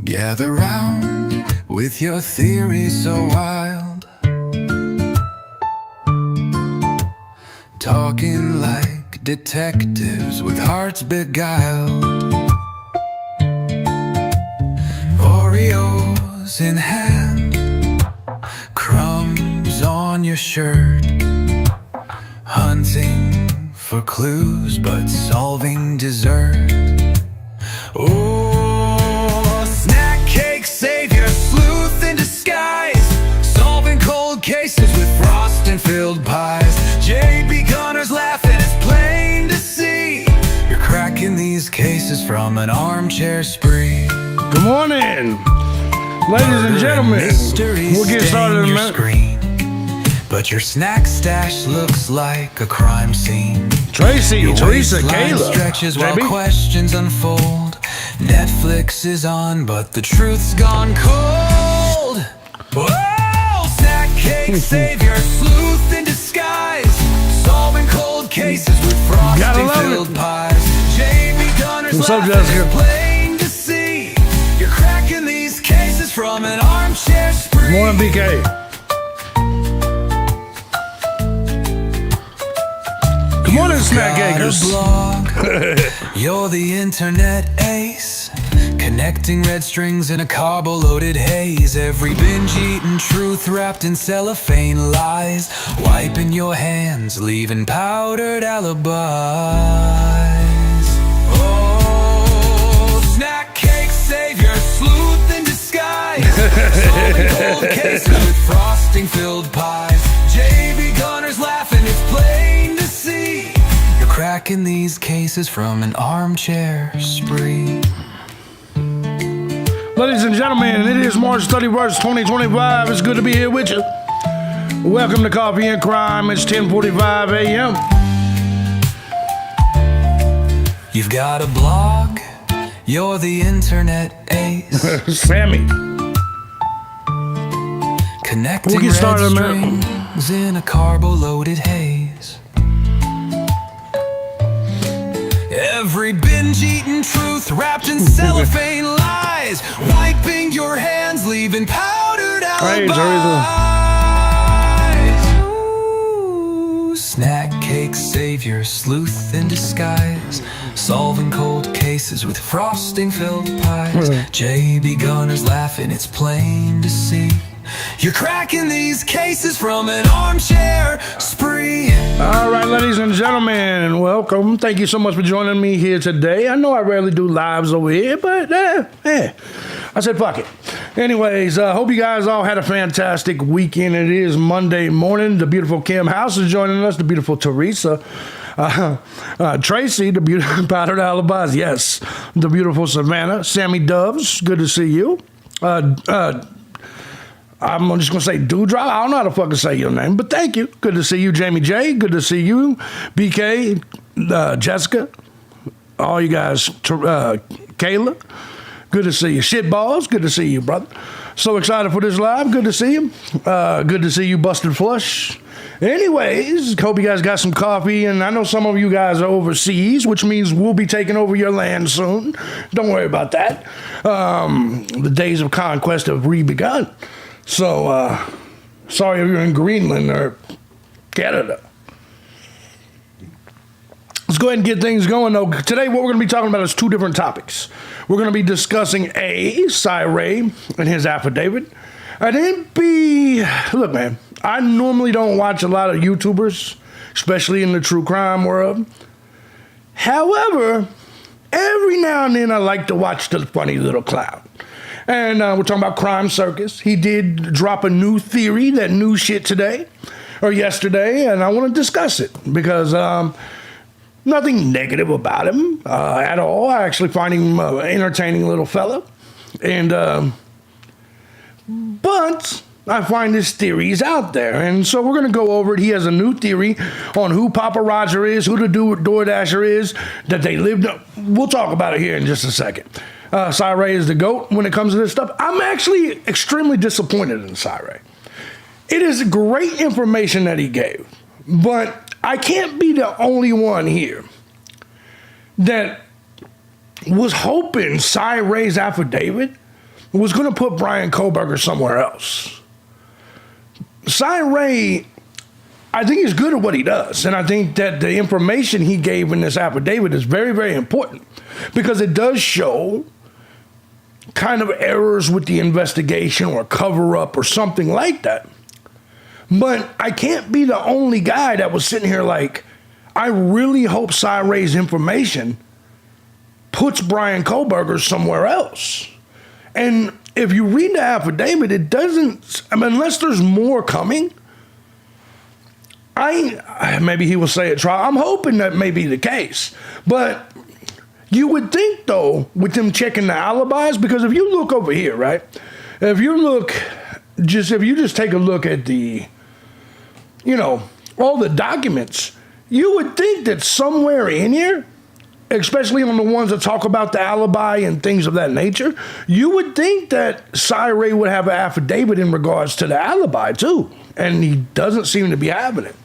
Gather round with your theories so wild, talking like detectives with hearts beguiled. Oreos in hand, crumbs on your shirt, hunting for clues but solving dessert. Oh, snack cake savior, sleuth in disguise, solving cold cases with frost and filled pies. JB Gunner's laughing, it's plain to see you're cracking these cases from an armchair spree. Good morning, ladies and gentlemen. We'll get started in a minute. But your snack stash looks like a crime scene. Tracy, Teresa, Kayla, stretches while questions unfold. Netflix is on, but the truth's gone cold. Whoa! Snack cake savior, sleuth in disguise, solving cold cases with frosting filled pies. Jamie Gunner's laughing, it's plain to see you're cracking these cases from an armchair spree. Morning, BK. Good morning, snack cakers. You're the internet ace, connecting red strings in a carbo-loaded haze. Every binge-eating truth wrapped in cellophane lies, wiping your hands, leaving powdered alibis. Oh, snack cake savior, sleuth in disguise, solving cold cases with frosting filled pies. JB Gunner's laughing, it's plain to see you're cracking these cases from an armchair spree. Ladies and gentlemen, it is March 31st, 2025. It's good to be here with you. Welcome to Coffee and Crime. It's 10:45 a.m. You've got a blog, you're the internet ace. Sammy. Connecting red strings in a carbo-loaded haze. Every binge-eating truth wrapped in cellophane lies, wiping your hands, leaving powdered alibis. Ooh, snack cake savior, sleuth in disguise, solving cold cases with frosting filled pies. JB Gunner's laughing, it's plain to see you're cracking these cases from an armchair spree. All right, ladies and gentlemen, welcome. Thank you so much for joining me here today. I know I rarely do lives over here, but I said fuck it. Anyways, hope you guys all had a fantastic weekend. It is Monday morning. The beautiful Kim House is joining us. The beautiful Teresa. Tracy, the beautiful powdered alibis. Yes, the beautiful Savannah. Sammy Doves, good to see you. I'm just going to say Dewdrop. I don't know how to fucking say your name, but thank you. Good to see you, Jamie J. Good to see you, BK, Jessica, all you guys, Kayla. Good to see you. Shitballs, good to see you, brother. So excited for this live. Good to see you. Good to see you, Busted Flush. Anyways, hope you guys got some coffee, and I know some of you guys are overseas, which means we'll be taking over your land soon. Don't worry about that. The days of conquest have re-begun. So, sorry if you're in Greenland or Canada. Let's go ahead and get things going, though. Today, what we're going to be talking about is two different topics. We're going to be discussing Cryme and his affidavit. And then look, man, I normally don't watch a lot of YouTubers, especially in the true crime world. However, every now and then I like to watch the funny little clown. And we're talking about Crime Circus. He did drop a new theory, that new shit today, or yesterday, and I want to discuss it because nothing negative about him at all. I actually find him an entertaining little fella. And, but I find his theories out there, and so we're going to go over it. He has a new theory on who Papa Roger is, who the DoorDasher is, that they lived. We'll talk about it here in just a second. Cryme is the GOAT when it comes to this stuff. I'm actually extremely disappointed in Cryme. It is great information that he gave, but I can't be the only one here that was hoping Cryme's affidavit was going to put Brian Kohlberger somewhere else. Cy Ray, I think he's good at what he does. And I think that the information he gave in this affidavit is very, very important because it does show kind of errors with the investigation or cover up or something like that. But I can't be the only guy that was sitting here like, I really hope Cy Ray's information puts Brian Kohlberger somewhere else. And if you read the affidavit, it doesn't, I mean, unless there's more coming, maybe he will say at trial. I'm hoping that may be the case. But you would think, though, with them checking the alibis, because if you look over here, right, if you just take a look at the, all the documents, you would think that somewhere in here, especially on the ones that talk about the alibi and things of that nature, you would think that Cy Ray would have an affidavit in regards to the alibi too. And he doesn't seem to be having it.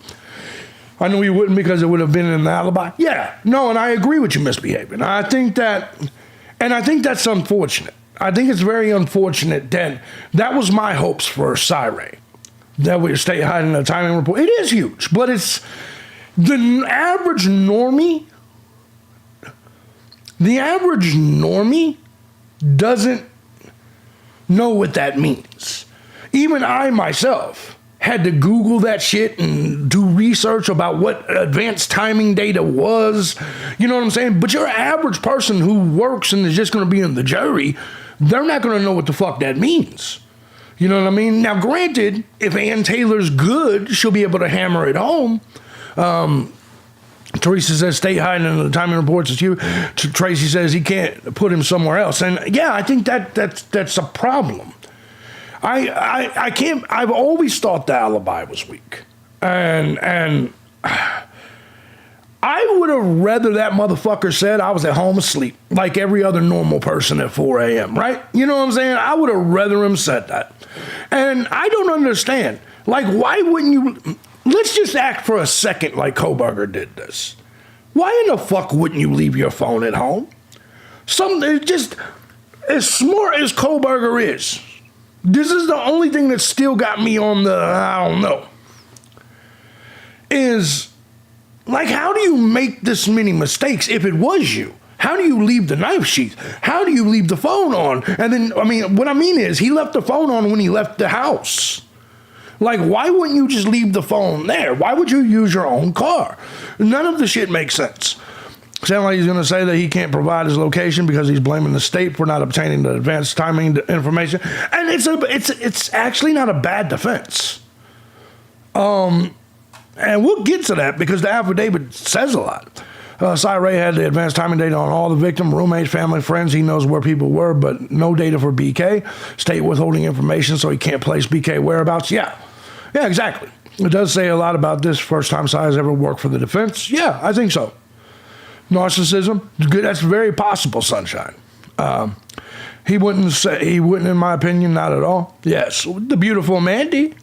I knew he wouldn't because it would have been in the alibi. Yeah, no, and I agree with you misbehaving. I think that's unfortunate. I think it's very unfortunate that was my hopes for Cy Ray. That would stay hiding the timing report. It is huge, but it's the average normie. The average normie doesn't know what that means. Even I myself had to Google that shit and do research about what advanced timing data was. You know what I'm saying? But your average person who works and is just going to be in the jury, they're not going to know what the fuck that means. You know what I mean? Now, granted, if Ann Taylor's good, she'll be able to hammer it home. Teresa says, stay hiding in the timing reports. It's you. Tracy says he can't put him somewhere else. And yeah, I think that's a problem. I can't, I've always thought the alibi was weak. And I would have rather that motherfucker said I was at home asleep, like every other normal person at 4 a.m., right? You know what I'm saying? I would have rather him said that. And I don't understand. Like, why wouldn't you... Let's just act for a second like Kohlberger did this. Why in the fuck wouldn't you leave your phone at home? Just as smart as Kohlberger is, this is the only thing that still got me on the, I don't know, is like, how do you make this many mistakes if it was you? How do you leave the knife sheath? How do you leave the phone on? And then, I mean, what I mean is he left the phone on when he left the house. Like, why wouldn't you just leave the phone there? Why would you use your own car? None of the shit makes sense. Sound like he's going to say that he can't provide his location because he's blaming the state for not obtaining the advanced timing information. And it's actually not a bad defense. And we'll get to that because the affidavit says a lot. Cy Ray had the advanced timing data on all the victim, roommates, family, friends. He knows where people were, but no data for BK. State withholding information, so he can't place BK whereabouts. Yeah, exactly. It does say a lot about this first time Cy has ever worked for the defense. Yeah, I think so. Narcissism, good. That's very possible, Sunshine. He wouldn't, in my opinion, not at all. Yes, the beautiful Mandy.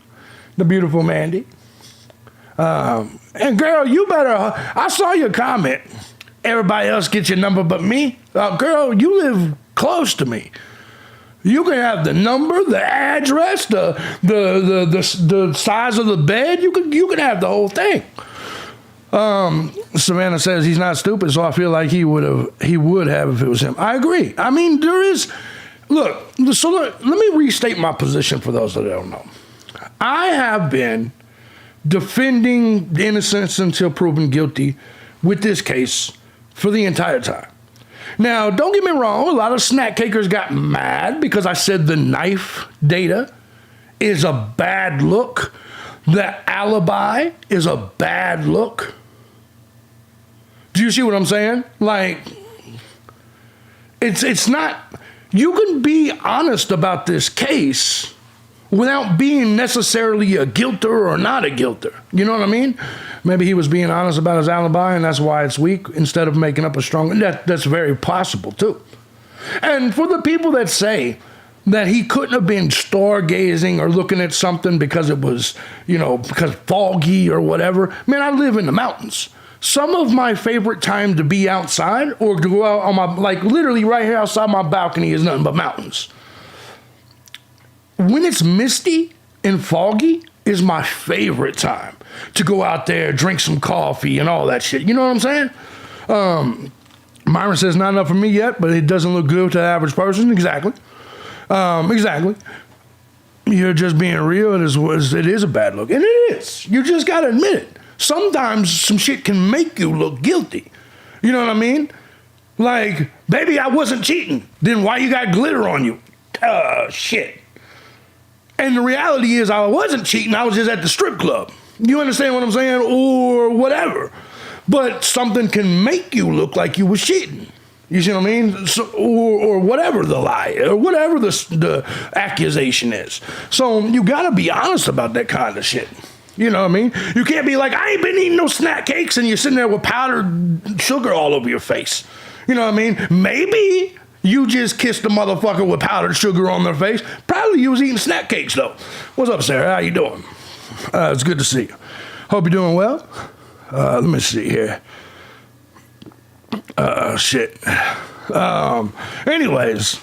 And girl, you better, I saw your comment. Everybody else gets your number but me. Girl, you live close to me. You can have the number, the address, the size of the bed. You can have the whole thing. Savannah says he's not stupid, so I feel like he would have if it was him. I agree. I mean, let me restate my position for those that don't know. I have been defending innocence until proven guilty with this case for the entire time. Now, don't get me wrong, a lot of snack cakers got mad because I said the knife data is a bad look. The alibi is a bad look. Do you see what I'm saying? Like, it's not, you can be honest about this case without being necessarily a guilter or not a guilter. You know what I mean? Maybe he was being honest about his alibi and that's why it's weak instead of making up a strong, that's very possible too. And for the people that say that he couldn't have been stargazing or looking at something because it was, because foggy or whatever, man, I live in the mountains. Some of my favorite time to be outside or to go out on my, like literally right here outside my balcony is nothing but mountains. when it's misty and foggy is my favorite time to go out there, drink some coffee and all that shit. You know what I'm saying? Myron says, not enough for me yet, but it doesn't look good to the average person. Exactly. Exactly. You're just being real. It is a bad look. And it is. You just got to admit it. Sometimes some shit can make you look guilty. You know what I mean? Like, baby, I wasn't cheating. Then why you got glitter on you? Shit. And the reality is I wasn't cheating. I was just at the strip club. You understand what I'm saying? Or whatever. But something can make you look like you was cheating. You see what I mean? So, or whatever the lie, or whatever the accusation is. So you got to be honest about that kind of shit. You know what I mean? You can't be like, I ain't been eating no snack cakes, and you're sitting there with powdered sugar all over your face. You know what I mean? Maybe you just kissed a motherfucker with powdered sugar on their face. Probably you was eating snack cakes, though. What's up, Sarah? How you doing? It's good to see you. Hope you're doing well. Let me see here. Shit. Anyways,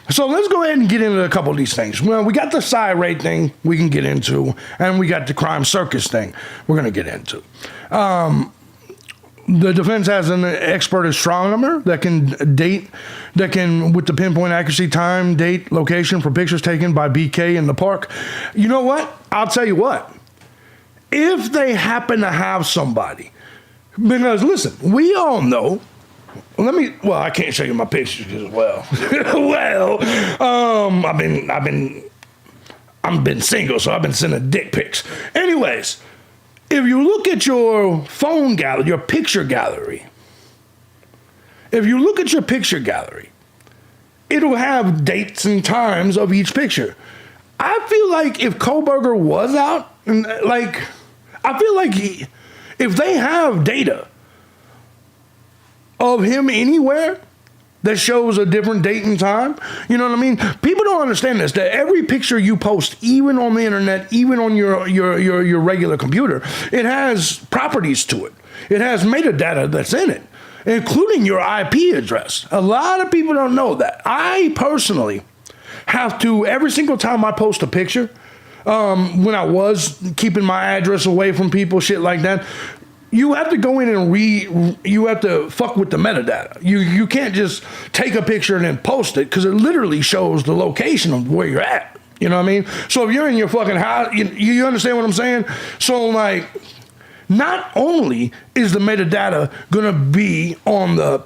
so let's go ahead and get into a couple of these things. Well, we got the Cryme thing we can get into, and we got the Cryme Circus thing we're going to get into. The defense has an expert astronomer that can with the pinpoint accuracy, time, date, location for pictures taken by BK in the park. You know what? I'll tell you what. If they happen to have somebody, because listen, we all know. I can't show you my pictures as well. I've been single, so I've been sending dick pics. Anyways, if you look at your phone gallery, your picture gallery, it'll have dates and times of each picture. I feel like if Kohlberger was out, if they have data of him anywhere that shows a different date and time, you know what I mean? People don't understand this, that every picture you post, even on the internet, even on your regular computer, it has properties to it. It has metadata that's in it, including your IP address. A lot of people don't know that. I personally have to, every single time I post a picture, when I was keeping my address away from people, shit like that, you have to go in and you have to fuck with the metadata. You can't just take a picture and then post it, because it literally shows the location of where you're at. You know what I mean? So if you're in your fucking house, you understand what I'm saying? So like, not only is the metadata gonna be on the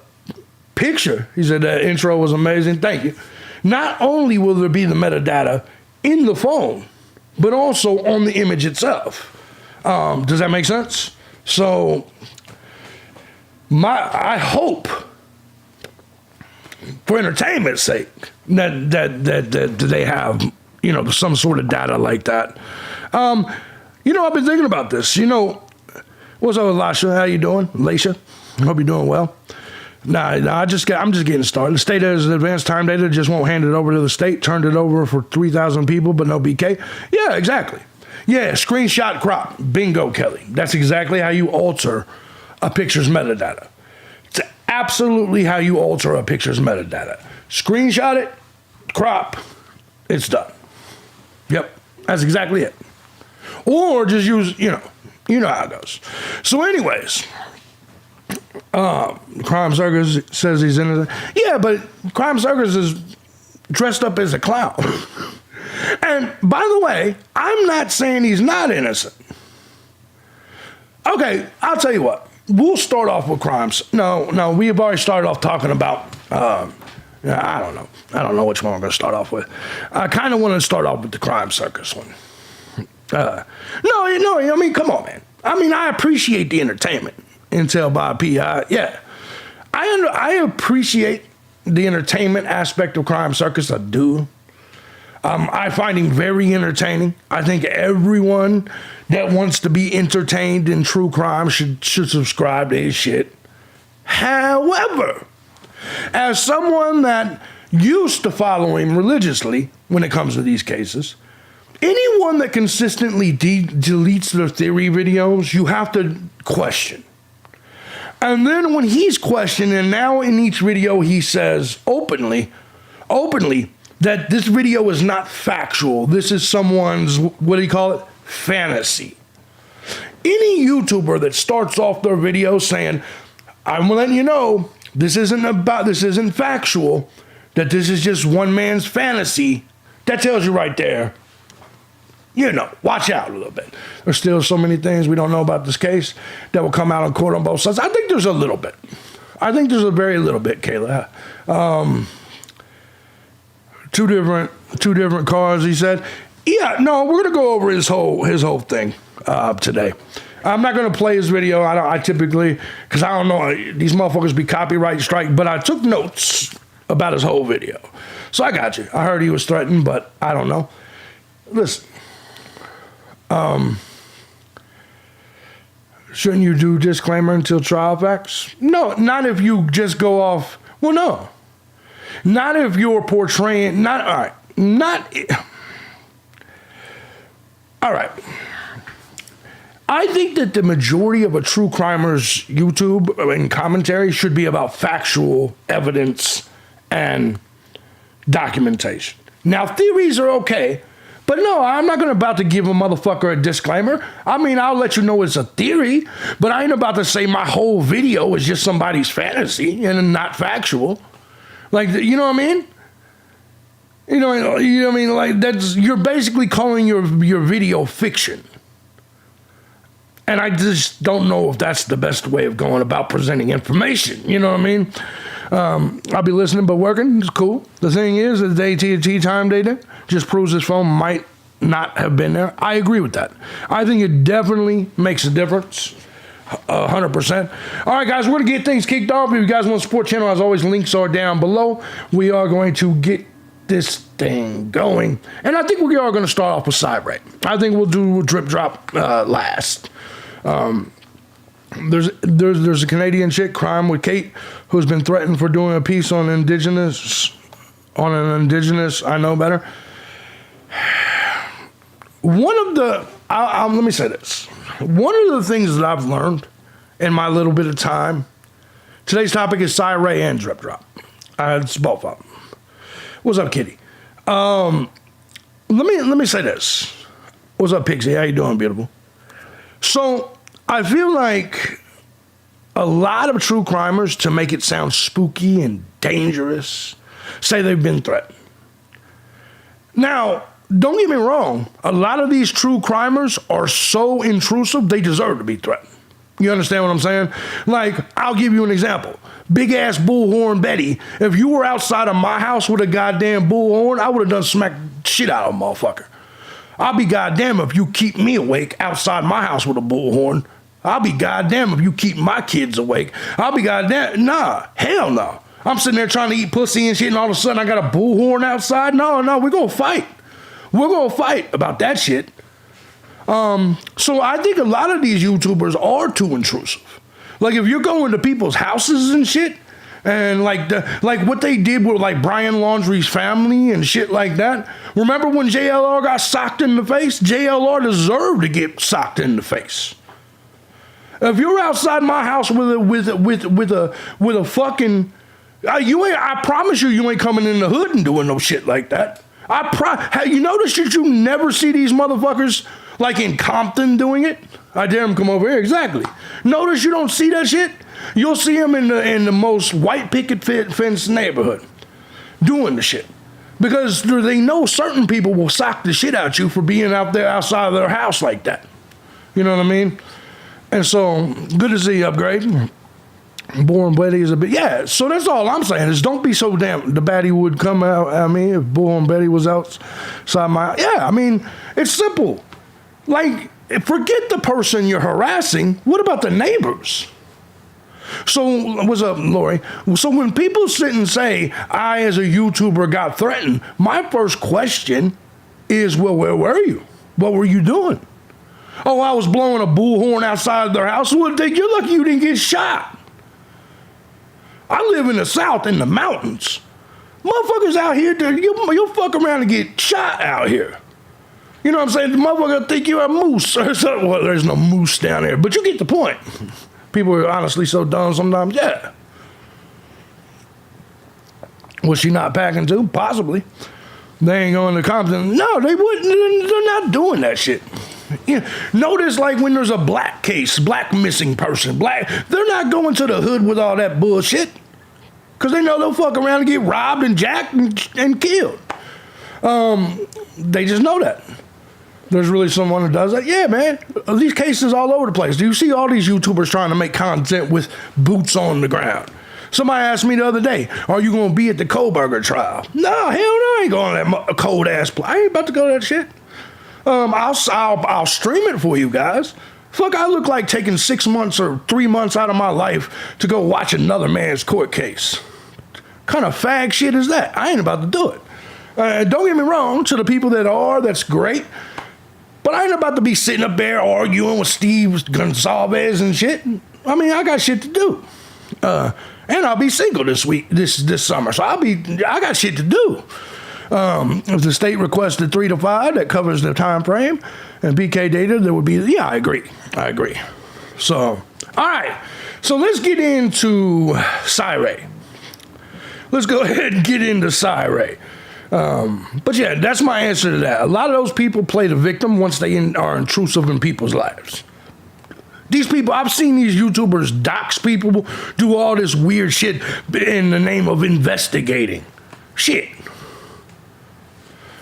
picture, he said that intro was amazing, thank you. Not only will there be the metadata in the phone, but also on the image itself. Does that make sense? So, I hope, for entertainment's sake, that they have, some sort of data like that. I've been thinking about this. What's up, Lasha? How you doing, Lasha? I hope you're doing well. I'm just getting started. The state has advanced time data, just won't hand it over to the state. Turned it over for 3,000 people, but no BK. Yeah, exactly. Yeah, screenshot crop. Bingo, Kelly. That's exactly how you alter a picture's metadata. It's absolutely how you alter a picture's metadata. Screenshot it, crop, it's done. Yep, that's exactly it. Or just use, you know how it goes. So anyways, Cryme Circus says he's innocent. Yeah, but Cryme Circus is dressed up as a clown. And by the way, I'm not saying he's not innocent. Okay, I'll tell you what. We'll start off with crimes. No, we have already started off talking about, I don't know. I don't know which one we're going to start off with. I kind of want to start off with the Cryme Circus one. No, I mean, come on, man. I mean, I appreciate the entertainment. Intel by PI, yeah. I appreciate the entertainment aspect of Cryme Circus. I do. I find him very entertaining. I think everyone that wants to be entertained in true crime should subscribe to his shit. However, as someone that used to follow him religiously when it comes to these cases, anyone that consistently deletes their theory videos, you have to question. And then when he's questioned, and now in each video he says openly, that this video is not factual. This is someone's, what do you call it? Fantasy. Any YouTuber that starts off their video saying, I'm letting you know, this isn't factual, that this is just one man's fantasy, that tells you right there, watch out a little bit. There's still so many things we don't know about this case that will come out in court on both sides. I think there's a little bit. I think there's a very little bit, Kayla. Two different cars, he said. Yeah, no, we're gonna go over his whole thing today. I'm not gonna play his video. I typically, because I don't know, these motherfuckers be copyright strike, but I took notes about his whole video. So I got you. I heard he was threatened, but I don't know. Listen, shouldn't you do disclaimer until trial facts? No, not if you just go off. Well, no. Not if you're portraying, all right. I think that the majority of a true crimer's YouTube and commentary should be about factual evidence and documentation. Now, theories are okay, but no, I'm not about to give a motherfucker a disclaimer. I mean, I'll let you know it's a theory, but I ain't about to say my whole video is just somebody's fantasy and not factual. Like, you know what I mean? You know what I mean? Like, you're basically calling your video fiction. And I just don't know if that's the best way of going about presenting information. You know what I mean? I'll be listening but working. It's cool. The thing is, the AT&T time data just proves his phone might not have been there. I agree with that. I think it definitely makes a difference. 100%. All right, guys, we're going to get things kicked off. If you guys want to support the channel, as always, links are down below. We are going to get this thing going. And I think we are going to start off with side rate. I think we'll do drip drop last. There's a Canadian chick, Cryme with Kate, who's been threatened for doing a piece on an indigenous, I know better. Let me say this. One of the things that I've learned in my little bit of time, today's topic is side ray and drip drop. It's both of them. What's up, Kitty? Let me say this. What's up, Pixie? How you doing, beautiful? So I feel like a lot of true crimers, to make it sound spooky and dangerous, say they've been threatened. Now, don't get me wrong. A lot of these true crimers are so intrusive, they deserve to be threatened. You understand what I'm saying? Like, I'll give you an example. Big-ass bullhorn Betty. If you were outside of my house with a goddamn bullhorn, I would have done smack shit out of a motherfucker. I'll be goddamn if you keep me awake outside my house with a bullhorn. I'll be goddamn if you keep my kids awake. I'll be goddamn. Nah, hell no. I'm sitting there trying to eat pussy and shit, and all of a sudden I got a bullhorn outside. No, we're going to fight. We're going to fight about that shit. So I think a lot of these YouTubers are too intrusive. Like, if you're going to people's houses and shit, and like what they did with like Brian Laundrie's family and shit like that. Remember when JLR got socked in the face? JLR deserved to get socked in the face. If you're outside my house with a fucking, I promise you ain't coming in the hood and doing no shit like that. You notice that you never see these motherfuckers like in Compton doing it? I dare them come over here. Exactly. Notice you don't see that shit? You'll see them in the most white picket fence neighborhood doing the shit. Because they know certain people will sock the shit out you for being out there outside of their house like that. You know what I mean? And so, good to see you, Upgrade. Bullhorn Betty is a bit, yeah, so that's all I'm saying is don't be so damn, the baddie would come out, I mean, if Bullhorn Betty was outside my, yeah, I mean, it's simple. Like, forget the person you're harassing, what about the neighbors? So, what's up, Lori? So when people sit and say, I as a YouTuber got threatened, my first question is, well, where were you? What were you doing? Oh, I was blowing a bullhorn outside their house. Well, you're lucky you didn't get shot. I live in the South in the mountains. Motherfuckers out here, you'll fuck around and get shot out here. You know what I'm saying? The motherfucker think you're a moose or something. Well, there's no moose down there, but you get the point. People are honestly so dumb sometimes. Yeah. Was she not packing too? Possibly. They ain't going to Compton. No, they wouldn't. They're not doing that shit. Notice, like, when there's a black case, black missing person, they're not going to the hood with all that bullshit. Because they know they'll fuck around and get robbed and jacked and killed. They just know that. There's really someone who does that. Yeah, man. These cases all over the place. Do you see all these YouTubers trying to make content with boots on the ground? Somebody asked me the other day, are you going to be at the Kohlberger trial? No, hell no, I ain't going to that cold ass place. I ain't about to go to that shit. I'll stream it for you guys. Fuck, I look like taking 6 months or 3 months out of my life to go watch another man's court case. Kind of fag shit is that? I ain't about to do it. Don't get me wrong, to the people that are, that's great. But I ain't about to be sitting up there arguing with Steve Gonsalves and shit. I mean, I got shit to do. And I'll be single this summer, so I got shit to do. If the state requested 3 to 5, that covers the time frame, and BK data, there would be, yeah, I agree. So, all right, so let's get into Cryme. Let's go ahead and get into Cryme. But yeah, that's my answer to that. A lot of those people play the victim once they are intrusive in people's lives. These people, I've seen these YouTubers dox people, do all this weird shit in the name of investigating. Shit.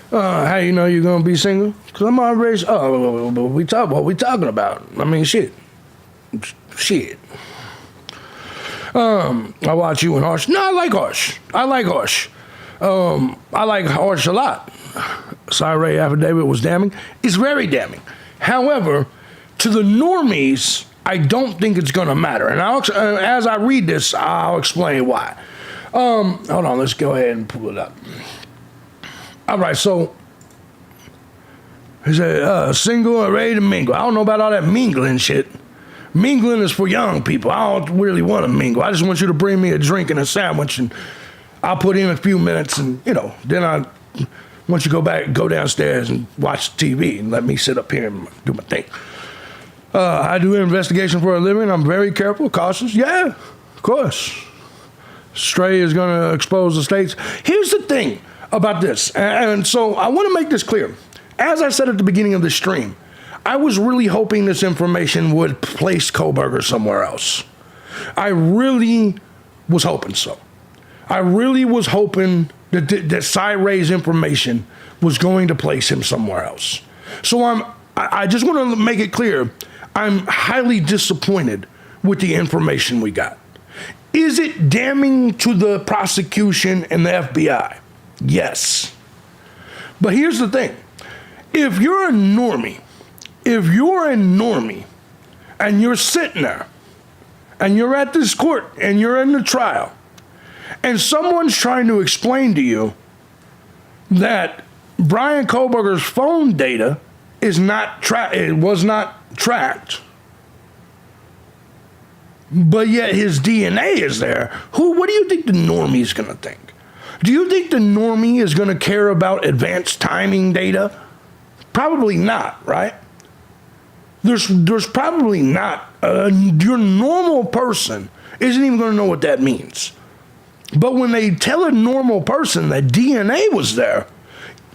How you know you're gonna be single? Because I'm already, what we talking about? I mean, shit. I watch you and Harsh. No, I like Harsh. I like Harsh a lot. Cryme Affidavit was damning. It's very damning. However, to the normies, I don't think it's going to matter. And as I read this, I'll explain why. Hold on, let's go ahead and pull it up. All right, so he said, single and ready to mingle. I don't know about all that mingling shit. Mingling is for young people. I don't really want to mingle. I just want you to bring me a drink and a sandwich, and I'll put in a few minutes, and, then once you go downstairs and watch TV and let me sit up here and do my thing. I do an investigation for a living. I'm very careful, cautious. Yeah, of course. Stray is going to expose the states. Here's the thing about this, and so I want to make this clear. As I said at the beginning of the stream, I was really hoping this information would place Kohlberger somewhere else. I really was hoping so. I really was hoping that Cyrae's information was going to place him somewhere else. So I just want to make it clear, I'm highly disappointed with the information we got. Is it damning to the prosecution and the FBI? Yes. But here's the thing. If you're a normie and you're sitting there and you're at this court and you're in the trial and someone's trying to explain to you that Brian Kohlberger's phone data was not tracked, but yet his DNA is there, what do you think the normie is going to think? Do you think the normie is going to care about advanced timing data? Probably not, right? There's probably not. Your normal person isn't even going to know what that means. But when they tell a normal person that DNA was there,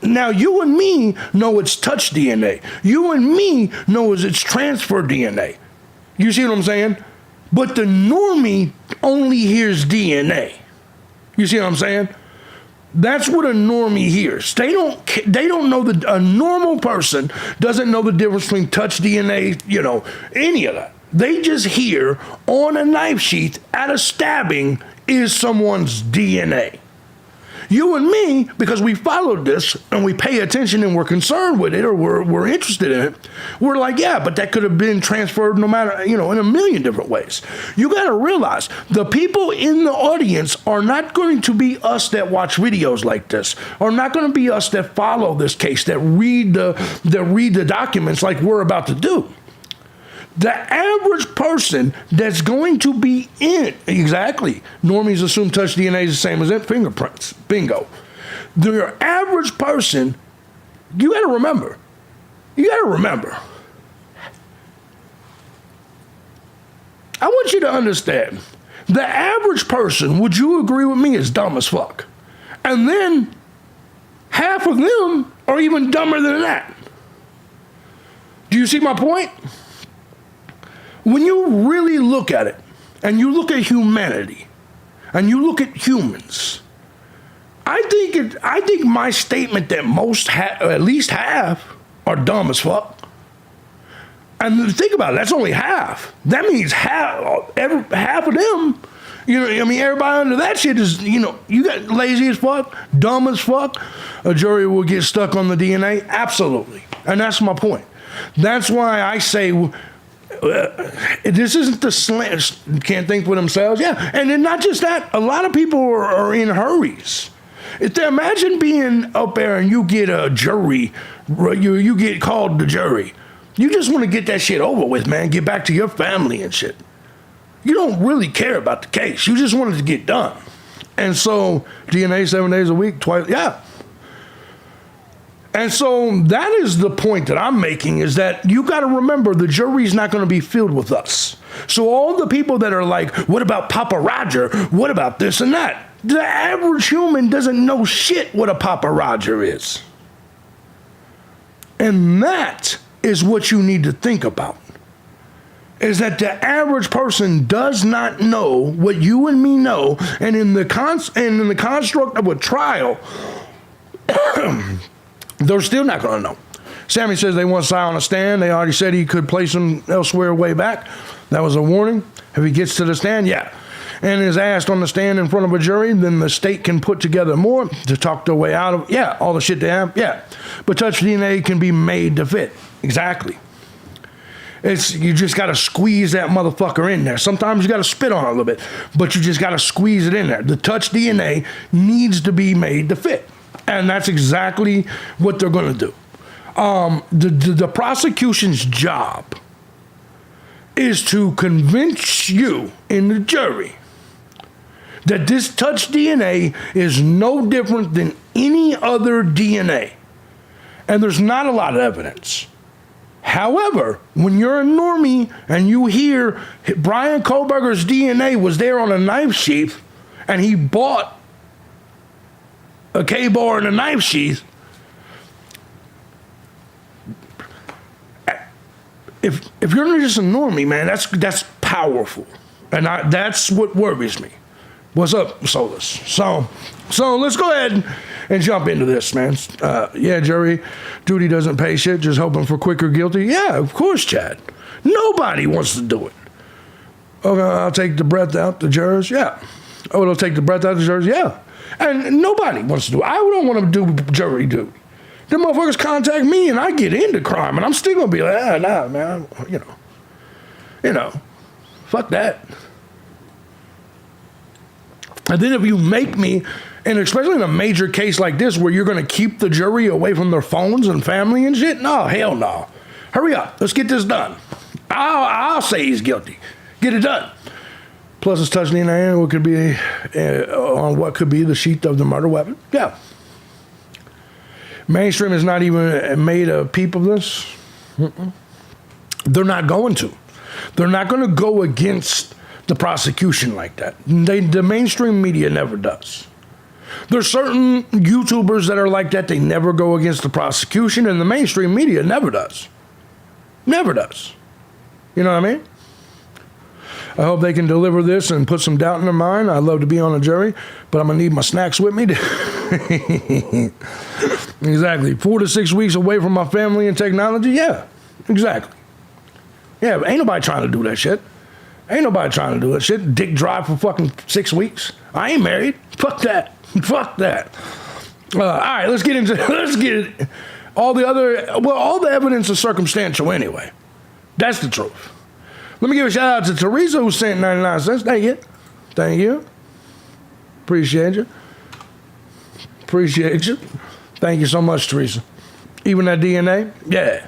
now you and me know it's touch DNA. You and me know it's transfer DNA. You see what I'm saying? But the normie only hears DNA. You see what I'm saying? That's what a normie hears. They don't know that a normal person doesn't know the difference between touch DNA, any of that. They just hear on a knife sheath at a stabbing is someone's DNA. You and me, because we followed this and we pay attention and we're concerned with it or we're interested in it, we're like, yeah, but that could have been transferred no matter, in a million different ways. You got to realize the people in the audience are not going to be us that watch videos like this, are not going to be us that follow this case, that read the documents like we're about to do. The average person that's going to be in, exactly, normies assume touch DNA is the same as fingerprints. Bingo. The average person, you got to remember. I want you to understand, the average person, would you agree with me, is dumb as fuck. And then, half of them are even dumber than that. Do you see my point? When you really look at it, and you look at humanity, and you look at humans, I think my statement that most, at least half, are dumb as fuck. And think about it, that's only half. That means half of them, I mean, everybody under that shit is, you got lazy as fuck, dumb as fuck. A jury will get stuck on the DNA? Absolutely. And that's my point. That's why I say, this isn't the slant, can't think for themselves. Yeah, and then not just that, a lot of people are in hurries. Imagine being up there and you get a jury, you get called the jury. You just want to get that shit over with, man. Get back to your family and shit. You don't really care about the case. You just want it to get done. And so DNA 7 days a week, twice, yeah. And so that is the point that I'm making, is that you got to remember the jury's not going to be filled with us. So all the people that are like, what about Papa Roger? What about this and that? The average human doesn't know shit what a Papa Roger is. And that is what you need to think about. Is that the average person does not know what you and me know, and in the construct of a trial, they're still not going to know. Sammy says they want Si on a stand. They already said he could place him elsewhere way back. That was a warning. If he gets to the stand, yeah. And is asked on the stand in front of a jury, then the state can put together more to talk their way out of, yeah, all the shit they have, yeah. But touch DNA can be made to fit. Exactly. You just got to squeeze that motherfucker in there. Sometimes you got to spit on it a little bit, but you just got to squeeze it in there. The touch DNA needs to be made to fit. And that's exactly what they're going to do. The prosecution's job is to convince you in the jury that this touch DNA is no different than any other DNA. And there's not a lot of evidence. However, when you're a normie and you hear Brian Kohlberger's DNA was there on a knife sheath and he bought a K-bar and a knife sheath, if you're just a normie, man, that's powerful. And that's what worries me. What's up, Solus? So let's go ahead and jump into this, man. Yeah, jury duty doesn't pay shit, just hoping for quicker guilty. Yeah, of course, Chad. Nobody wants to do it. Okay, I'll take the breath out the jurors. Yeah. Oh, it'll take the breath out the jurors. Yeah. And nobody wants to do it. I don't want to do jury duty. Them motherfuckers contact me and I get into crime and I'm still going to be like, nah, man, you know, fuck that. And then if you make me, and especially in a major case like this where you're going to keep the jury away from their phones and family and shit, no, hell no. Hurry up. Let's get this done. I'll say he's guilty. Get it done. Plus it's touch DNA, what could be on what could be the sheath of the murder weapon. Yeah. Mainstream has not even made a peep of this. They're not going to. They're not going to go against the prosecution like that. The mainstream media never does. There's certain YouTubers that are like that. They never go against the prosecution, and the mainstream media never does. Never does. You know what I mean? I hope they can deliver this and put some doubt in their mind. I'd love to be on a jury, but I'm going to need my snacks with me. Exactly. 4 to 6 weeks away from my family and technology? Yeah, exactly. Yeah, but ain't nobody trying to do that shit. Ain't nobody trying to do that shit. Dick drive for fucking 6 weeks. I ain't married. Fuck that. Fuck that. All right, let's get all the evidence is circumstantial anyway. That's the truth. Let me give a shout out to Teresa who sent 99 cents. Thank you. Thank you. Appreciate you. Appreciate you. Thank you so much, Teresa. Even that DNA? Yeah.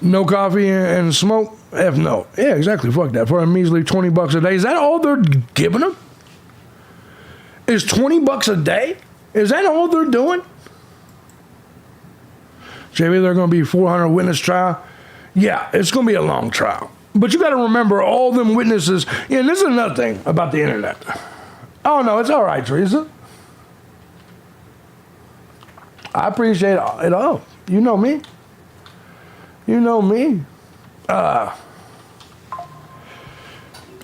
No coffee and smoke? F no. Yeah, exactly. Fuck that. For a measly $20 a day. Is that all they're giving them? Is $20 a day? Is that all they're doing? JB, they're going to be 400 witness trial. Yeah, it's going to be a long trial. But you got to remember all them witnesses. Yeah, and this is another thing about the internet. Oh, no, it's all right, Teresa. I appreciate it all. You know me. You know me.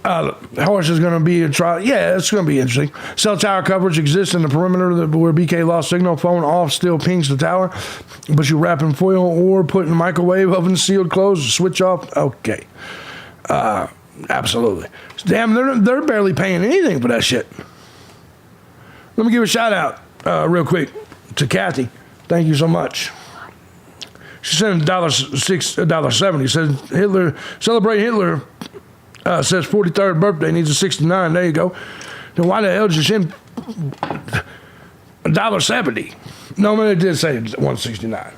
Horse is going to be a trial. Yeah, it's going to be interesting. Cell tower coverage exists in the perimeter where BK lost signal. Phone off, still pings the tower. But you wrap in foil or put in the microwave, oven sealed, closed, switch off. Okay. Absolutely. Damn, they're barely paying anything for that shit. Let me give a shout out real quick to Kathy. Thank you so much. She sent $1.70. Says Hitler, celebrate Hitler. Says 43rd birthday, needs a 69. There you go. Then why the hell did you send $1.70? No, man, it did say 169.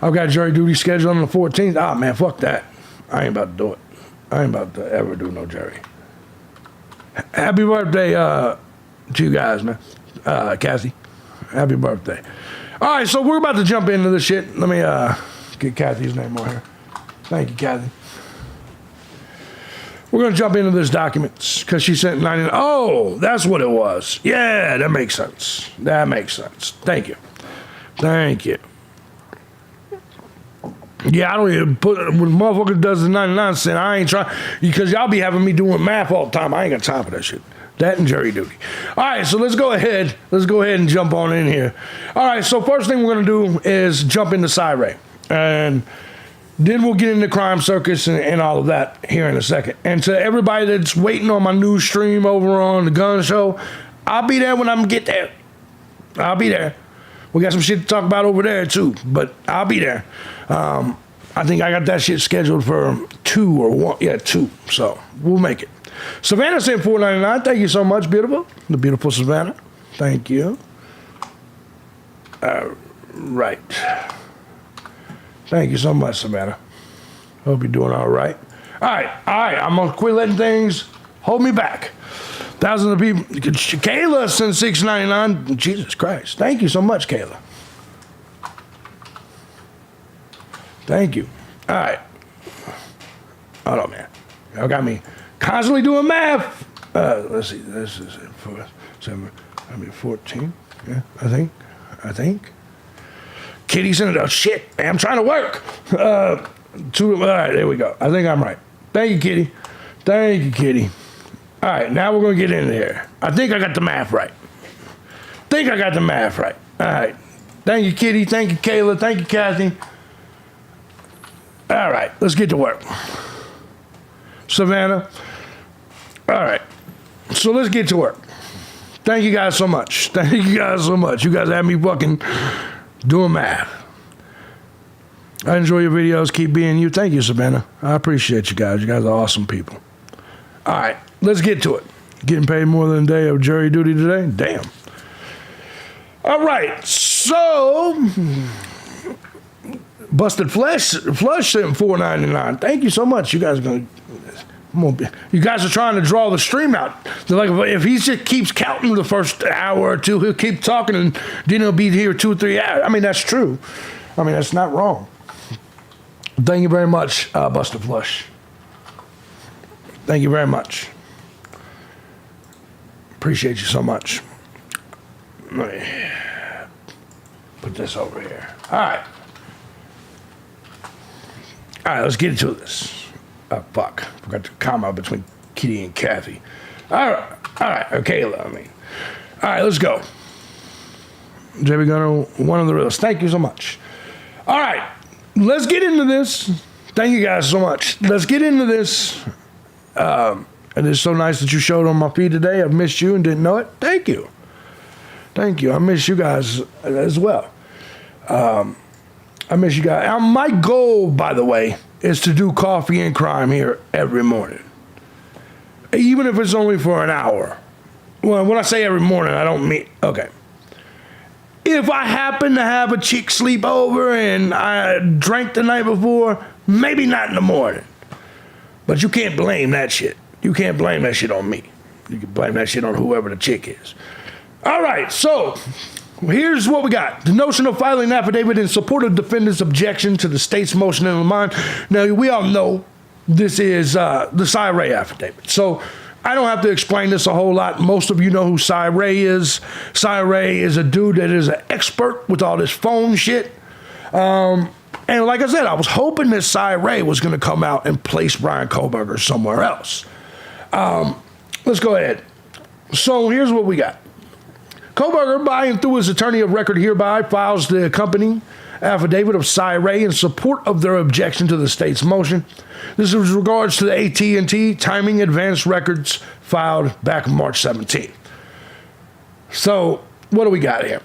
I've got jury duty scheduled on the 14th. Ah, man, fuck that. I ain't about to do it. I ain't about to ever do no jury. Happy birthday to you guys, man. Kathy, happy birthday. All right, so we're about to jump into this shit. Let me get Kathy's name on here. Thank you, Kathy. We're going to jump into this documents because she sent 99. Oh, that's what it was. Yeah, that makes sense. That makes sense. Thank you. Thank you. Yeah, I don't even put, when motherfucker does the 99 cent, I ain't trying, because y'all be having me doing math all the time. I ain't got time for that shit. That and jury duty. All right, so let's go ahead and jump on in here. All right, so first thing we're going to do is jump into Cryme. And then we'll get into Cryme Circus and all of that here in a second. And to everybody that's waiting on my new stream over on the gun show, I'll be there when I get there. I'll be there. We got some shit to talk about over there too, but I'll be there. I think I got that shit scheduled for 2 or 1. Yeah, 2. So we'll make it. Savannah sent $4.99. Thank you so much, beautiful. The beautiful Savannah. Thank you. Right. Thank you so much, Savannah. Hope you're doing all right. All right. I'm going to quit letting things hold me back. Thousands of people. Kayla sent $6.99. Jesus Christ. Thank you so much, Kayla. Thank you. All right. Hold on, man. Y'all got me constantly doing math. Let's see. This is it for 14. Yeah, I think. Kitty sent it out. Shit, man, I'm trying to work. All right, there we go. I think I'm right. Thank you, Kitty. Thank you, Kitty. All right, now we're going to get in there. I think I got the math right. All right. Thank you, Kitty. Thank you, Kayla. Thank you, Kathy. All right, let's get to work. Savannah. All right, so let's get to work. Thank you guys so much. You guys have me fucking doing math. I enjoy your videos. Keep being you. Thank you, Savannah. I appreciate you guys. You guys are awesome people. All right, let's get to it. Getting paid more than a day of jury duty today? Damn. All right, so Busted Flush sent $4.99. Thank you so much. You guys are trying to draw the stream out. They're like, if he just keeps counting the first hour or two, he'll keep talking and then he'll be here 2 or 3 hours. I mean, that's true. I mean, that's not wrong. Thank you very much, Busted Flush. Thank you very much. Appreciate you so much. Let me put this over here. All right, let's get into this. Oh, fuck. Forgot the comma between Kitty and Kathy. All right, Kayla, I mean. All right, let's go. JB Gunner, one of the realest. Thank you so much. All right, let's get into this. Thank you guys so much. Let's get into this. And it's so nice that you showed on my feed today. I've missed you and didn't know it. Thank you. I miss you guys as well. I miss you guys. My goal, by the way, is to do coffee and crime here every morning. Even if it's only for an hour. Well, when I say every morning, I don't mean, okay. If I happen to have a chick sleep over and I drank the night before, maybe not in the morning. But you can't blame that shit. You can't blame that shit on me. You can blame that shit on whoever the chick is. All right, so here's what we got. The notion of filing an affidavit in support of defendant's objection to the state's motion in the mind. Now, we all know this is the Cryme affidavit. So I don't have to explain this a whole lot. Most of you know who Cy Ray is. Cy Ray is a dude that is an expert with all this phone shit. And like I said, I was hoping that Cy Ray was going to come out and place Bryan Kohberger somewhere else. Let's go ahead. So here's what we got. Kohberger, by and through his attorney of record hereby, files the accompanying affidavit of Cy Ray in support of their objection to the state's motion. This is with regards to the AT&T timing advance records filed back March 17th. So what do we got here?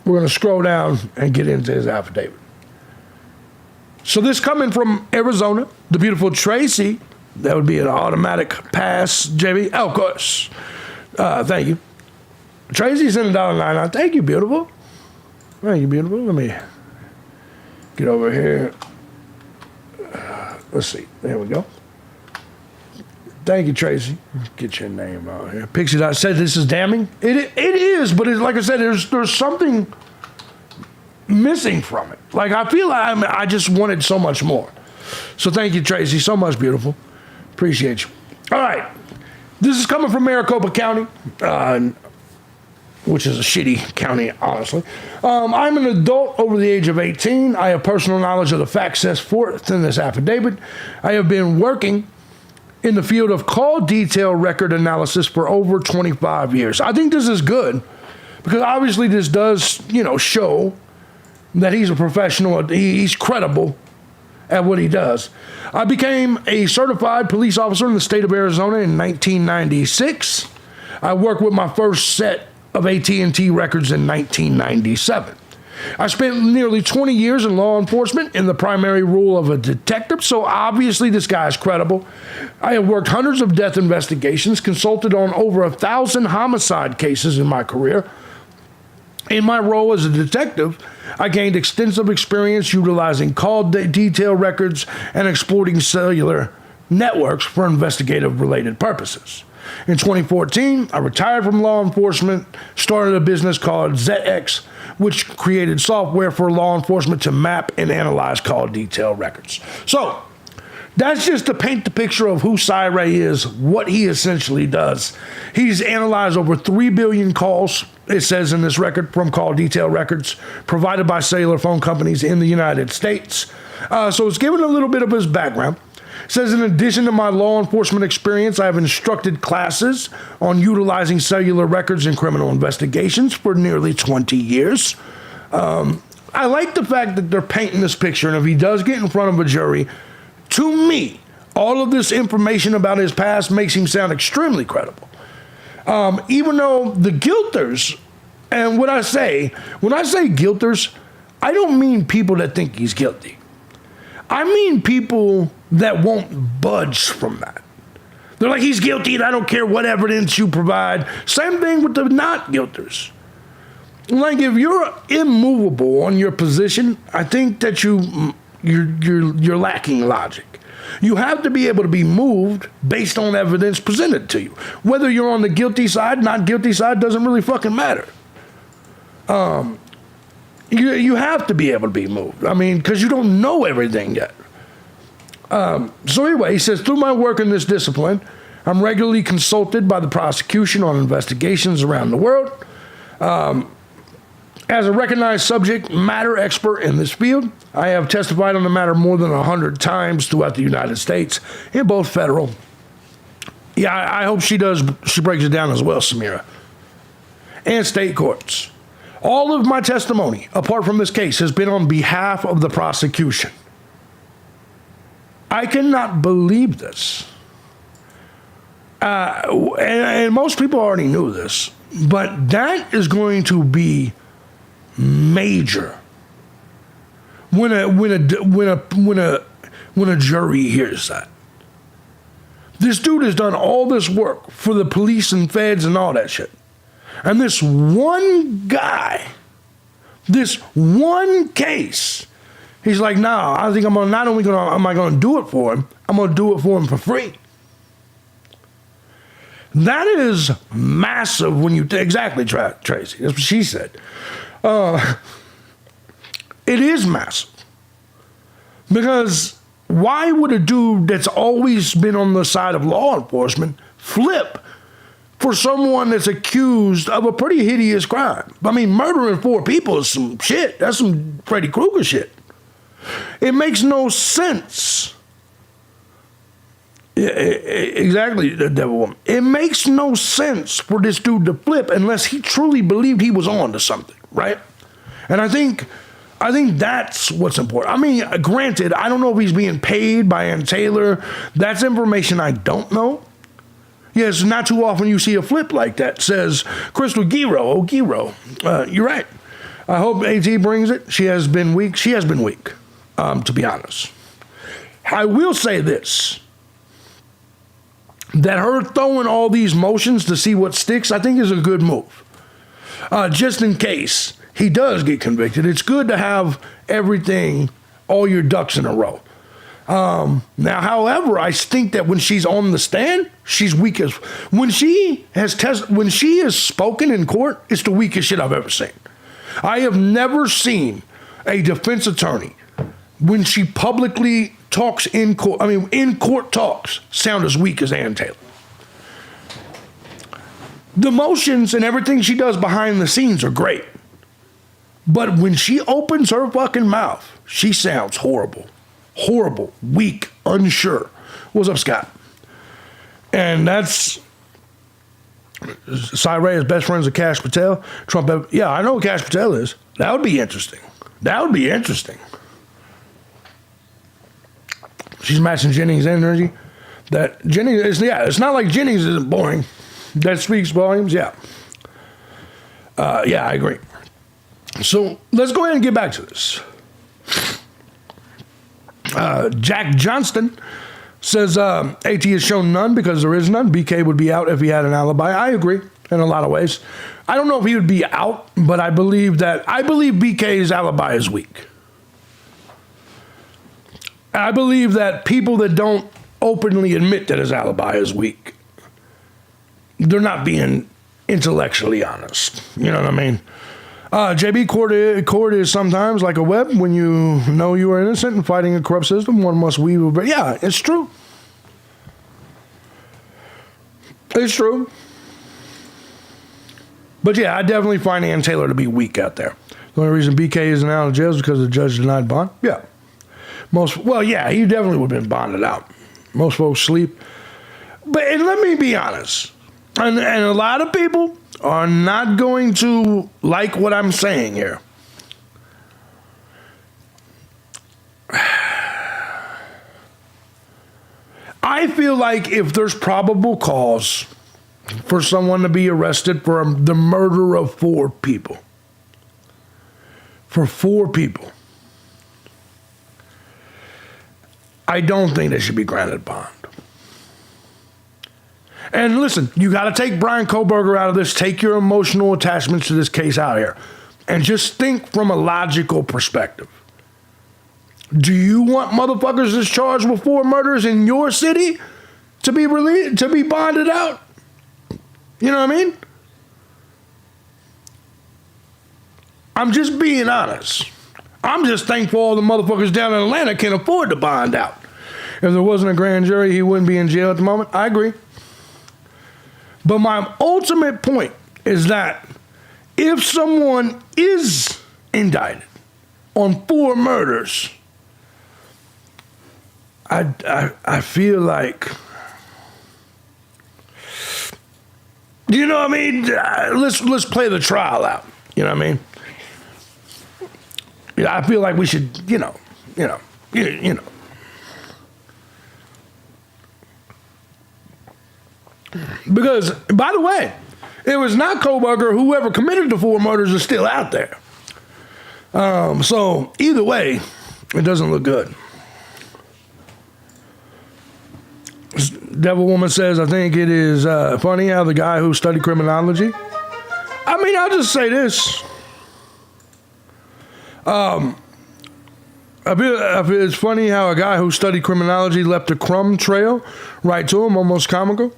We're going to scroll down and get into his affidavit. So this coming from Arizona, the beautiful Tracy. That would be an automatic pass, JB. Oh, of course. Thank you. Tracy sent $1.99. Thank you, beautiful. Thank you, beautiful. Let me get over here. Let's see. There we go. Thank you, Tracy. Get your name out here. Pixie Dot said this is damning. It is, but like I said, there's something missing from it. Like I feel I just wanted so much more. So thank you, Tracy, so much, beautiful. Appreciate you. All right. This is coming from Maricopa County, which is a shitty county, honestly. I'm an adult over the age of 18. I have personal knowledge of the facts set forth in this affidavit. I have been working in the field of call detail record analysis for over 25 years. I think this is good because obviously this does, show that he's a professional. He's credible at what he does. I became a certified police officer in the state of Arizona in 1996. I worked with my first set of AT&T records in 1997. I spent nearly 20 years in law enforcement in the primary role of a detective, so obviously this guy is credible. I have worked hundreds of death investigations, consulted on over 1,000 homicide cases in my career. In my role as a detective, I gained extensive experience utilizing call detail records and exploiting cellular networks for investigative-related purposes. In 2014, I retired from law enforcement, started a business called ZX, which created software for law enforcement to map and analyze call detail records. So, that's just to paint the picture of who Cy Ray is, what he essentially does. He's analyzed over 3 billion calls, it says in this record, from call detail records provided by cellular phone companies in the United States. So it's given a little bit of his background. It says, in addition to my law enforcement experience, I have instructed classes on utilizing cellular records in criminal investigations for nearly 20 years. I like the fact that they're painting this picture, and if he does get in front of a jury, to me, all of this information about his past makes him sound extremely credible. Even though the guilters, and when I say guilters, I don't mean people that think he's guilty. I mean people that won't budge from that. They're like, he's guilty and I don't care what evidence you provide. Same thing with the not guilters. Like if you're immovable on your position, I think that you're lacking logic. You have to be able to be moved based on evidence presented to you. Whether you're on the guilty side, not guilty side, doesn't really fucking matter. You have to be able to be moved. I mean, because you don't know everything yet. So anyway, he says, through my work in this discipline, I'm regularly consulted by the prosecution on investigations around the world. As a recognized subject matter expert in this field, I have testified on the matter more than 100 times throughout the United States in both federal. Yeah, I hope she breaks it down as well, Samira. And state courts. All of my testimony, apart from this case, has been on behalf of the prosecution. I cannot believe this. And most people already knew this, but that is going to be major when a jury hears that. This dude has done all this work for the police and feds and all that shit. And this one guy, this one case, he's like, nah, I think not only am I gonna do it for him, I'm gonna do it for him for free. That is massive when you exactly, Tracy. That's what she said. It is massive. Because why would a dude that's always been on the side of law enforcement flip for someone that's accused of a pretty hideous crime. I mean, murdering 4 people is some shit. That's some Freddy Krueger shit. It makes no sense. Exactly, the devil woman. It makes no sense for this dude to flip unless he truly believed he was on to something, right? And I think that's what's important. I mean, granted, I don't know if he's being paid by Ann Taylor. That's information I don't know. Yes, not too often you see a flip like that. Says Crystal Giro. Oh, Giro. You're right. I hope AT brings it. She has been weak. She has been weak, to be honest. I will say this. That her throwing all these motions to see what sticks, I think is a good move. Just in case he does get convicted, it's good to have everything, all your ducks in a row. Now, however, I think that when she's on the stand, she's weak as when she has spoken in court, it's the weakest shit I've ever seen. I have never seen a defense attorney when she publicly talks in court, in court talks, sound as weak as Ann Taylor. The motions and everything she does behind the scenes are great. But when she opens her fucking mouth, she sounds horrible. Horrible, weak, unsure. What's up, Scott? And that's Cy Ray is best friends with Cash Patel. Trump, yeah, I know what Cash Patel is. That would be interesting. That would be interesting. She's matching Jennings' energy. That Jennings is, yeah, it's not like Jennings isn't boring. That speaks volumes, yeah. Yeah, I agree. So let's go ahead and get back to this. Jack Johnston says AT has shown none because there is none. BK would be out if he had an alibi. I agree in a lot of ways. I don't know if he would be out, but I believe BK's alibi is weak. I believe that people that don't openly admit that his alibi is weak, they're not being intellectually honest. You know what I mean? JB, court is sometimes like a web. When you know you are innocent and fighting a corrupt system, one must weave. Yeah, it's true. It's true. But yeah, I definitely find Ann Taylor to be weak out there. The only reason BK isn't out of jail is because the judge denied bond. Yeah. Yeah, he definitely would have been bonded out. Most folks sleep. But and let me be honest. And a lot of people are not going to like what I'm saying here. I feel like if there's probable cause for someone to be arrested for the murder of 4 people, I don't think they should be granted bond. And listen, you got to take Brian Koberger out of this. Take your emotional attachments to this case out of here. And just think from a logical perspective. Do you want motherfuckers that's charged with 4 murders in your city to be released, to be bonded out? You know what I mean? I'm just being honest. I'm just thankful all the motherfuckers down in Atlanta can afford to bond out. If there wasn't a grand jury, he wouldn't be in jail at the moment. I agree. But my ultimate point is that if someone is indicted on 4 murders, I feel like, you know what I mean? Let's play the trial out. You know what I mean? Yeah, I feel like we should, you know. Because, by the way, it was not Koberger. Whoever committed the 4 murders is still out there. So, either way, it doesn't look good. Devil Woman says, I think it is funny how the guy who studied criminology. I mean, I'll just say this. I feel it's funny how a guy who studied criminology left a crumb trail right to him, almost comical.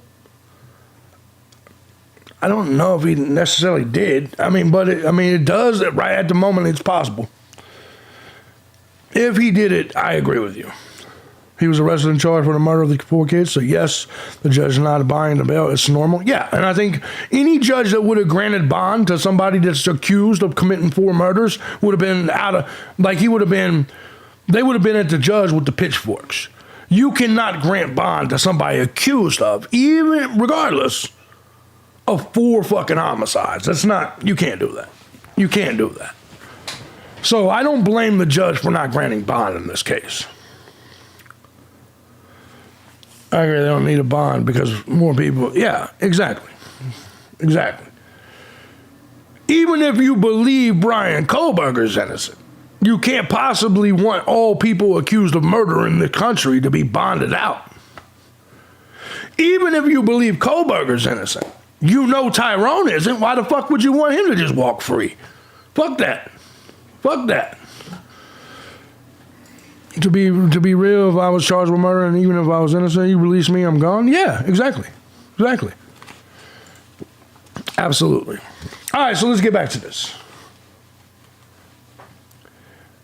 I don't know if he necessarily did. It does. Right at the moment, it's possible. If he did it, I agree with you. He was arrested and charged for the murder of the 4 kids. So yes, the judge is not buying the bail. It's normal. Yeah, and I think any judge that would have granted bond to somebody that's accused of committing 4 murders would have been they would have been at the judge with the pitchforks. You cannot grant bond to somebody accused of, even regardless of 4 fucking homicides. You can't do that. You can't do that. So I don't blame the judge for not granting bond in this case. I agree, they don't need a bond because more people, yeah, exactly. Exactly. Even if you believe Brian Kohlberger's innocent, you can't possibly want all people accused of murder in the country to be bonded out. Even if you believe Kohlberger's innocent, you know Tyrone isn't, why the fuck would you want him to just walk free? Fuck that. Fuck that. To be real, if I was charged with murder and even if I was innocent, you release me, I'm gone? Yeah, exactly. Exactly. Absolutely. All right, so let's get back to this.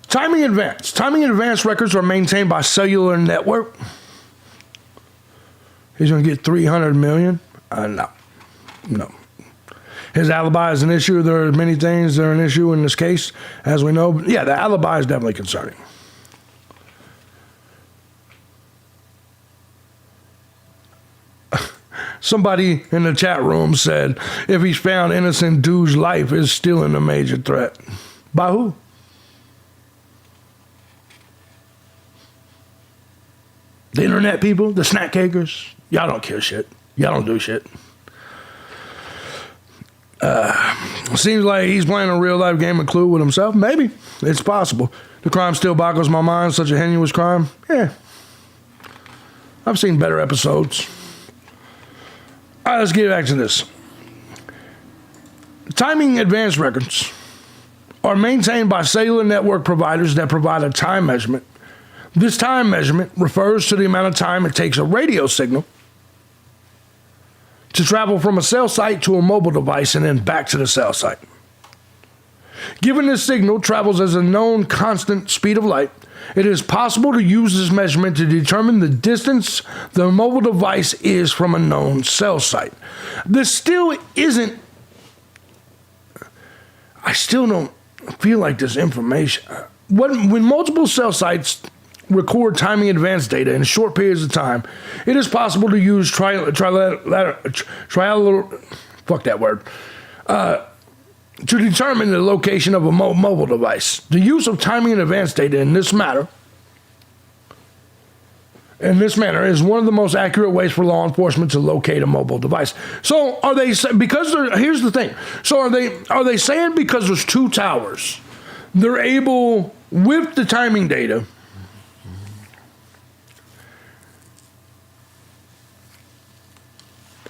Timing advance. Timing advance records are maintained by cellular network. He's going to get $300 million? No. His alibi is an issue. There are many things that are an issue in this case, as we know. But yeah, the alibi is definitely concerning. Somebody in the chat room said, if he's found innocent, dude's life is still in a major threat. By who? The internet people? The snack cakers? Y'all don't care shit. Y'all don't do shit. Seems like he's playing a real-life game of Clue with himself. Maybe. It's possible. The crime still boggles my mind. Such a heinous crime. Yeah. I've seen better episodes. All right, let's get back to this. Timing advance records are maintained by cellular network providers that provide a time measurement. This time measurement refers to the amount of time it takes a radio signal to travel from a cell site to a mobile device and then back to the cell site. Given this signal travels at a known constant speed of light, it is possible to use this measurement to determine the distance the mobile device is from a known cell site. This still isn't, I still don't feel like this information. When multiple cell sites record timing advance data in short periods of time, it is possible to use to determine the location of a mobile device. The use of timing and advance data in this manner is one of the most accurate ways for law enforcement to locate a mobile device. So are they, here's the thing. So are they saying because there's 2 towers, they're able, with the timing data,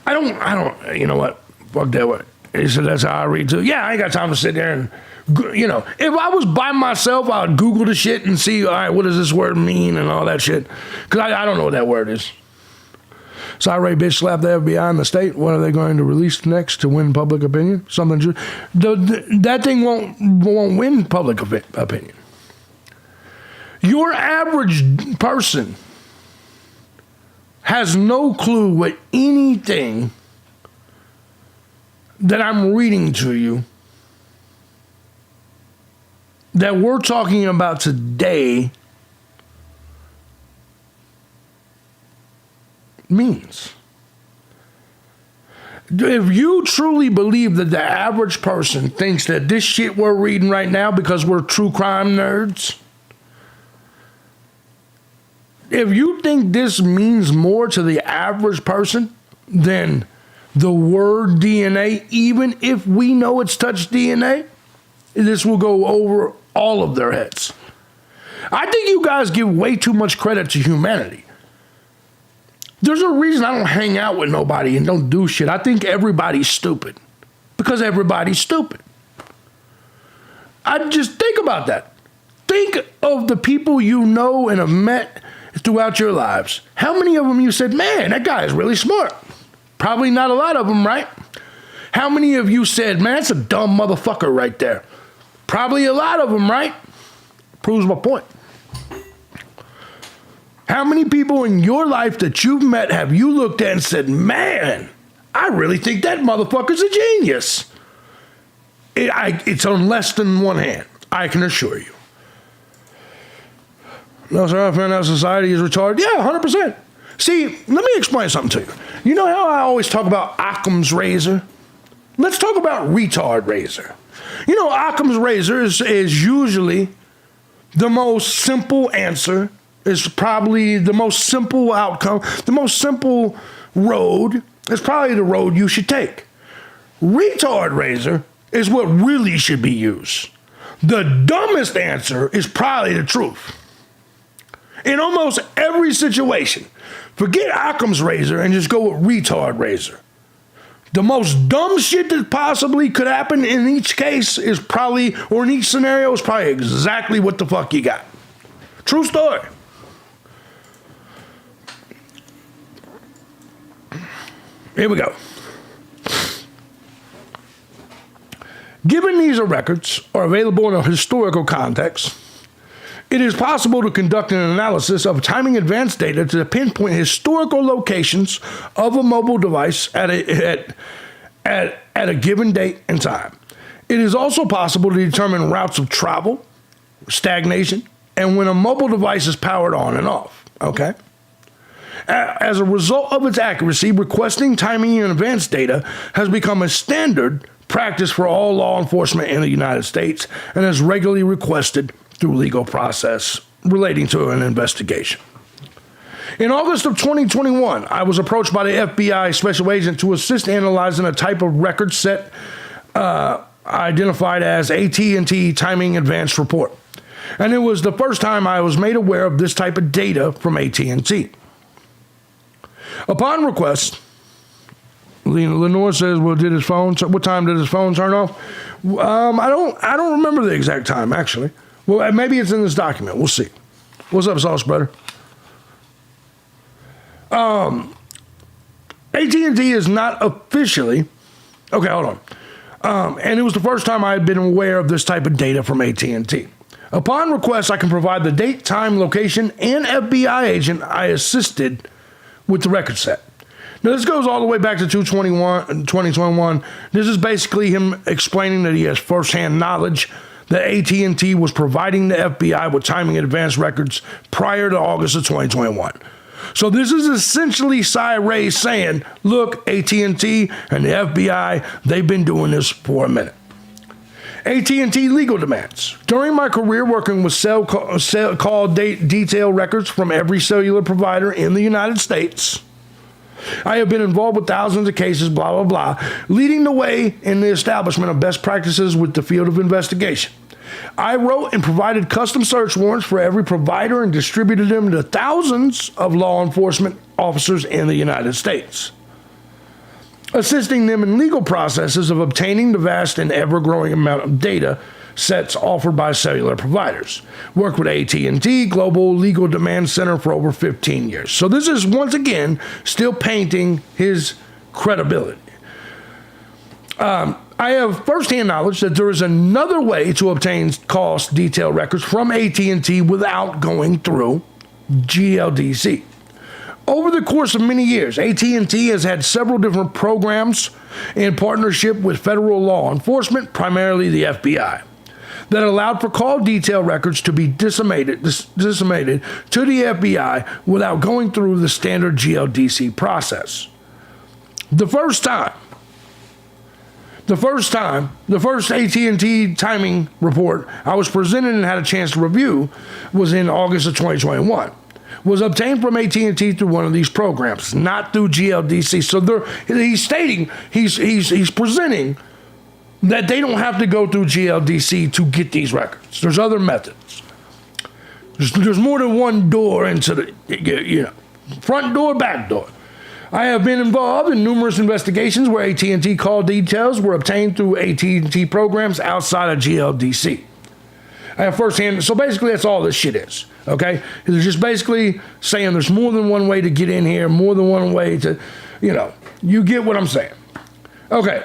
I don't, you know what? Fuck that way. He said, that's how I read too. Yeah, I ain't got time to sit there and, if I was by myself, I would Google the shit and see, all right, what does this word mean and all that shit. Because I don't know what that word is. Sorry, bitch slapped the FBI in the state. What are they going to release next to win public opinion? Something true. That thing won't win public opinion. Your average person has no clue what anything that I'm reading to you that we're talking about today means. If you truly believe that the average person thinks that this shit we're reading right now because we're true crime nerds, if you think this means more to the average person than the word DNA, even if we know it's touched DNA, this will go over all of their heads. I think you guys give way too much credit to humanity. There's a reason I don't hang out with nobody and don't do shit. I think everybody's stupid because everybody's stupid. I just think about that. Think of the people you know and have met throughout your lives. How many of them you said, man, that guy is really smart? Probably not a lot of them, right? How many of you said, man, that's a dumb motherfucker right there? Probably a lot of them, right? Proves my point. How many people in your life that you've met have you looked at and said, man, I really think that motherfucker's a genius? It's on less than one hand, I can assure you. No, sir, I find out society is retarded. Yeah, 100%. See, let me explain something to you. You know how I always talk about Occam's razor? Let's talk about retard razor. You know, Occam's razor is usually the most simple answer, is probably the most simple outcome, the most simple road is probably the road you should take. Retard razor is what really should be used. The dumbest answer is probably the truth. In almost every situation, forget Occam's razor and just go with retard razor. The most dumb shit that possibly could happen in each case is probably, or in each scenario, is probably exactly what the fuck you got. True story. Here we go. Given these records are available in a historical context, it is possible to conduct an analysis of timing advance data to pinpoint historical locations of a mobile device at a given date and time. It is also possible to determine routes of travel, stagnation, and when a mobile device is powered on and off. Okay? As a result of its accuracy, requesting timing and advance data has become a standard practice for all law enforcement in the United States and is regularly requested through legal process relating to an investigation. In August of 2021, I was approached by the FBI special agent to assist analyzing a type of record set identified as AT&T Timing Advance Report. And it was the first time I was made aware of this type of data from AT&T. Upon request, Lenore says, "Well, did his phone? What time did his phone turn off?" I don't remember the exact time actually. Well, maybe it's in this document. We'll see. What's up, Sauce Brother? AT&T is not officially. Okay, hold on. And it was the first time I had been aware of this type of data from AT&T. Upon request, I can provide the date, time, location, and FBI agent I assisted with the record set. Now, this goes all the way back to 2021. This is basically him explaining that he has firsthand knowledge that AT&T was providing the FBI with timing advance records prior to August of 2021. So this is essentially Cy Ray saying, look, AT&T and the FBI, they've been doing this for a minute. AT&T legal demands. During my career working with call detail records from every cellular provider in the United States, I have been involved with thousands of cases, blah, blah, blah, leading the way in the establishment of best practices with the field of investigation. I wrote and provided custom search warrants for every provider and distributed them to thousands of law enforcement officers in the United States, assisting them in legal processes of obtaining the vast and ever-growing amount of data sets offered by cellular providers. Worked with AT&T Global Legal Demand Center for over 15 years. So this is, once again, still painting his credibility. I have firsthand knowledge that there is another way to obtain cost detail records from AT&T without going through GLDC. Over the course of many years, AT&T has had several different programs in partnership with federal law enforcement, primarily the FBI, that allowed for call detail records to be disseminated to the FBI without going through the standard GLDC process. The first AT&T timing report I was presented and had a chance to review was in August of 2021. Was obtained from AT&T through one of these programs, not through GLDC. So he's stating, he's presenting that they don't have to go through GLDC to get these records. There's other methods. There's more than one door into the, front door, back door. I have been involved in numerous investigations where AT&T call details were obtained through AT&T programs outside of GLDC. I have firsthand, so basically that's all this shit is, okay? It's just basically saying there's more than one way to get in here, more than one way to, you get what I'm saying. Okay,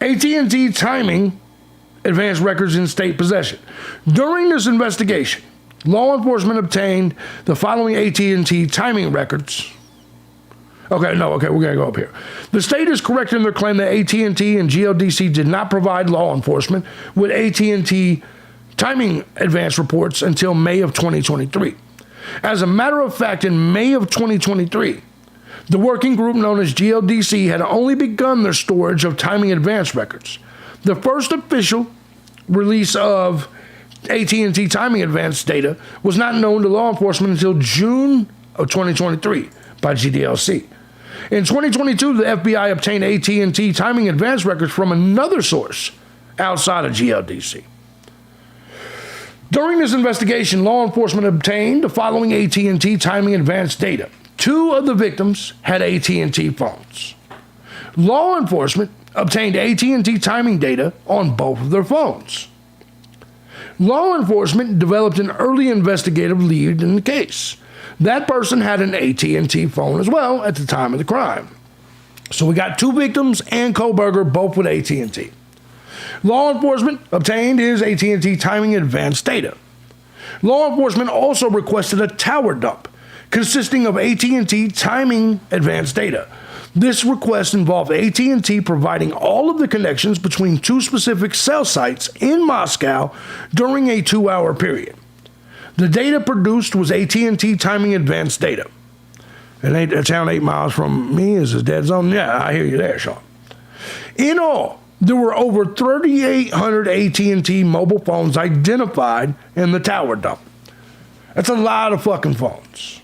AT&T timing advanced records in state possession. During this investigation, law enforcement obtained the following AT&T timing records. Okay, we're going to go up here. The state is correct in their claim that AT&T and GLDC did not provide law enforcement with AT&T timing advance reports until May of 2023. As a matter of fact, in May of 2023, the working group known as GLDC had only begun their storage of timing advance records. The first official release of AT&T timing advance data was not known to law enforcement until June of 2023 by GDLC. In 2022, the FBI obtained AT&T timing advance records from another source outside of GLDC. During this investigation, law enforcement obtained the following AT&T timing advance data. 2 of the victims had AT&T phones. Law enforcement obtained AT&T timing data on both of their phones. Law enforcement developed an early investigative lead in the case. That person had an AT&T phone as well at the time of the crime. So we got 2 victims and Koberger, both with AT&T. Law enforcement obtained his AT&T timing advance data. Law enforcement also requested a tower dump consisting of AT&T timing advance data. This request involved AT&T providing all of the connections between 2 specific cell sites in Moscow during a 2-hour period. The data produced was AT&T timing advance data. A town 8 miles from me is a dead zone. Yeah, I hear you there, Sean. In all, there were over 3,800 AT&T mobile phones identified in the tower dump. That's a lot of fucking phones.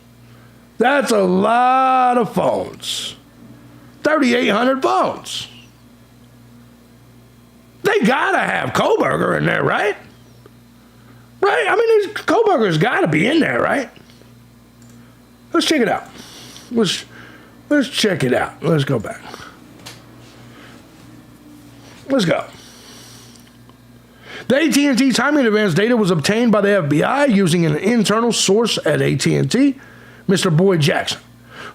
That's a lot of phones. 3,800 phones. They gotta have Koberger in there, right? Right? I mean, Koberger's gotta be in there, right? Let's check it out. Let's check it out. Let's go back. Let's go. The AT&T timing advance data was obtained by the FBI using an internal source at AT&T, Mr. Boyd Jackson,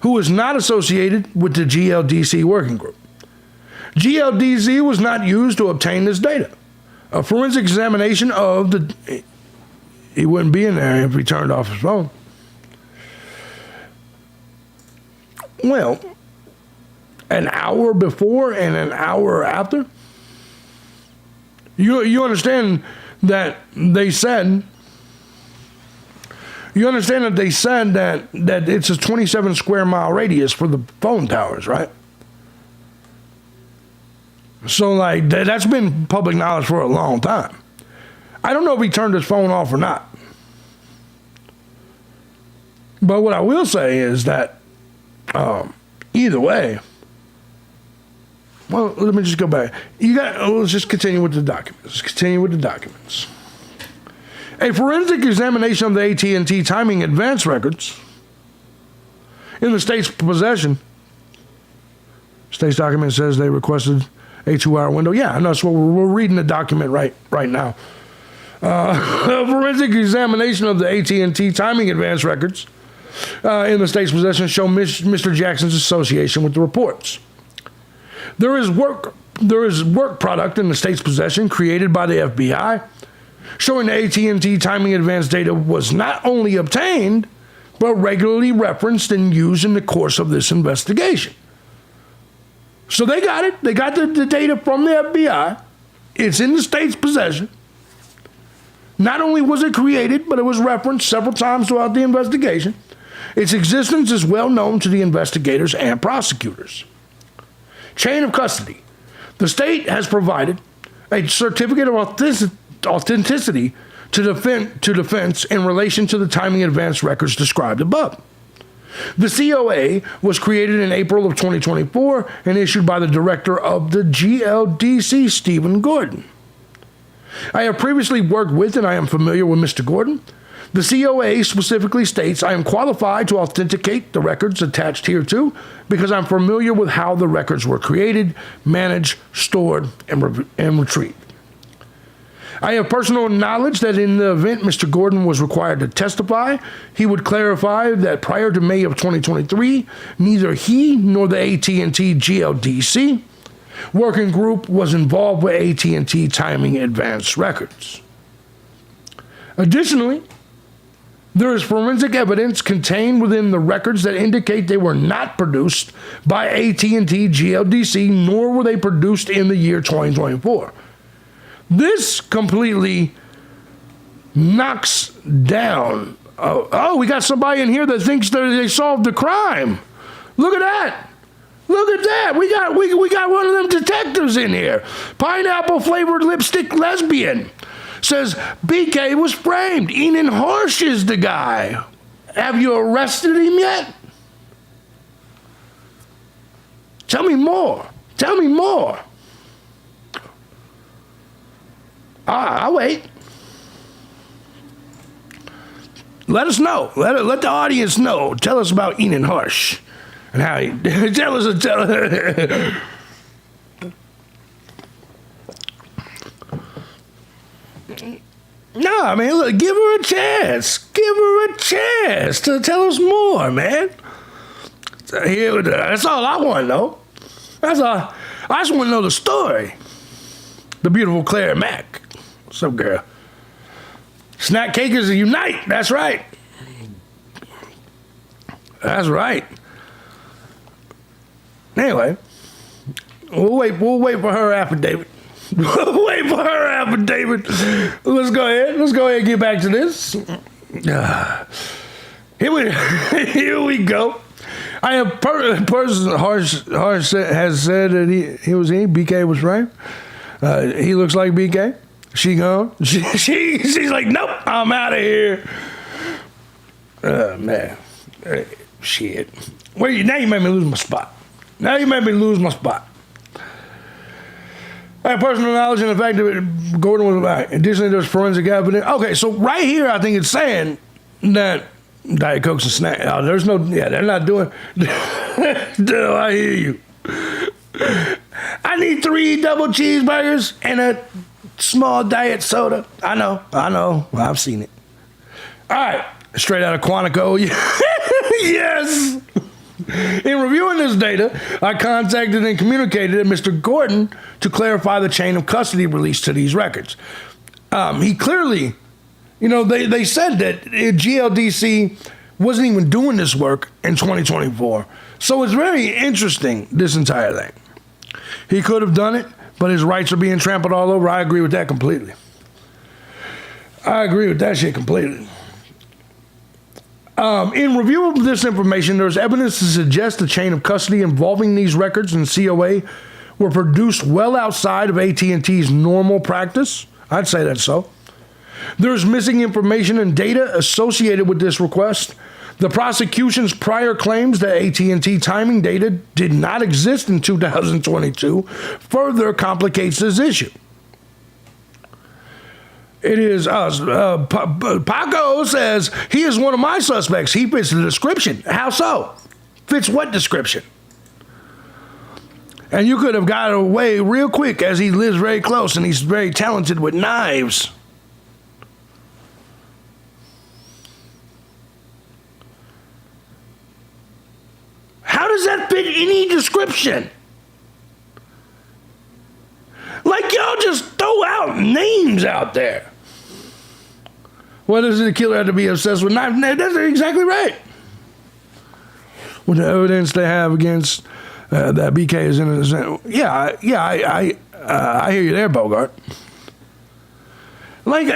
who is not associated with the GLDC working group. GLDC was not used to obtain this data. A forensic examination of the... He wouldn't be in there if he turned off his phone. Well, an hour before and an hour after, you understand that they said... You understand that they said that it's a 27 square mile radius for the phone towers, right? So, like, that's been public knowledge for a long time. I don't know if he turned his phone off or not. But what I will say is that either way, well, let me just go back. Let's just continue with the documents. A forensic examination of the AT&T timing advance records in the state's possession. State's document says they requested a 2-hour window. Yeah, I know. So we're reading the document right now. A forensic examination of the AT&T timing advance records in the state's possession show Mr. Jackson's association with the reports. There is work product in the state's possession created by the FBI showing the AT&T timing advance data was not only obtained, but regularly referenced and used in the course of this investigation. So they got it. They got the data from the FBI. It's in the state's possession. Not only was it created, but it was referenced several times throughout the investigation. Its existence is well known to the investigators and prosecutors. Chain of custody. The state has provided a certificate of authenticity to defense in relation to the timing advance records described above. The COA was created in April of 2024 and issued by the director of the GLDC, Stephen Gordon. I have previously worked with and I am familiar with Mr. Gordon. The COA specifically states I am qualified to authenticate the records attached hereto because I'm familiar with how the records were created, managed, stored, and retrieved. I have personal knowledge that in the event Mr. Gordon was required to testify, he would clarify that prior to May of 2023, neither he nor the AT&T GLDC working group was involved with AT&T timing advance records. Additionally, There is forensic evidence contained within the records that indicate they were not produced by AT&T GLDC, nor were they produced in the year 2024. This completely knocks down. We got somebody in here that thinks that they solved the crime. Look at that. Look at that. We got one of them detectives in here. Pineapple flavored lipstick lesbian says BK was framed. Enan Harsh is the guy. Have you arrested him yet? Tell me more. Tell me more. I'll wait. Let us know. Let the audience know. Tell us about Enan Harsh and how he tell us. No, I mean, look, give her a chance. Give her a chance to tell us more, man. That's all I want to know. That's all. I just want to know the story. The beautiful Claire Mack. What's up, girl? Snack Cakers unite. That's right. That's right. Anyway, we'll wait for her affidavit. We'll wait for her affidavit. Let's go ahead and get back to this. Here we go. I have person Harsh has said that BK was right. He looks like BK. She gone. She's like, nope, I'm out of here. Man. Shit. Now you made me lose my spot. I have personal knowledge in the fact that Gordon was right. Additionally, there's forensic evidence. Okay, so right here, I think it's saying that Diet Cokes and snack. They're not doing. No, I hear you. I need 3 double cheeseburgers and a small diet soda. I know. I've seen it. All right, straight out of Quantico. Yes. In reviewing this data, I contacted and communicated with Mr. Gordon to clarify the chain of custody released to these records. He clearly, they said that GLDC wasn't even doing this work in 2024. So it's very interesting, this entire thing. He could have done it, but his rights are being trampled all over. I agree with that completely. I agree with that shit completely. In review of this information, there's evidence to suggest the chain of custody involving these records and COA were produced well outside of AT&T's normal practice. I'd say that's so. There's missing information and data associated with this request. The prosecution's prior claims that AT&T timing data did not exist in 2022 further complicates this issue. It is Paco says he is one of my suspects. He fits the description. How so? Fits what description? And you could have got away real quick as he lives very close and he's very talented with knives. How does that fit any description? Like y'all just throw out names out there. What does the killer have to be obsessed with knives? That's exactly right. With the evidence they have against that BK is innocent. I hear you there, Bogart. Like,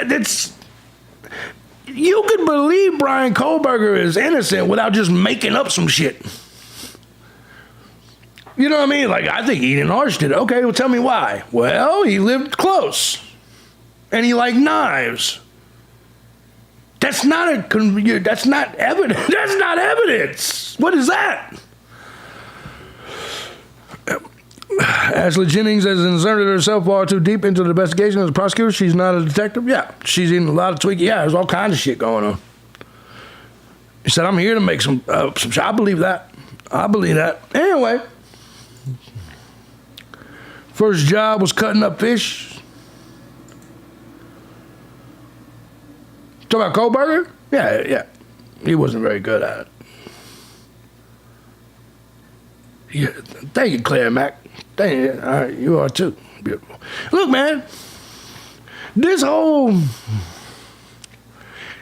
you could believe Brian Kohlberger is innocent without just making up some shit. You know what I mean? Like, I think Enan Harsh did it. Okay, well, tell me why. Well, he lived close. And he liked knives. That's not evidence. That's not evidence. What is that? Ashley Jennings has inserted herself far too deep into the investigation as a prosecutor. She's not a detective. Yeah, she's in a lot of tweaking. Yeah, there's all kinds of shit going on. He said, I'm here to make some shit. I believe that. Anyway. First job was cutting up fish. Talk about Kohlberger? Yeah. He wasn't very good at it. Yeah, thank you, Claire Mack. Thank you. All right, you are too. Beautiful. Look, man, this whole...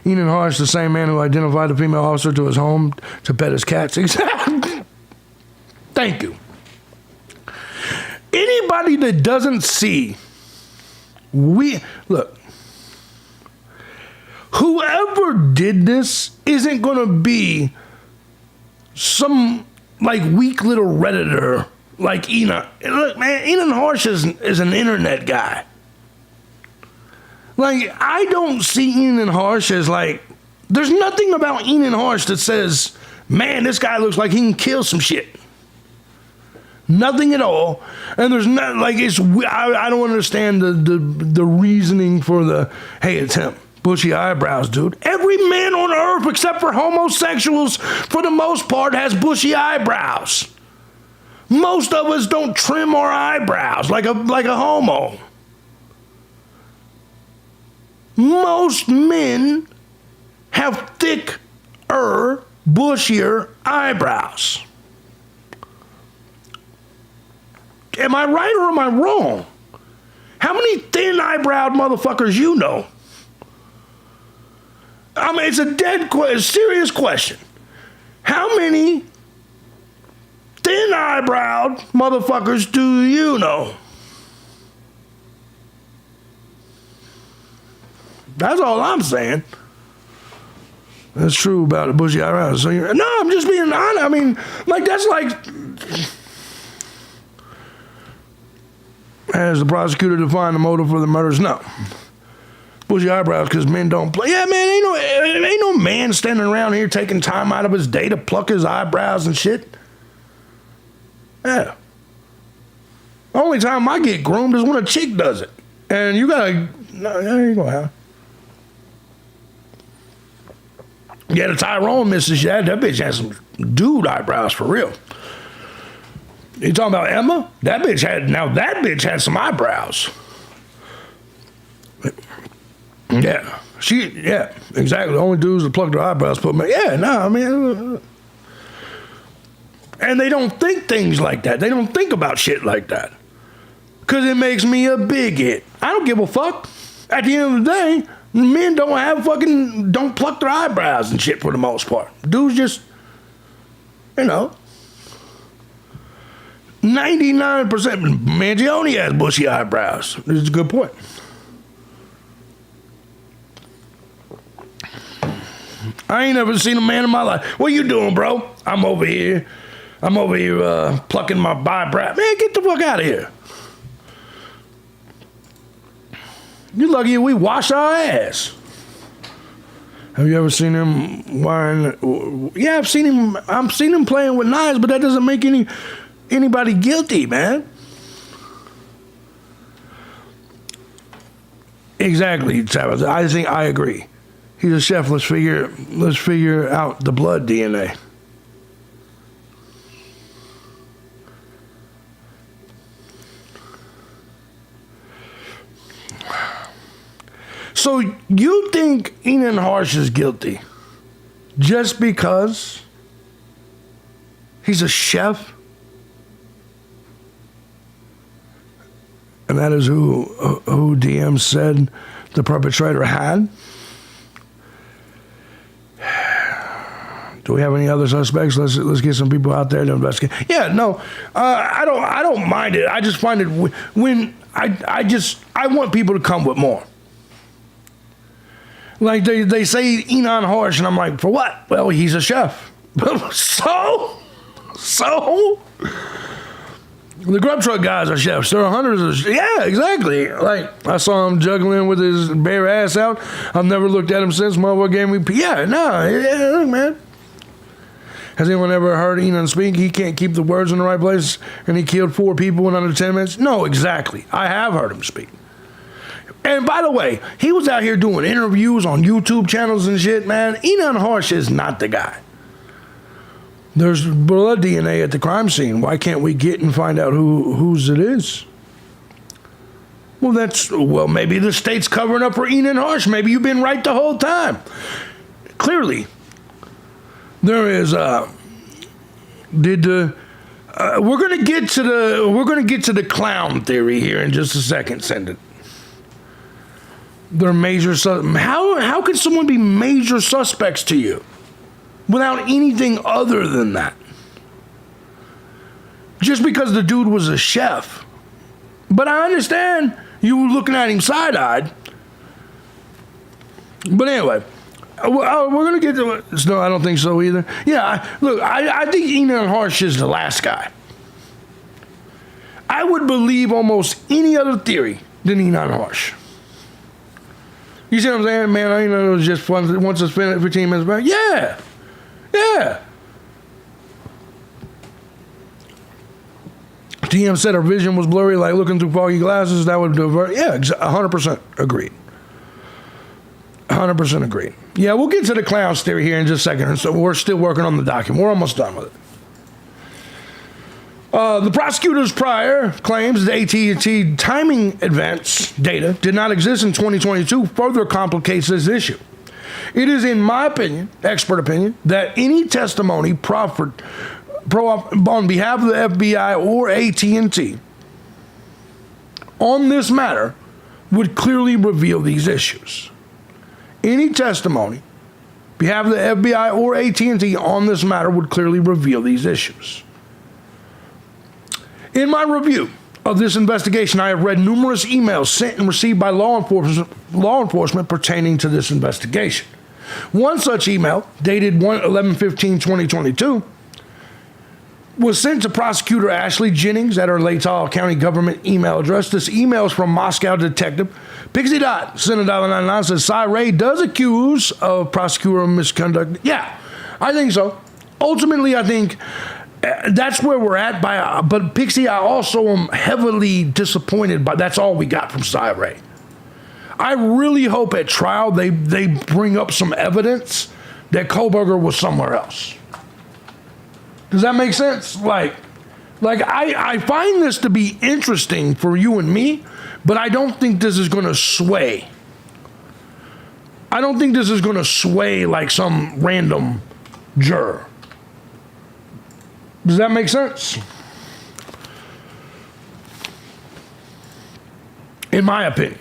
Enan Harsh, the same man who identified the female officer to his home to pet his cats. Exactly. Thank you. Anybody that doesn't see, look, whoever did this isn't going to be some like weak little Redditor like Enan. Look, man, Enan Harsh is an internet guy. Like, I don't see Enan Harsh as like, there's nothing about Enan Harsh that says, man, this guy looks like he can kill some shit. Nothing at all. And there's not, like, I don't understand the reasoning for the, hey, it's him. Bushy eyebrows, dude. Every man on earth except for homosexuals, for the most part, has bushy eyebrows. Most of us don't trim our eyebrows like a homo. Most men have thicker, bushier eyebrows. Am I right or am I wrong? How many thin-eyebrowed motherfuckers you know? I mean, it's a serious question. How many thin-eyebrowed motherfuckers do you know? That's all I'm saying. That's true about the bushy eyebrows. So no, I'm just being honest. I mean, like, that's like, has the prosecutor defined the motive for the murders? No. Bushy eyebrows because men don't play. Yeah, man, ain't no man standing around here taking time out of his day to pluck his eyebrows and shit. Yeah. The only time I get groomed is when a chick does it. And you gotta, no, you ain't gonna have. Yeah, the Tyrone missus, that bitch has some dude eyebrows for real. You talking about Emma? That bitch had some eyebrows. Yeah, exactly. The only dudes that pluck their eyebrows put me. Yeah, no, I mean, and they don't think things like that. They don't think about shit like that because it makes me a bigot. I don't give a fuck. At the end of the day, men don't pluck their eyebrows and shit for the most part. Dudes just, 99%. Mangione has bushy eyebrows. This is a good point. I ain't never seen a man in my life. What you doing, bro? I'm over here plucking my eyebrow. Man, get the fuck out of here. You lucky we wash our ass. Have you ever seen him wearing? Yeah, I've seen him playing with knives, but that doesn't make anybody guilty, man. Exactly, Travis. I agree. He's a chef. Let's figure out the blood DNA. So you think Enan Harsh is guilty just because he's a chef? And that is who DM said the perpetrator had? Do we have any other suspects? Let's get some people out there to investigate. Yeah, no, I don't mind it. I just find it when I want people to come with more. Like they say Enan Harsh, and I'm like, for what? Well, he's a chef. So the grub truck guys are chefs. There are hundreds of yeah, exactly. Like I saw him juggling with his bare ass out. I've never looked at him since. Motherfucker gave me look, man. Has anyone ever heard Enan speak? He can't keep the words in the right place, and he killed 4 people in under 10 minutes? No, exactly. I have heard him speak. And by the way, he was out here doing interviews on YouTube channels and shit, man. Enan Harsh is not the guy. There's blood DNA at the crime scene. Why can't we get and find out whose it is? Well, maybe the state's covering up for Enan Harsh. Maybe you've been right the whole time. Clearly, there is we're gonna get to the clown theory here in just a second, Send it. They're how could someone be major suspects to you without anything other than that? Just because the dude was a chef. But I understand you looking at him side-eyed. But anyway, we're going to get to it. No, I don't think so either. Yeah, I think Enon Harsh is the last guy. I would believe almost any other theory than Enon Harsh. You see what I'm saying? Man, I know it was just fun once I spent 15 minutes back. Yeah. TM said her vision was blurry, like looking through foggy glasses. That would divert. Yeah, 100% agreed. 100% agreed. Yeah, we'll get to the clowns theory here in just a second. So we're still working on the document. We're almost done with it. The prosecutor's prior claims that AT&T timing advance data did not exist in 2022 further complicates this issue. It is, in my opinion, expert opinion, that any testimony proffered on behalf of the FBI or AT&T on this matter would clearly reveal these issues. Any testimony on behalf of the FBI or AT&T on this matter would clearly reveal these issues. In my review of this investigation, I have read numerous emails sent and received by law enforcement pertaining to this investigation. One such email, dated 11/15/2022, was sent to Prosecutor Ashley Jennings at her Latah County government email address. This email is from Moscow detective Pixie Dot, Senate $1.99, says Cy Ray does accuse of prosecutor misconduct. Yeah, I think so. Ultimately, I think that's where we're at. But Pixie, I also am heavily disappointed by that's all we got from Cy Ray. I really hope at trial they bring up some evidence that Kohlberger was somewhere else. Does that make sense? Like I find this to be interesting for you and me, but I don't think this is going to sway. I don't think this is going to sway like some random juror. Does that make sense? In my opinion.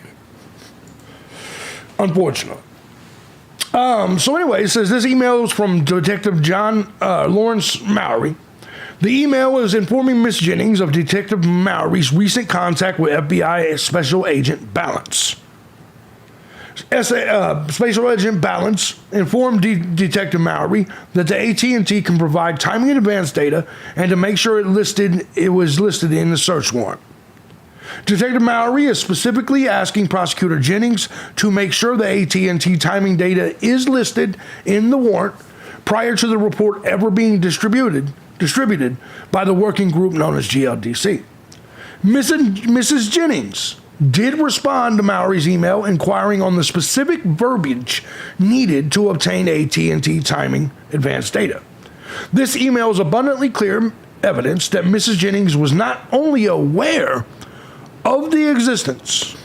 Unfortunately. So anyway, it says this email is from Detective John Lawrence Mowry. The email is informing Miss Jennings of Detective Mowry's recent contact with FBI Special Agent Balance. Special Agent Balance informed Detective Mowry that the AT&T can provide timing and advance data and to make sure it was listed in the search warrant. Detective Mowry is specifically asking Prosecutor Jennings to make sure the AT&T timing data is listed in the warrant prior to the report ever being distributed by the working group known as GLDC. Mrs. Jennings did respond to Mowry's email inquiring on the specific verbiage needed to obtain AT&T timing advanced data. This email is abundantly clear evidence that Mrs. Jennings was not only aware of the existence.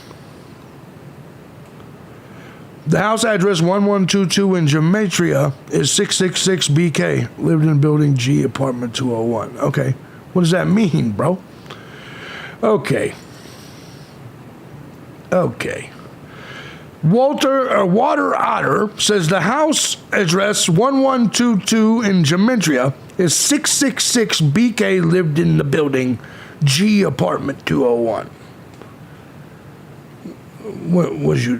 The house address 1122 in Gematria is 666 BK, lived in building G, apartment 201. Okay, what does that mean, bro? Okay. Water Otter says the house address 1122 in Gematria is 666 BK, lived in the building G, apartment 201. What was you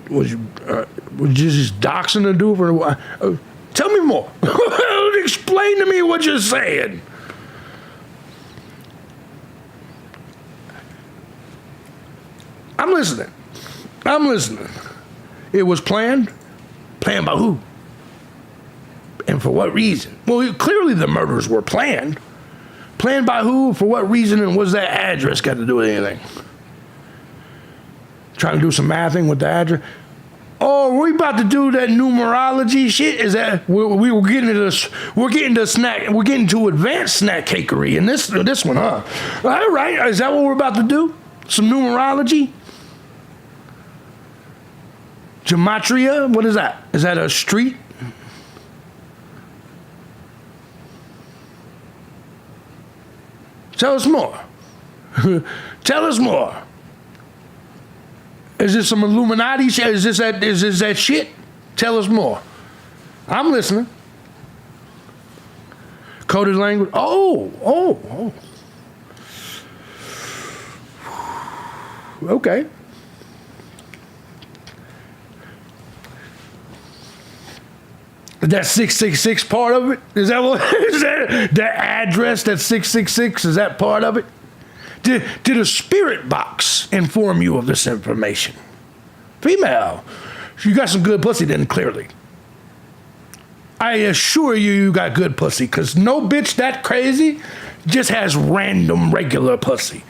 just doxing the dude for? Tell me more. Explain to me what you're saying. I'm listening. It was planned. Planned by who? And for what reason? Well, clearly the murders were planned. Planned by who? For what reason? And what's that address got to do with anything? Trying to do some mathing with the address. Oh, we about to do that numerology shit? Is that we were getting to this? We're getting to advanced snack cakery in this one, huh? All right, is that what we're about to do? Some numerology? Gematria? What is that? Is that a street? Tell us more. Tell us more. Is this some Illuminati shit? Is this that shit? Tell us more. I'm listening. Coded language. Oh. Okay. That 666 part of it? Is that what? Is that the address? That 666? Is that part of it? Did a spirit box inform you of this information? Female, you got some good pussy then, clearly. I assure you got good pussy, because no bitch that crazy just has random regular pussy.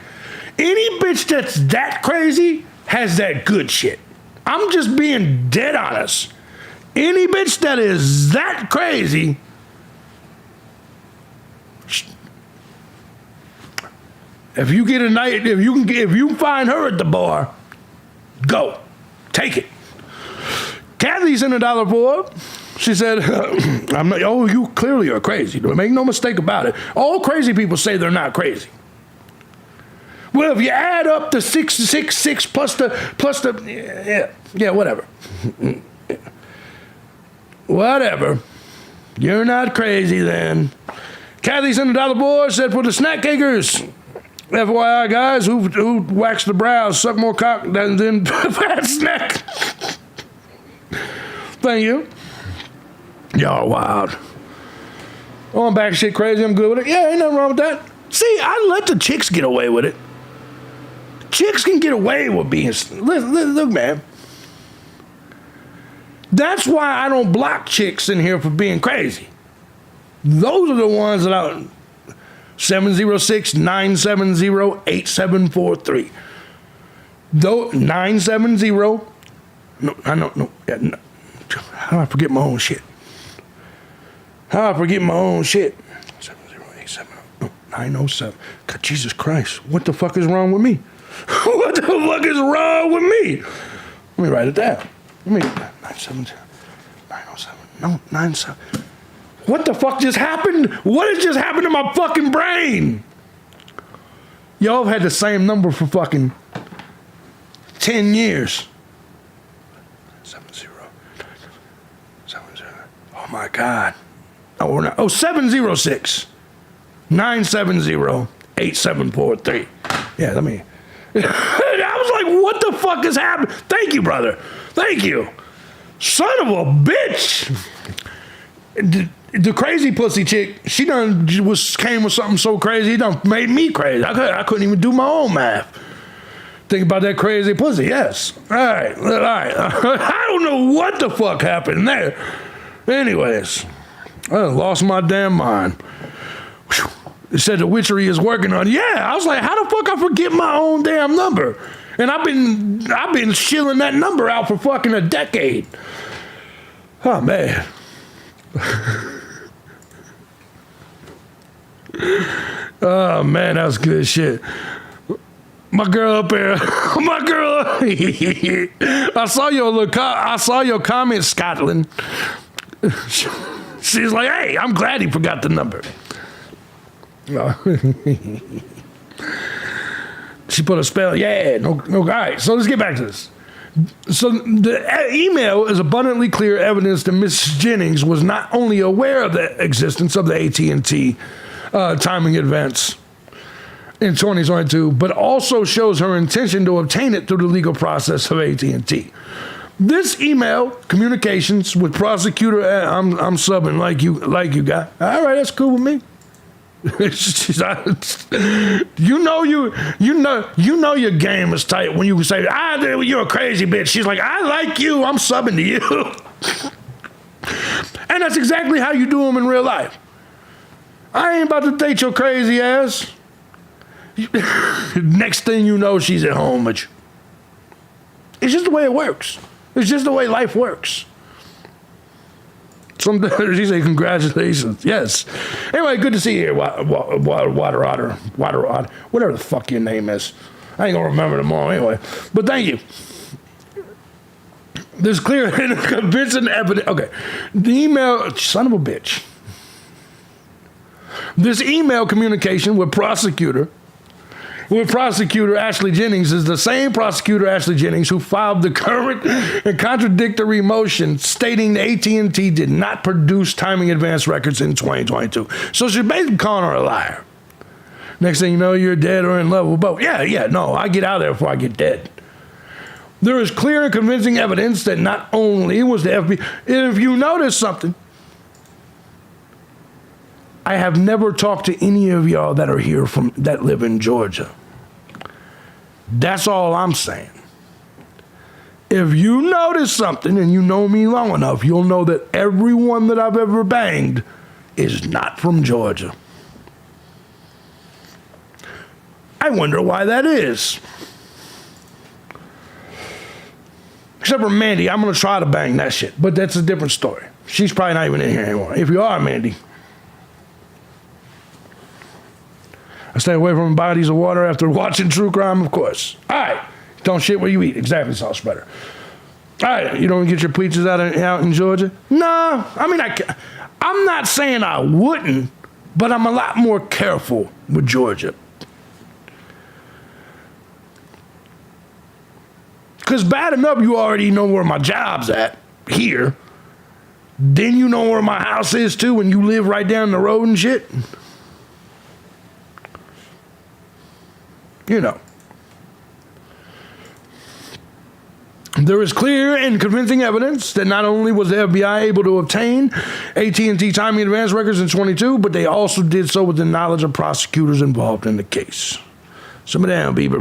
Any bitch that's that crazy has that good shit. I'm just being dead honest. Any bitch that is that crazy, if you get a night, if you find her at the bar, go, take it. Kathy sent $1 for her. She said, "I'm not. Oh, you clearly are crazy. Make no mistake about it. All crazy people say they're not crazy. Well, if you add up the 666 plus the yeah, whatever." Whatever. You're not crazy then. Kathy sent $1 board, said for the snack cakers. FYI, guys, who wax the brows, suck more cock than fat snack. Thank you. Y'all wild. Oh, I'm back shit crazy. I'm good with it. Yeah, ain't nothing wrong with that. See, I let the chicks get away with it. Chicks can get away with being... Look, man. That's why I don't block chicks in here for being crazy. Those are the ones that I... 706-970-8743. Though 970... No, I know, no. Yeah, no. How do I forget my own shit? 907. God, Jesus Christ. What the fuck is wrong with me? What the fuck is wrong with me? Let me write it down. 970. 907. No, 97. What the fuck just happened? What has just happened to my fucking brain? Y'all have had the same number for fucking 10 years. 70. Oh my God. Oh, we're not. Oh, 706 970 8743. Yeah, let me. I was like, what the fuck is happening? Thank you, brother. Thank you. Son of a bitch. The crazy pussy chick, she came with something so crazy, it done made me crazy. I couldn't even do my own math. Think about that crazy pussy, yes. All right. I don't know what the fuck happened there. Anyways, I lost my damn mind. It said the witchery is working on it. Yeah, I was like, how the fuck I forget my own damn number? And I've been shilling that number out for fucking a decade. Oh, man. Oh, man, that was good shit. My girl up there, I saw your comment, Scotland. She's like, hey, I'm glad he forgot the number. She put a spell. Yeah, no. All right, so let's get back to this. So the email is abundantly clear evidence that Miss Jennings was not only aware of the existence of the AT&T timing events in 2022, but also shows her intention to obtain it through the legal process of AT&T. This email communications with prosecutor, I'm subbing like you got. All right, that's cool with me. you know your game is tight when you say, you're a crazy bitch. She's like, I like you, I'm subbing to you. And that's exactly how you do them in real life. I ain't about to date your crazy ass. Next thing you know, she's at home with you. It's just the way it works. It's just the way life works. She said, congratulations. Yes. Anyway, good to see you here, Water Otter, whatever the fuck your name is. I ain't gonna remember tomorrow anyway. But thank you. There's clear and convincing evidence. Okay. The email, son of a bitch. This email communication with prosecutor with prosecutor Ashley Jennings is the same prosecutor Ashley Jennings who filed the current and contradictory motion stating AT&T did not produce timing advance records in 2022. So she's basically calling her a liar. Next thing you know, you're dead or in love with both. No, I get out of there before I get dead. There is clear and convincing evidence that not only was the FBI, if you notice something, I have never talked to any of y'all that are here that live in Georgia. That's all I'm saying. If you notice something and you know me long enough, you'll know that everyone that I've ever banged is not from Georgia. I wonder why that is. Except for Mandy, I'm going to try to bang that shit, but that's a different story. She's probably not even in here anymore. If you are, Mandy. I stay away from bodies of water after watching true crime, of course. All right. Don't shit where you eat. Exactly, sauce spreader. All right. You don't get your peaches out in Georgia? No. I mean, I'm not saying I wouldn't, but I'm a lot more careful with Georgia. Because bad enough, you already know where my job's at here. Then you know where my house is, too, when you live right down the road and shit. You know. There is clear and convincing evidence that not only was the FBI able to obtain AT&T timing advance records in 22, but they also did so with the knowledge of prosecutors involved in the case. Some of them, Bieber.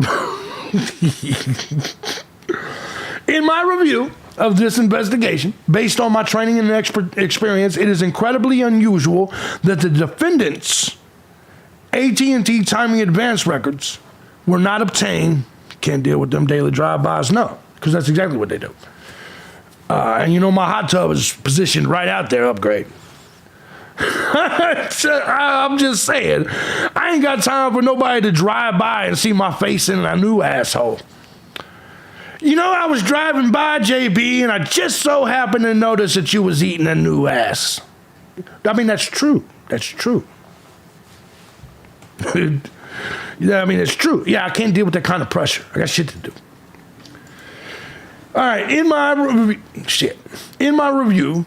In my review of this investigation, based on my training and experience, it is incredibly unusual that the defendants' AT&T timing advance records were not obtained. Can't deal with them daily drive-bys, no, because that's exactly what they do. And you know my hot tub is positioned right out there, upgrade. I'm just saying, I ain't got time for nobody to drive by and see my face in a new asshole. You know, I was driving by, JB, and I just so happened to notice that you was eating a new ass. I mean, that's true. That's true. Yeah, I mean, it's true. Yeah, I can't deal with that kind of pressure. I got shit to do. All right, in my review,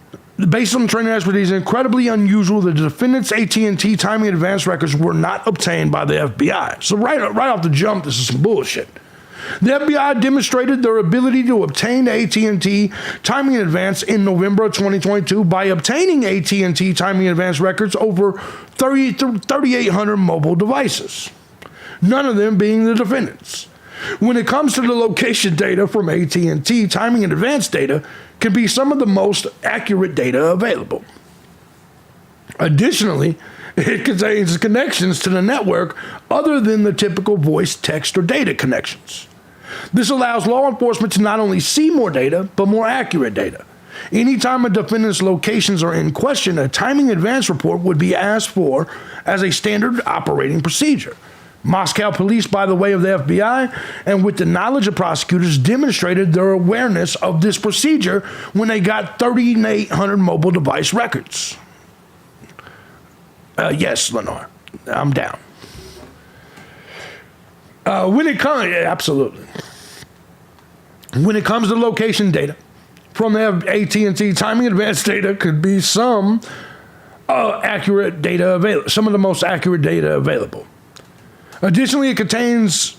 based on training expertise, incredibly unusual that the defendants' AT&T timing advance records were not obtained by the FBI. So right off the jump, this is some bullshit. The FBI demonstrated their ability to obtain AT&T timing advance in November of 2022 by obtaining AT&T timing advance records over 3,800 mobile devices, none of them being the defendants. When it comes to the location data from AT&T, timing and advance data can be some of the most accurate data available. Additionally, it contains connections to the network other than the typical voice, text, or data connections. This allows law enforcement to not only see more data, but more accurate data. Anytime a defendant's locations are in question, a timing advance report would be asked for as a standard operating procedure. Moscow police, by the way of the FBI, and with the knowledge of prosecutors, demonstrated their awareness of this procedure when they got 3,800 mobile device records. Yes, Lenore, I'm down. Absolutely. When it comes to location data from the AT&T timing advance data, could be some accurate data available, some of the most accurate data available. Additionally, it contains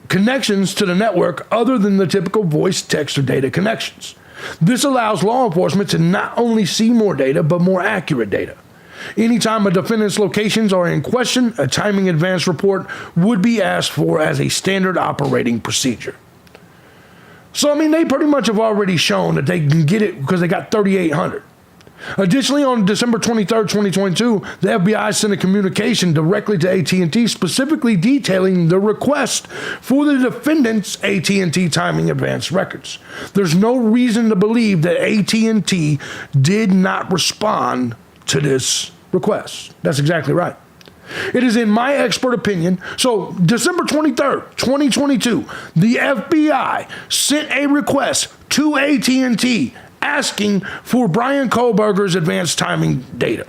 connections to the network other than the typical voice, text, or data connections. This allows law enforcement to not only see more data, but more accurate data. Anytime a defendant's locations are in question, a timing advance report would be asked for as a standard operating procedure. So, I mean, they pretty much have already shown that they can get it because they got 3,800. Additionally, on December 23rd, 2022, the FBI sent a communication directly to AT&T specifically detailing the request for the defendant's AT&T timing advance records. There's no reason to believe that AT&T did not respond to this request. That's exactly right. It is in my expert opinion. So December 23rd, 2022, the FBI sent a request to AT&T asking for Brian Kohlberger's advanced timing data.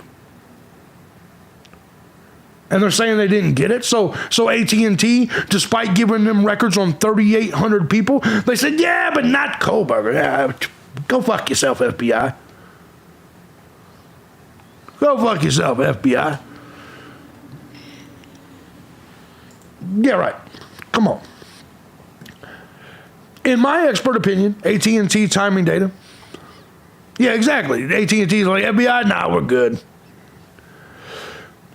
And they're saying they didn't get it. So AT&T, despite giving them records on 3,800 people, they said, yeah, but not Kohlberger. Yeah, go fuck yourself, FBI. Go fuck yourself, FBI. Yeah, right. Come on. In my expert opinion, AT&T timing data. Yeah, exactly. AT&T's like, FBI, nah, we're good.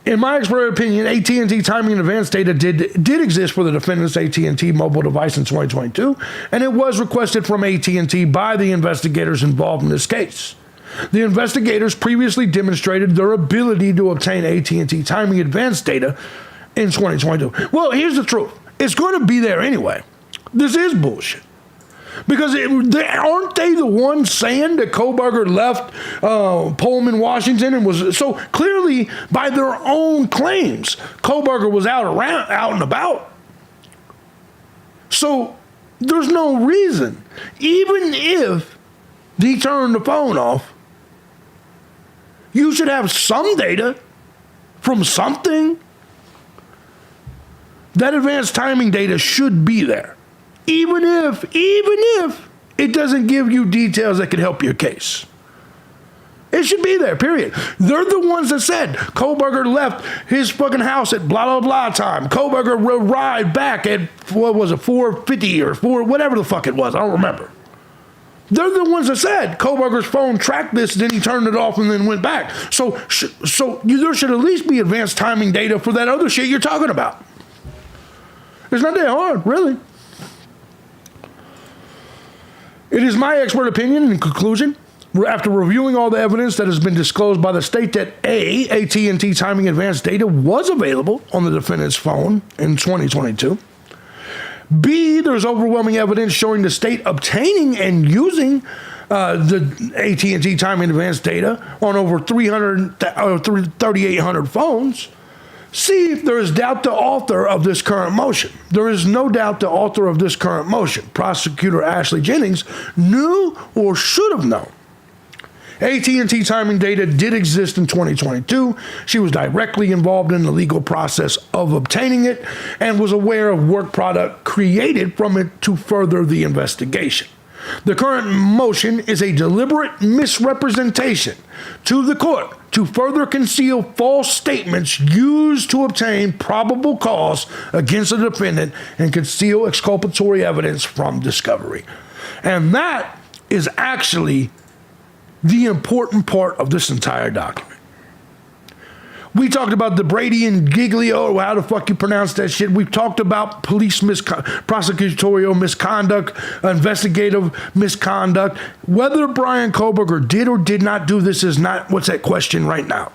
In my expert opinion, AT&T timing and advanced data did exist for the defendant's AT&T mobile device in 2022, and it was requested from AT&T by the investigators involved in this case. The investigators previously demonstrated their ability to obtain AT&T timing advanced data in 2022. Well, here's the truth. It's going to be there anyway. This is bullshit. Because aren't they the ones saying that Kohlberger left Pullman, Washington, and was so clearly by their own claims, Kohlberger was out and about. So there's no reason, even if he turned the phone off, you should have some data from something. That advanced timing data should be there. Even if it doesn't give you details that could help your case. It should be there, period. They're the ones that said Kohlberger left his fucking house at blah, blah, blah time. Kohlberger arrived back at, what was it, 4:50 or 4, whatever the fuck it was. I don't remember. They're the ones that said Kohlberger's phone tracked this, then he turned it off and then went back. So there should at least be advanced timing data for that other shit you're talking about. It's not that hard, really. It is my expert opinion, in conclusion, after reviewing all the evidence that has been disclosed by the state, that A, AT&T timing advanced data was available on the defendant's phone in 2022. B, there's overwhelming evidence showing the state obtaining and using the AT&T timing advanced data on over 3,800 phones. See, there is doubt the author of this current motion. There is no doubt the author of this current motion, Prosecutor Ashley Jennings, knew or should have known. AT&T timing data did exist in 2022. She was directly involved in the legal process of obtaining it and was aware of work product created from it to further the investigation. The current motion is a deliberate misrepresentation to the court to further conceal false statements used to obtain probable cause against the defendant and conceal exculpatory evidence from discovery. And that is actually the important part of this entire document. We talked about the Brady and Giglio, or how the fuck you pronounce that shit. We've talked about police prosecutorial misconduct, investigative misconduct. Whether Brian Kohlberger did or did not do this is not what's at question right now.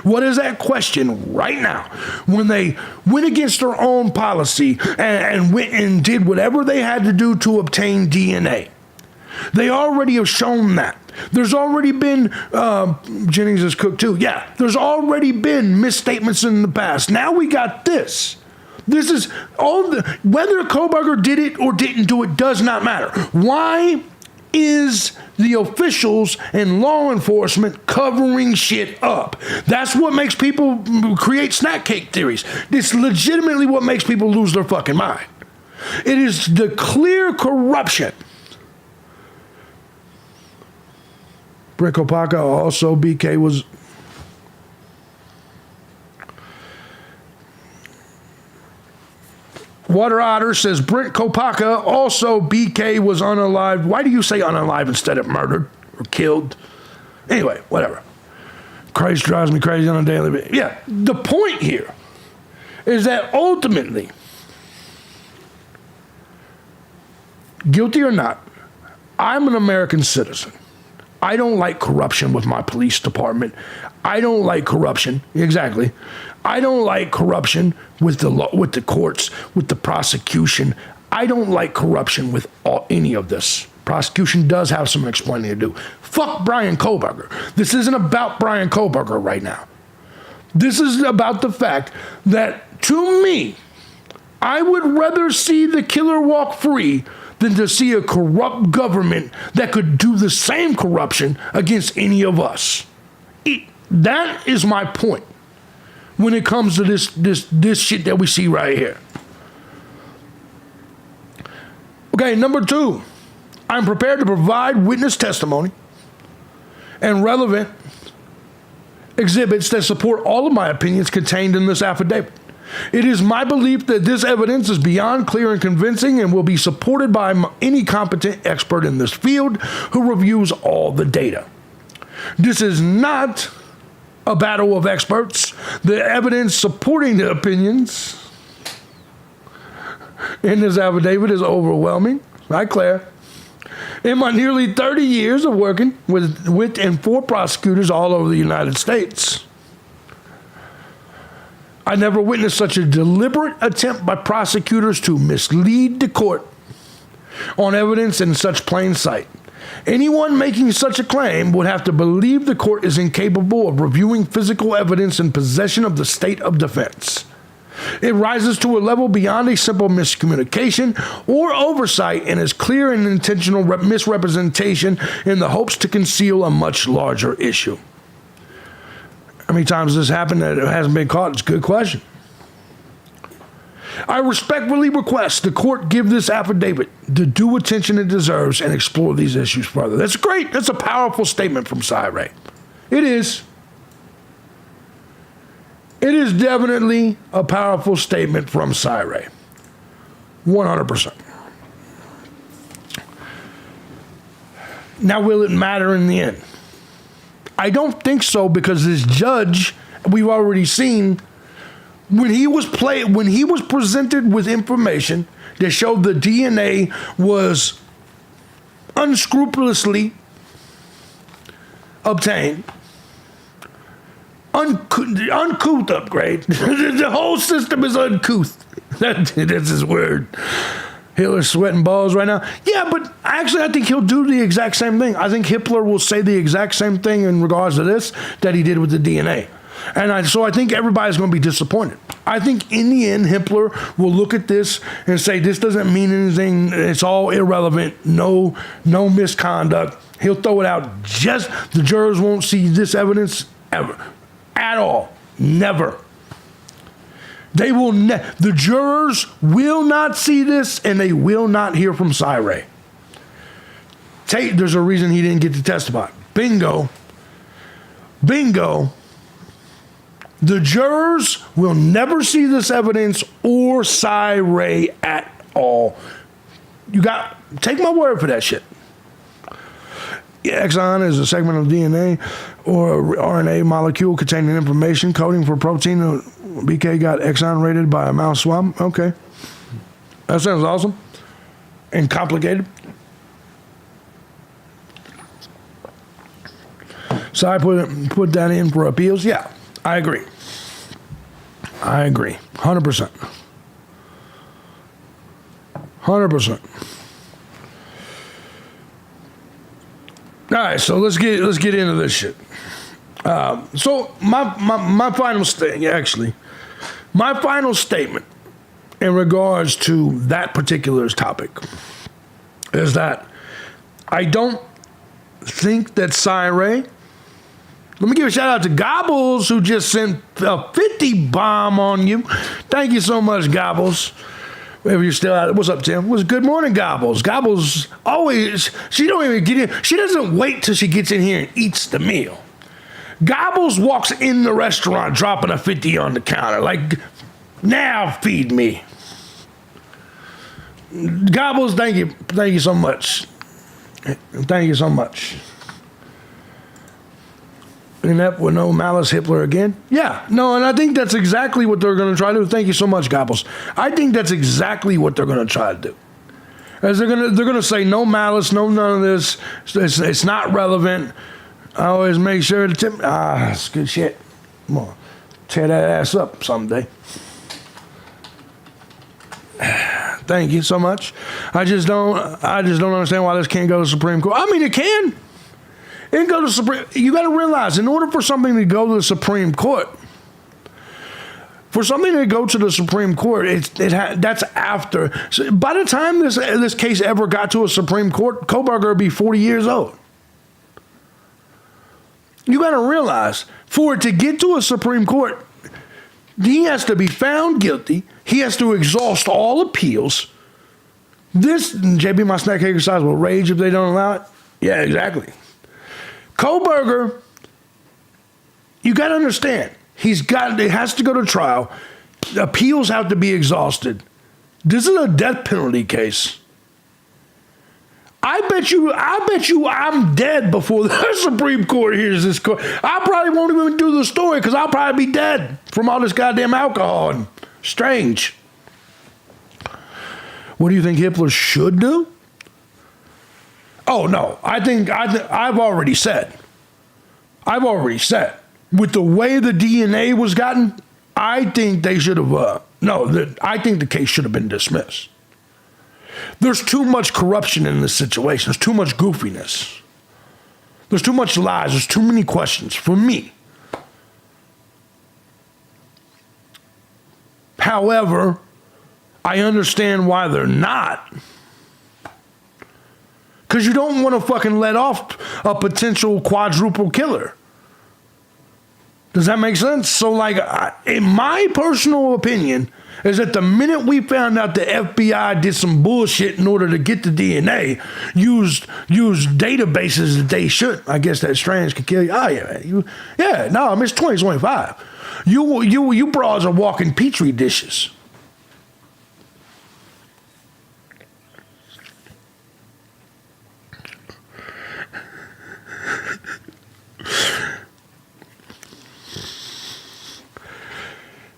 What is at question right now? When they went against their own policy and went and did whatever they had to do to obtain DNA. They already have shown that. There's already been, Jennings is cooked too. Yeah, there's already been misstatements in the past. Now we got this. This is all whether Kohlberger did it or didn't do it does not matter. Why is the officials and law enforcement covering shit up? That's what makes people create snack cake theories. It's legitimately what makes people lose their fucking mind. It is the clear corruption. Brent Kopaka, also BK was... Water Otter says, Brent Kopaka, also BK was unalived. Why do you say unalive instead of murdered or killed? Anyway, whatever. Christ drives me crazy on a daily basis. Yeah, the point here is that ultimately, guilty or not, I'm an American citizen. I don't like corruption with my police department. I don't like corruption. Exactly. I don't like corruption with the courts, with the prosecution. I don't like corruption with any of this. Prosecution does have some explaining to do. Fuck Brian Kohlberger. This isn't about Brian Kohlberger right now. This is about the fact that, to me, I would rather see the killer walk free than to see a corrupt government that could do the same corruption against any of us. That is my point. when it comes to this shit that we see right here. Okay, number 2, I'm prepared to provide witness testimony and relevant exhibits that support all of my opinions contained in this affidavit. It is my belief that this evidence is beyond clear and convincing and will be supported by any competent expert in this field who reviews all the data. This is not a battle of experts. The evidence supporting the opinions in this affidavit is overwhelming. Right, Claire? In my nearly 30 years of working with and for prosecutors all over the United States, I never witnessed such a deliberate attempt by prosecutors to mislead the court on evidence in such plain sight. Anyone making such a claim would have to believe the court is incapable of reviewing physical evidence in possession of the state of defense. It rises to a level beyond a simple miscommunication or oversight and is clear and intentional misrepresentation in the hopes to conceal a much larger issue. How many times has this happened that it hasn't been caught? It's a good question. I respectfully request the court give this affidavit the due attention it deserves and explore these issues further. That's great. That's a powerful statement from Cryme. It is. It is definitely a powerful statement from Cryme. 100%. Now, will it matter in the end? I don't think so, because this judge, we've already seen, when he was presented with information that showed the DNA was unscrupulously obtained, uncouth upgrade. The whole system is uncouth. That's his word. Hitler's sweating balls right now. Yeah, but actually I think he'll do the exact same thing. I think Hitler will say the exact same thing in regards to this that he did with the DNA. And so I think everybody's going to be disappointed. I think in the end, Hitler will look at this and say, this doesn't mean anything. It's all irrelevant. No misconduct. He'll throw it out. Just the jurors won't see this evidence ever. At all. Never. They will. The jurors will not see this, and they will not hear from Cryme. There's a reason he didn't get to testify. Bingo. Bingo. The jurors will never see this evidence or Cryme at all. Take my word for that shit. Exon is a segment of DNA or RNA molecule containing information coding for protein. BK got exon rated by a mouse swab. Okay. That sounds awesome and complicated. So I put that in for appeals. Yeah, I agree. 100%. 100%. All right, so let's get into this shit. So my final statement in regards to that particular topic is that I don't think that Cryme. Let me give a shout out to Gobbles, who just sent a 50 bomb on you. Thank you so much, Gobbles. If you're still out, what's up, Tim? Good morning, Gobbles. Gobbles always, she don't even get in. She doesn't wait till she gets in here and eats the meal. Gobbles walks in the restaurant dropping a 50 on the counter. Like, now feed me. Gobbles, thank you. Thank you so much. Thank you so much. Inept with no malice, Hitler again? Yeah, no, and I think that's exactly what they're going to try to do. Thank you so much, Gobbles. I think that's exactly what they're going to try to do. As they're going to say no malice, no none of this. It's not relevant. I always make sure to tip. That's good shit. I'm gonna tear that ass up someday. Thank you so much. I just don't understand why this can't go to the Supreme Court. I mean, it can. It can go to Supreme. You got to realize, in order for something to go to the Supreme Court, that's after. So by the time this case ever got to a Supreme Court, Koberger would be 40 years old. You got to realize, for it to get to a Supreme Court, He has to be found guilty. He has to exhaust all appeals. This, JB, my snack exercise will rage if they don't allow it. Yeah, exactly. Kohlberger, you got to understand, it has to go to trial. Appeals have to be exhausted. This is a death penalty case. I bet you I'm dead before the Supreme Court hears this court. I probably won't even do the story because I'll probably be dead from all this goddamn alcohol and strange. What do you think Hitler should do? Oh, no. I've already said. With the way the DNA was gotten, I think they should have, I think the case should have been dismissed. There's too much corruption in this situation. There's too much goofiness. There's too much lies. There's too many questions for me. However, I understand why they're not. Because you don't want to fucking let off a potential quadruple killer. Does that make sense? So, like, in my personal opinion, is that the minute we found out the FBI did some bullshit in order to get the DNA, used databases that they shouldn't. I guess that strange could kill you. Oh, yeah. No, it's 2025. You broads are walking Petri dishes.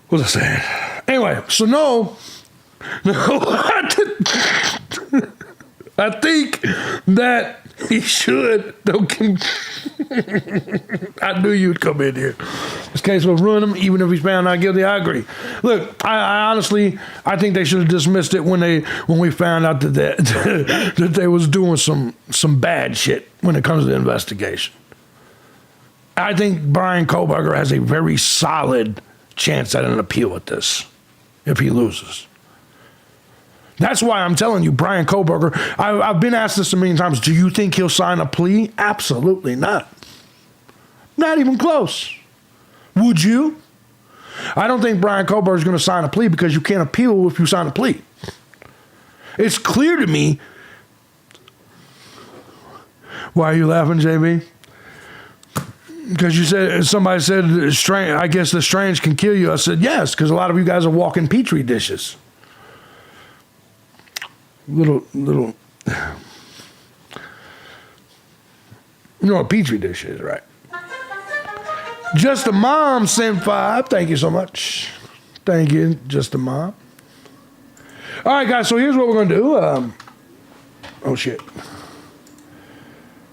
What was I saying? Anyway, so no, I think that he should. I knew you'd come in here. This case will ruin him, even if he's found not guilty. I agree. Look, I honestly, I think they should have dismissed it when we found out that they was doing some bad shit when it comes to the investigation. I think Brian Kohlberger has a very solid chance at an appeal with this if he loses. That's why I'm telling you, Brian Kohlberger, I've been asked this a million times, do you think he'll sign a plea? Absolutely not. Not even close. Would you? I don't think Brian Kohlberger is going to sign a plea because you can't appeal if you sign a plea. It's clear to me. Why are you laughing, JB? Because somebody said, I guess the strange can kill you. I said, yes, because a lot of you guys are walking Petri dishes. Little, you know what a Petri dish is, right? Just a Mom sent 5. Thank you so much. Thank you, Just a Mom. All right, guys, so here's what we're going to do. Oh, shit.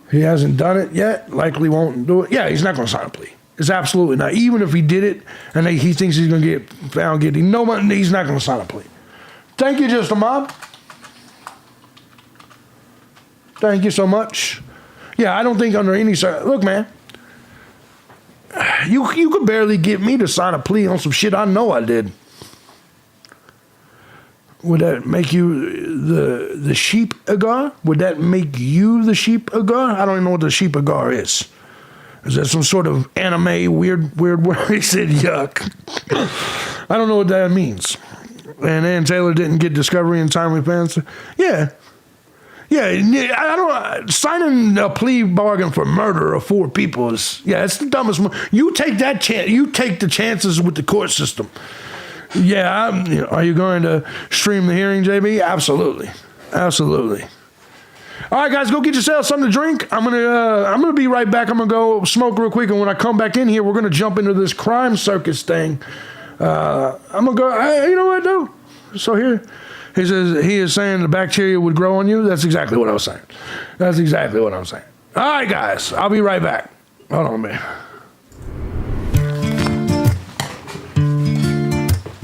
He hasn't done it yet, likely won't do it. Yeah, he's not going to sign a plea. It's absolutely not. Even if he did it and he thinks he's going to get found guilty, he's not going to sign a plea. Thank you, Just a Mom. Thank you so much. Yeah, I don't think under any... Look, man. You could barely get me to sign a plea on some shit I know I did. Would that make you the sheep agar? Would that make you the sheep agar? I don't even know what the sheep agar is. Is that some sort of anime weird word? He said yuck. I don't know what that means. And Ann Taylor didn't get discovery in timely fashion. Yeah. I don't. Signing a plea bargain for murder of 4 people is it's the dumbest. You take that chance. You take the chances with the court system. Yeah, are you going to stream the hearing, JB? Absolutely. All right, guys, go get yourself something to drink. I'm gonna be right back. I'm gonna go smoke real quick, and when I come back in here, we're gonna jump into this crime circus thing. I'm gonna go. Hey, you know what, though? So here, he is saying the bacteria would grow on you. That's exactly what I was saying. That's exactly what I'm saying. All right, guys, I'll be right back. Hold on, man.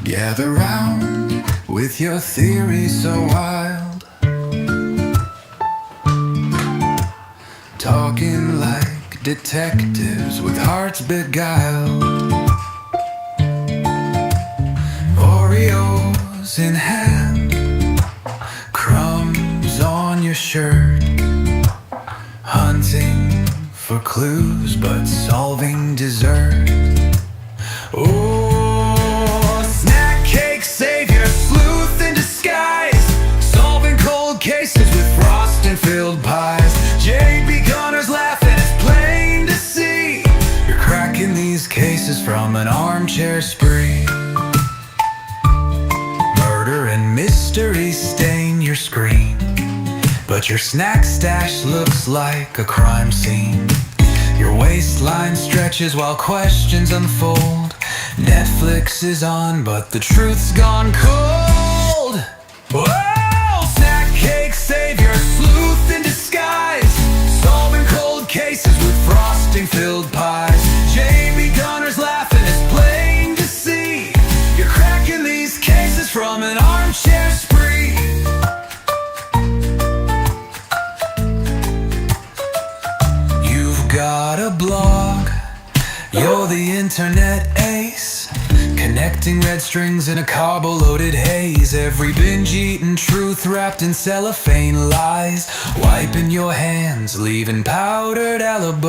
Gather round with your theory so wild, talking like detectives with hearts beguiled. Oreos in hand, crumbs on your shirt, hunting for clues but solving dessert. Oh, an armchair spree. Murder and mystery stain your screen, but your snack stash looks like a crime scene. Your waistline stretches while questions unfold. Netflix is on, but the truth's gone cold. Whoa! Snack cake savior, sleuth in disguise, solving cold cases with frosting-filled pies. Jamie Gunner's laughing, it's plain to see. You're cracking these cases from an armchair spree. You've got a blog, you're the internet ace, connecting red strings in a carbo-loaded haze. Every binge-eaten truth wrapped in cellophane lies, wiping your hands, leaving powdered alibis.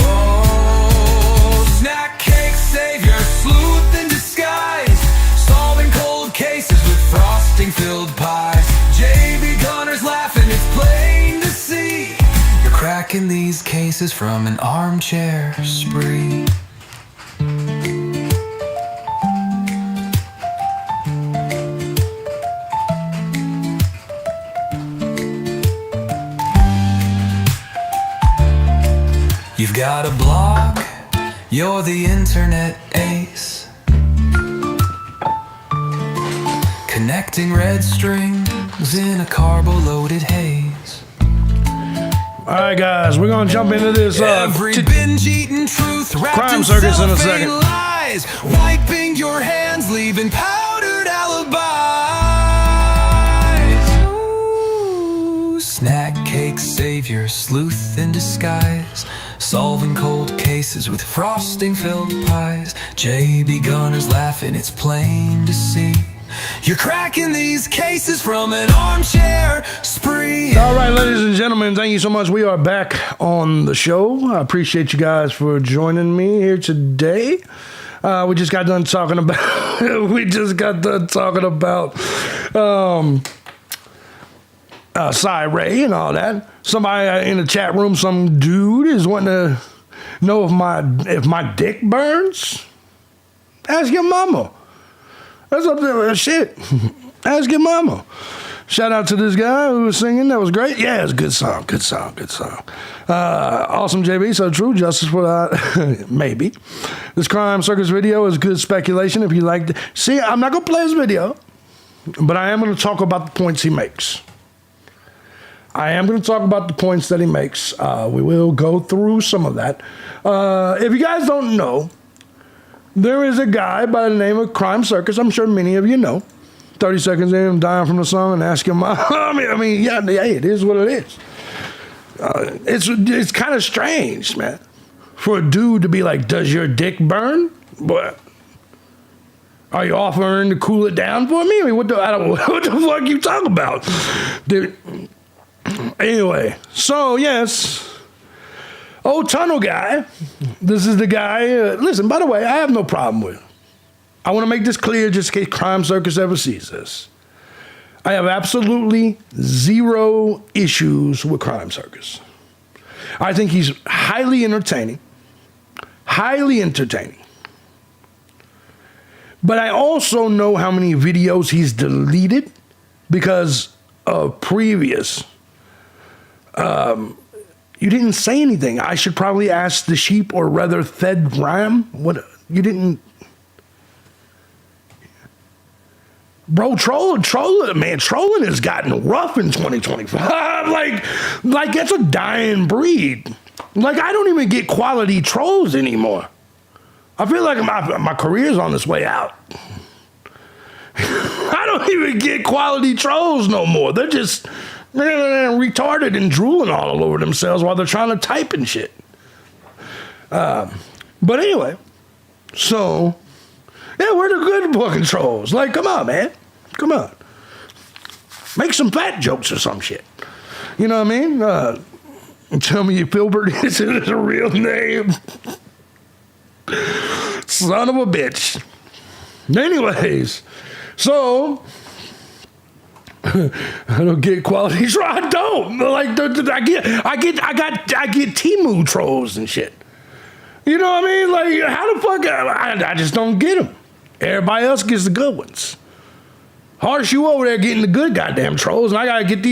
Oh, snack cake savior, sleuth in disguise, solving cold cases with frosting-filled pies. J.B. Gunner's laughing, it's plain to see. You're cracking these cases from an armchair spree. You've got a blog, you're the internet ace, connecting red strings in a carbo-loaded haze. All right, guys, we're gonna jump into this. Every binge-eaten truth wrapped Crime in Circus in a cellophane second. lies, wiping your hands, leaving powdered alibis. Ooh, snack cake savior, sleuth in disguise, solving cold cases with frosting-filled pies. J.B. Gunner's laughing, it's plain to see. You're cracking these cases from an armchair spree. All right, ladies and gentlemen, thank you so much. We are back on the show. I appreciate you guys for joining me here today. We just got done talking about Cy Ray and all that. Somebody in the chat room, some dude is wanting to know if my dick burns. Ask your mama. That's up there with shit. Ask your mama. Shout out to this guy who was singing. That was great. Yeah, it's a good song. Good song. Good song. Awesome, JB. So true. Justice for that. Maybe. This Crime Circus video is good speculation. If you liked it. See, I'm not going to play his video, but I am going to talk about the points he makes. I am going to talk about the points that he makes. We will go through some of that. If you guys don't know, there is a guy by the name of Crime Circus. I'm sure many of you know. 30 seconds in, I'm dying from the song and asking my... I mean, yeah, it is what it is. It's kind of strange, man, for a dude to be like, does your dick burn? But are you offering to cool it down for me? I mean, what the fuck you talking about? Dude. Anyway, so yes... Old Tunnel Guy, this is the guy, listen, by the way, I have no problem with him. I want to make this clear just in case Crime Circus ever sees this. I have absolutely zero issues with Crime Circus. I think he's highly entertaining. Highly entertaining. But I also know how many videos he's deleted because of previous... You didn't say anything. I should probably ask the sheep, or rather fed ram. What? You didn't... Bro, trolling has gotten rough in 2025. like it's a dying breed. Like, I don't even get quality trolls anymore. I feel like my career's on its way out. I don't even get quality trolls no more. They're just... They're retarded and drooling all over themselves while they're trying to type and shit. But anyway, so, yeah, we're the good fucking trolls. Like, come on, man. Come on. Make some fat jokes or some shit. You know what I mean? Tell me Filbert is a real name. Son of a bitch. Anyways, so... I don't get quality trolls. I don't. Like, I get Temu trolls and shit. You know what I mean? Like, how the fuck? I just don't get them. Everybody else gets the good ones. Harsh, you over there getting the good goddamn trolls, and I gotta get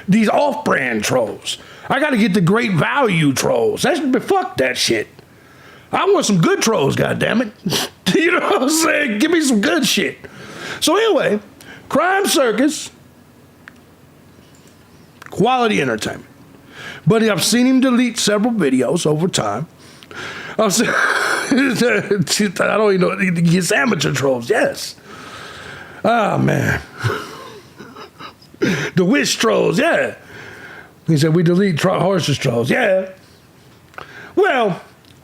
these off-brand trolls. I gotta get the great value trolls. Fuck that shit. I want some good trolls, goddammit. You know what I'm saying? Give me some good shit. So anyway, Cryme Circus, quality entertainment. But I've seen him delete several videos over time. I don't even know. He gets amateur trolls, yes. Oh, man. The Wish trolls, yeah. He said, we delete Horses trolls, yeah. Well,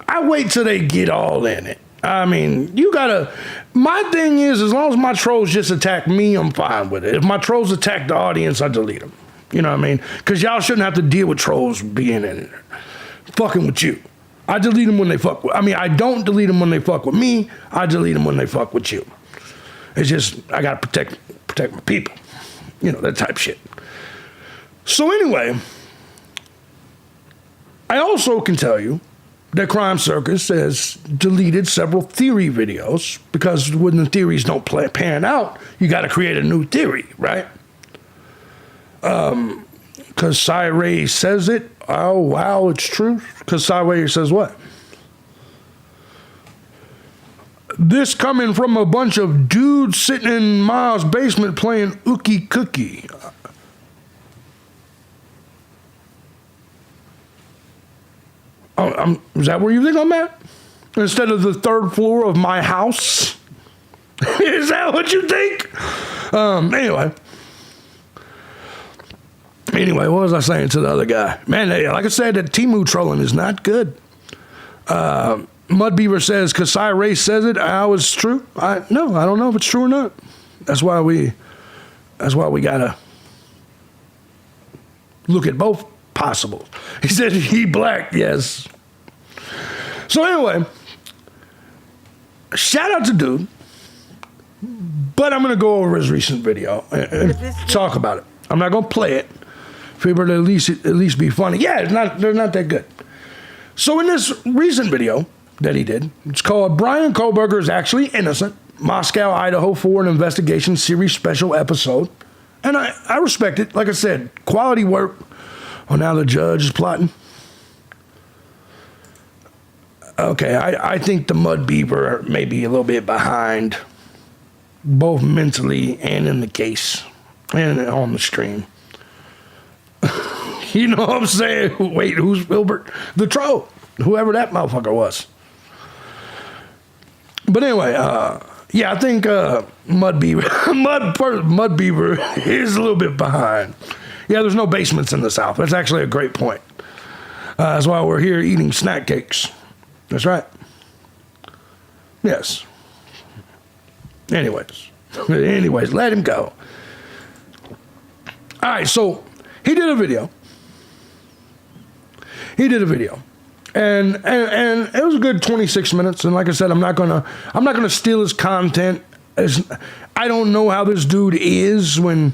I wait till they get all in it. I mean, you gotta, my thing is, as long as my trolls just attack me, I'm fine with it. If my trolls attack the audience, I delete them. You know what I mean? Because y'all shouldn't have to deal with trolls being in there, fucking with you. I delete them when they fuck with, I don't delete them when they fuck with me. I delete them when they fuck with you. It's just, I gotta protect my people. You know, that type of shit. So anyway, I also can tell you that Cryme Circus has deleted several theory videos because when the theories don't pan out, you got to create a new theory, right? Because Cy says it. Oh, wow, it's true. Because Cy says what? This coming from a bunch of dudes sitting in Miles' basement playing Ookie Cookie. Is that where you think I'm at? Instead of the third floor of my house? Is that what you think? Anyway, what was I saying to the other guy? Man, like I said, that Temu trolling is not good. Mudbeaver says, because Cy says it, it's true. No, I don't know if it's true or not. That's why we gotta look at both possible. He said he black, yes. So anyway, shout out to dude, but I'm gonna go over his recent video and talk about it. I'm not gonna play it. Figure to at least be funny. Yeah, they're not that good. So in this recent video that he did, it's called Brian Kohlberger is Actually Innocent, Moscow, Idaho for an Investigation Series Special Episode. And I respect it. Like I said, quality work. Oh, now the judge is plotting. Okay, I think the Mudbeaver may be a little bit behind, both mentally and in the case, and on the stream. You know what I'm saying? Wait, who's Wilbert? The troll, whoever that motherfucker was. But anyway, yeah, I think Mudbeaver is a little bit behind. Yeah, there's no basements in the South. That's actually a great point. That's why we're here eating snack cakes. That's right. Yes. Anyways, let him go. All right, so he did a video. And it was a good 26 minutes. And like I said, I'm not gonna steal his content. I don't know how this dude is when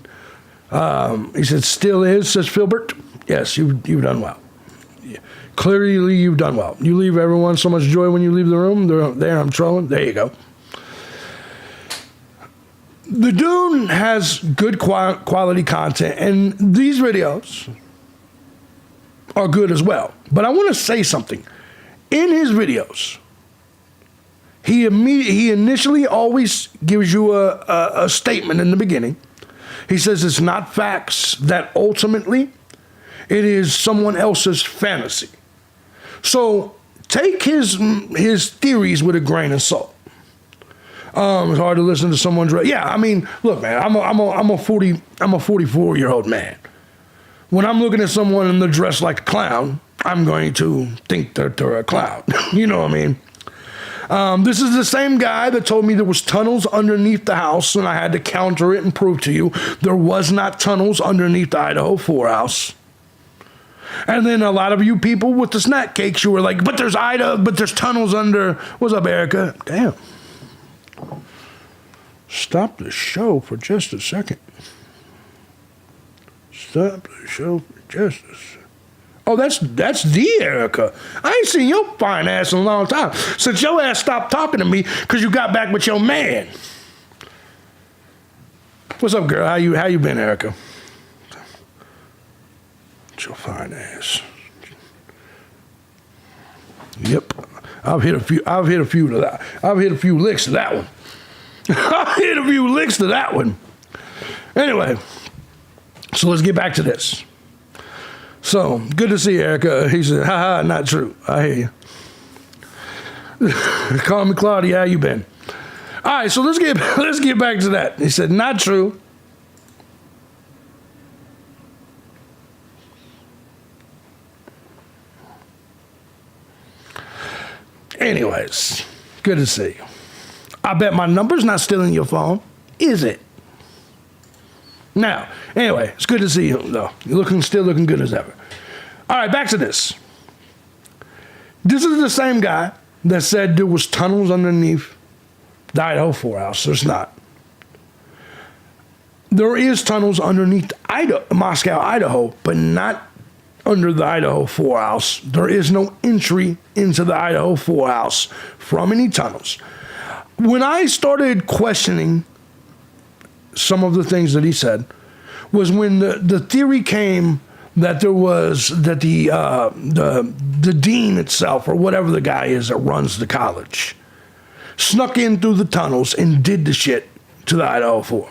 he said still is, says Filbert. Yes, you've done well. Clearly, you've done well. You leave everyone so much joy when you leave the room. There, I'm trolling. There you go. The dude has good quality content, and these videos are good as well. But I want to say something. In his videos, he initially always gives you a statement in the beginning. He says it's not facts, that ultimately it is someone else's fantasy. So take his theories with a grain of salt. It's hard to listen to someone. Yeah, I mean, look, man, I'm a 44-year-old man. When I'm looking at someone and they're dressed like a clown, I'm going to think that they're a clown. You know what I mean? This is the same guy that told me there was tunnels underneath the house, and I had to counter it and prove to you there was not tunnels underneath the Idaho 4 house. And then a lot of you people with the snack cakes, you were like, but there's tunnels under. What's up, Erica? Damn. Stop the show for just a second. Oh, that's the Erica. I ain't seen your fine ass in a long time. Since your ass stopped talking to me because you got back with your man. What's up, girl? How you been, Erica? Your fine ass. Yep. I've hit a few licks to that one. I've hit a few licks to that one. Anyway, so let's get back to this. So, good to see you, Erica. He said, haha, not true. I hear you. Call me Claudia, how you been? All right, so let's get back to that. He said, not true. Anyways, good to see you. I bet my number's not still in your phone, is it? Now, anyway, it's good to see you, though. You're still looking good as ever. All right, back to this. This is the same guy that said there was tunnels underneath the Idaho 4 house. There's not. There is tunnels underneath Moscow, Idaho, but not under the Idaho 4 house. There is no entry into the Idaho 4 house from any tunnels. When I started questioning some of the things that he said was when the theory came that the dean itself, or whatever the guy is that runs the college, snuck in through the tunnels and did the shit to the Idaho 4.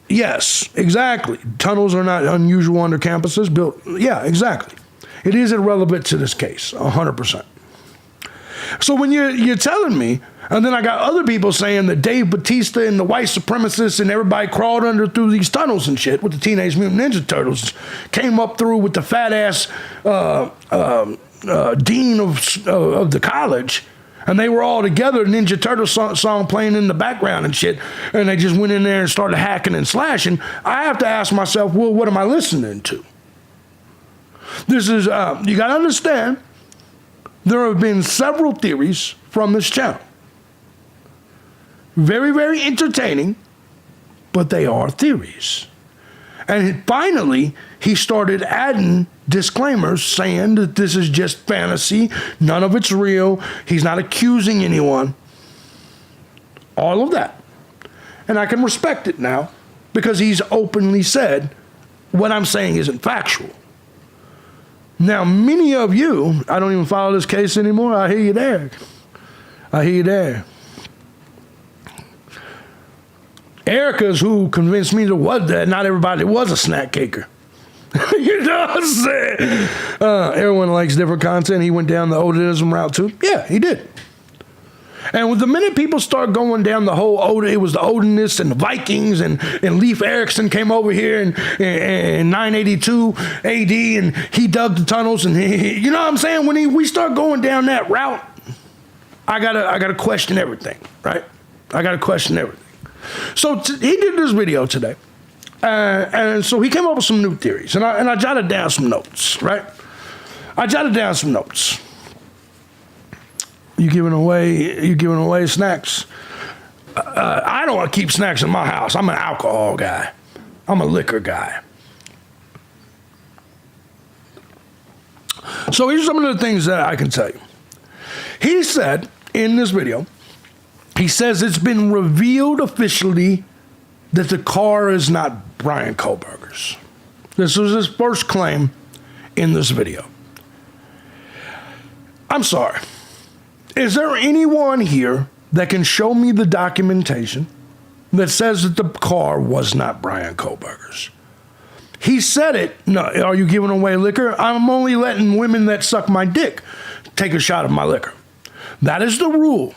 Yes, exactly. Tunnels are not unusual under campuses built. Yeah, exactly. It is irrelevant to this case, 100%. So when you're telling me, and then I got other people saying that Dave Bautista and the white supremacists and everybody crawled through these tunnels and shit with the Teenage Mutant Ninja Turtles, came up through with the fat ass dean of the college, and they were all together, Ninja Turtle song playing in the background and shit, and they just went in there and started hacking and slashing. I have to ask myself, well, what am I listening to? This is, you got to understand, there have been several theories from this channel. Very, very entertaining, but they are theories. And finally, he started adding disclaimers saying that this is just fantasy, none of it's real, he's not accusing anyone. All of that. And I can respect it now because he's openly said what I'm saying isn't factual. Now, many of you, I don't even follow this case anymore. I hear you there. I hear you there. Erica's who convinced me that not everybody was a snack caker. You know what I'm saying? Everyone likes different content. He went down the Odinism route too. Yeah, he did. And with the minute people start going down the whole Odin, it was the Odinists and the Vikings, and Leif Erikson came over here in 982 AD, and he dug the tunnels, and you know what I'm saying? When we start going down that route, I gotta question everything, right? I gotta question everything. So he did this video today, and so he came up with some new theories, and I jotted down some notes, right? I jotted down some notes. You giving away snacks? I don't keep snacks in my house. I'm an alcohol guy. I'm a liquor guy. So here's some of the things that I can tell you. He said in this video, he says it's been revealed officially that the car is not Brian Kohlberger's. This was his first claim in this video. I'm sorry. Is there anyone here that can show me the documentation that says that the car was not Brian Kohlberger's? He said it. No, are you giving away liquor? I'm only letting women that suck my dick take a shot of my liquor. That is the rule.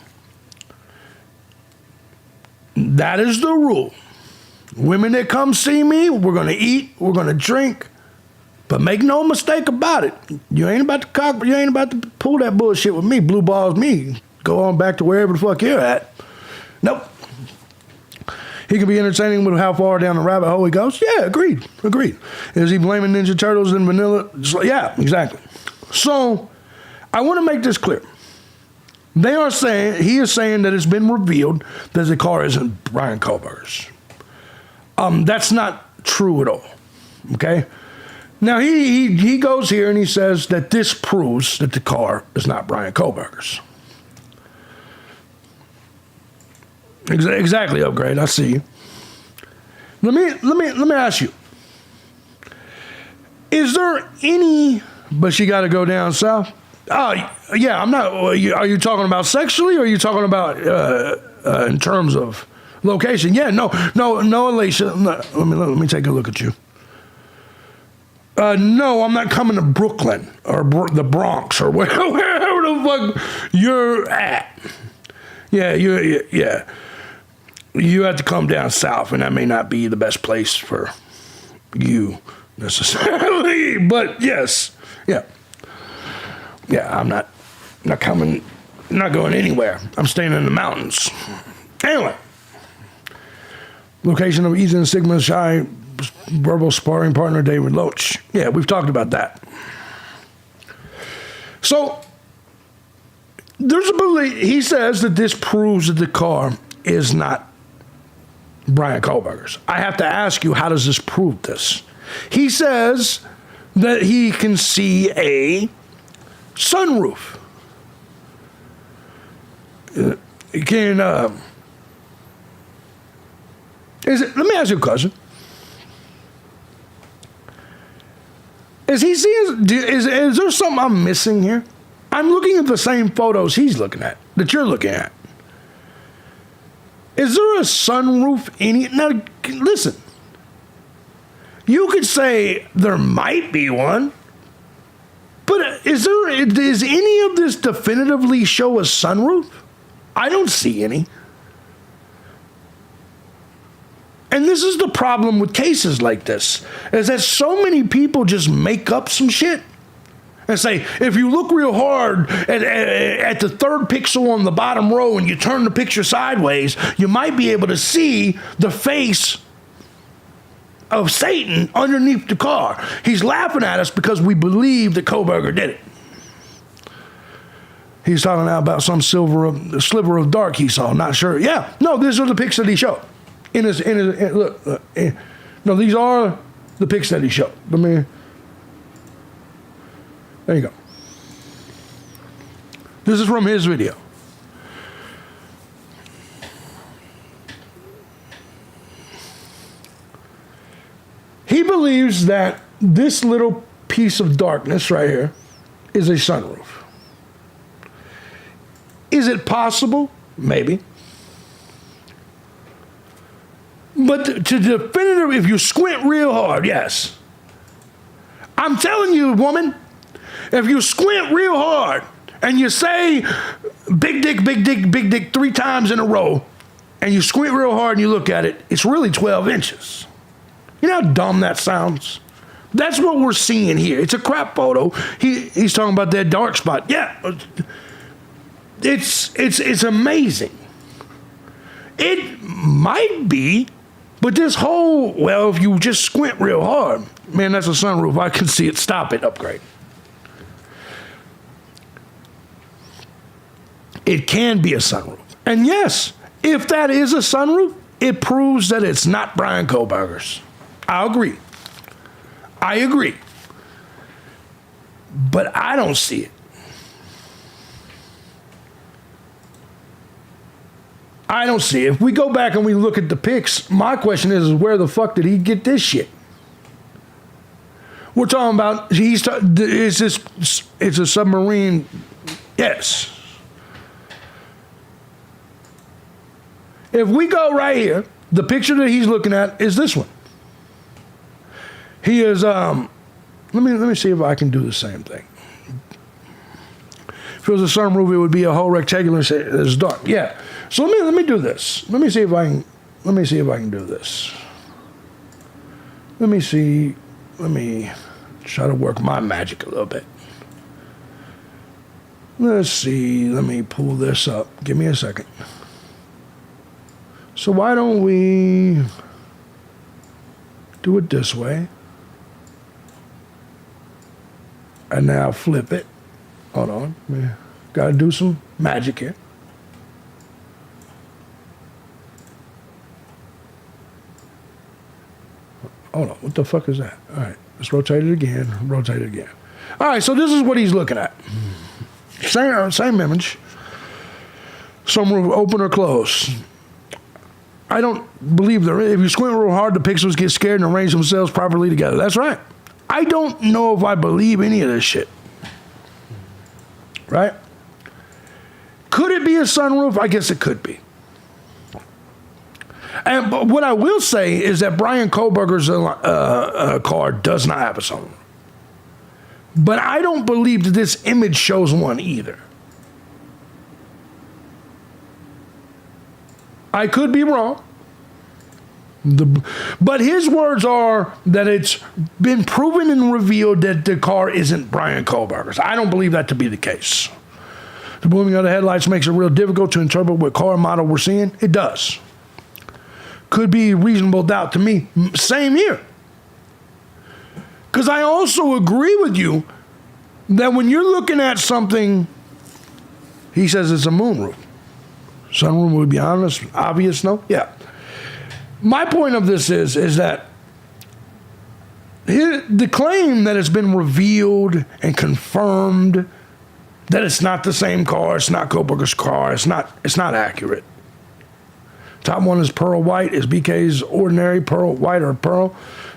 That is the rule. Women that come see me, we're going to eat, we're going to drink. But make no mistake about it. You ain't about to pull that bullshit with me, blue balls me. Go on back to wherever the fuck you're at. Nope. He can be entertaining with how far down the rabbit hole he goes. Yeah, agreed. Is he blaming Ninja Turtles and vanilla? Yeah, exactly. So, I want to make this clear. He is saying that it's been revealed that the car isn't Brian Kohlberger's. That's not true at all. Okay? Now, he goes here and he says that this proves that the car is not Brian Kohlberger's. Exactly, Upgrade. I see you. Let me ask you. Is there any? But she got to go down south. Oh, yeah. I'm not. Are you talking about sexually, or are you talking about in terms of location? Yeah. No, Alicia. No, let me take a look at you. No, I'm not coming to Brooklyn or the Bronx or wherever the fuck you're at. Yeah, yeah. You have to come down south, and that may not be the best place for you necessarily. But yes, yeah. I'm not coming, not going anywhere. I'm staying in the mountains. Anyway, location of Ethan Sigma Shy verbal sparring partner David Loach. Yeah, we've talked about that. So there's a belief. He says that this proves that the car is not Brian Kohlberger's. I have to ask you, how does this prove this? He says that he can see a sunroof. Let me ask you a question. Is he seeing? Is there something I'm missing here? I'm looking at the same photos he's looking at, that you're looking at. Is there a sunroof now, listen. You could say there might be one, but does any of this definitively show a sunroof? I don't see any. And this is the problem with cases like this, is that so many people just make up some shit and say, if you look real hard at the third pixel on the bottom row and you turn the picture sideways, you might be able to see the face of Satan underneath the car. He's laughing at us because we believe that Kohlberger did it. He's talking now about some sliver of dark he saw. Not sure. Yeah, no, these are the pics that he showed. Look, no, these are the pics that he showed. There you go. This is from his video. He believes that this little piece of darkness right here is a sunroof. Is it possible? Maybe. But to definitive, if you squint real hard, yes. I'm telling you, woman, if you squint real hard and you say big dick, big dick, big dick 3 times in a row, and you squint real hard and you look at it, it's really 12 inches. You know how dumb that sounds? That's what we're seeing here. It's a crap photo. He's talking about that dark spot. Yeah. It's amazing. It might be, but this whole, well, if you just squint real hard, man, that's a sunroof. I can see it. Stop it, Upgrade. It can be a sunroof. And yes, if that is a sunroof, it proves that it's not Brian Kohlberger's. I agree. But I don't see it. I don't see it. If we go back and we look at the pics, my question is where the fuck did he get this shit? We're talking about, it's a submarine. Yes. If we go right here, the picture that he's looking at is this one. He is, let me see if I can do the same thing. If it was a sunroof, it would be a whole rectangular, it's dark. Yeah. So let me do this. Let me see if I can do this. Let me try to work my magic a little bit. Let's see, let me pull this up. Give me a second. So why don't we do it this way? And now flip it. Hold on. Got to do some magic here. Hold on. What the fuck is that? All right. Let's rotate it again. Rotate it again. All right, so this is what he's looking at. Same image. Sunroof open or close. I don't believe there is. If you squint real hard, the pixels get scared and arrange themselves properly together. That's right. I don't know if I believe any of this shit. Right? Could it be a sunroof? I guess it could be. But what I will say is that Brian Kohlberger's car does not have a sunroof. But I don't believe that this image shows one either. I could be wrong. But his words are that it's been proven and revealed that the car isn't Brian Kohlberger's. I don't believe that to be the case. The blooming of the headlights makes it real difficult to interpret what car model we're seeing. It does. Could be reasonable doubt to me. Same here. Because I also agree with you that when you're looking at something, he says it's a moonroof. Sunroof would be honest, obvious, no? Yeah. My point of this is that the claim that it's been revealed and confirmed that it's not the same car, it's not Kohlberger's car, it's not accurate. Top one is pearl white. Is BK's ordinary pearl white or pearl?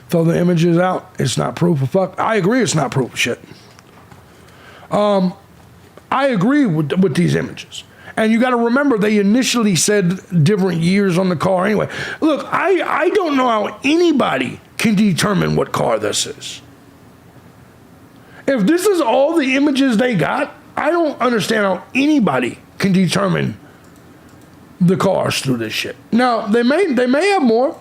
Throw the images out. It's not proof of fuck. I agree it's not proof of shit. I agree with these images. And you got to remember, they initially said different years on the car anyway. Look, I don't know how anybody can determine what car this is. If this is all the images they got, I don't understand how anybody can determine the cars through this shit. Now, they may have more.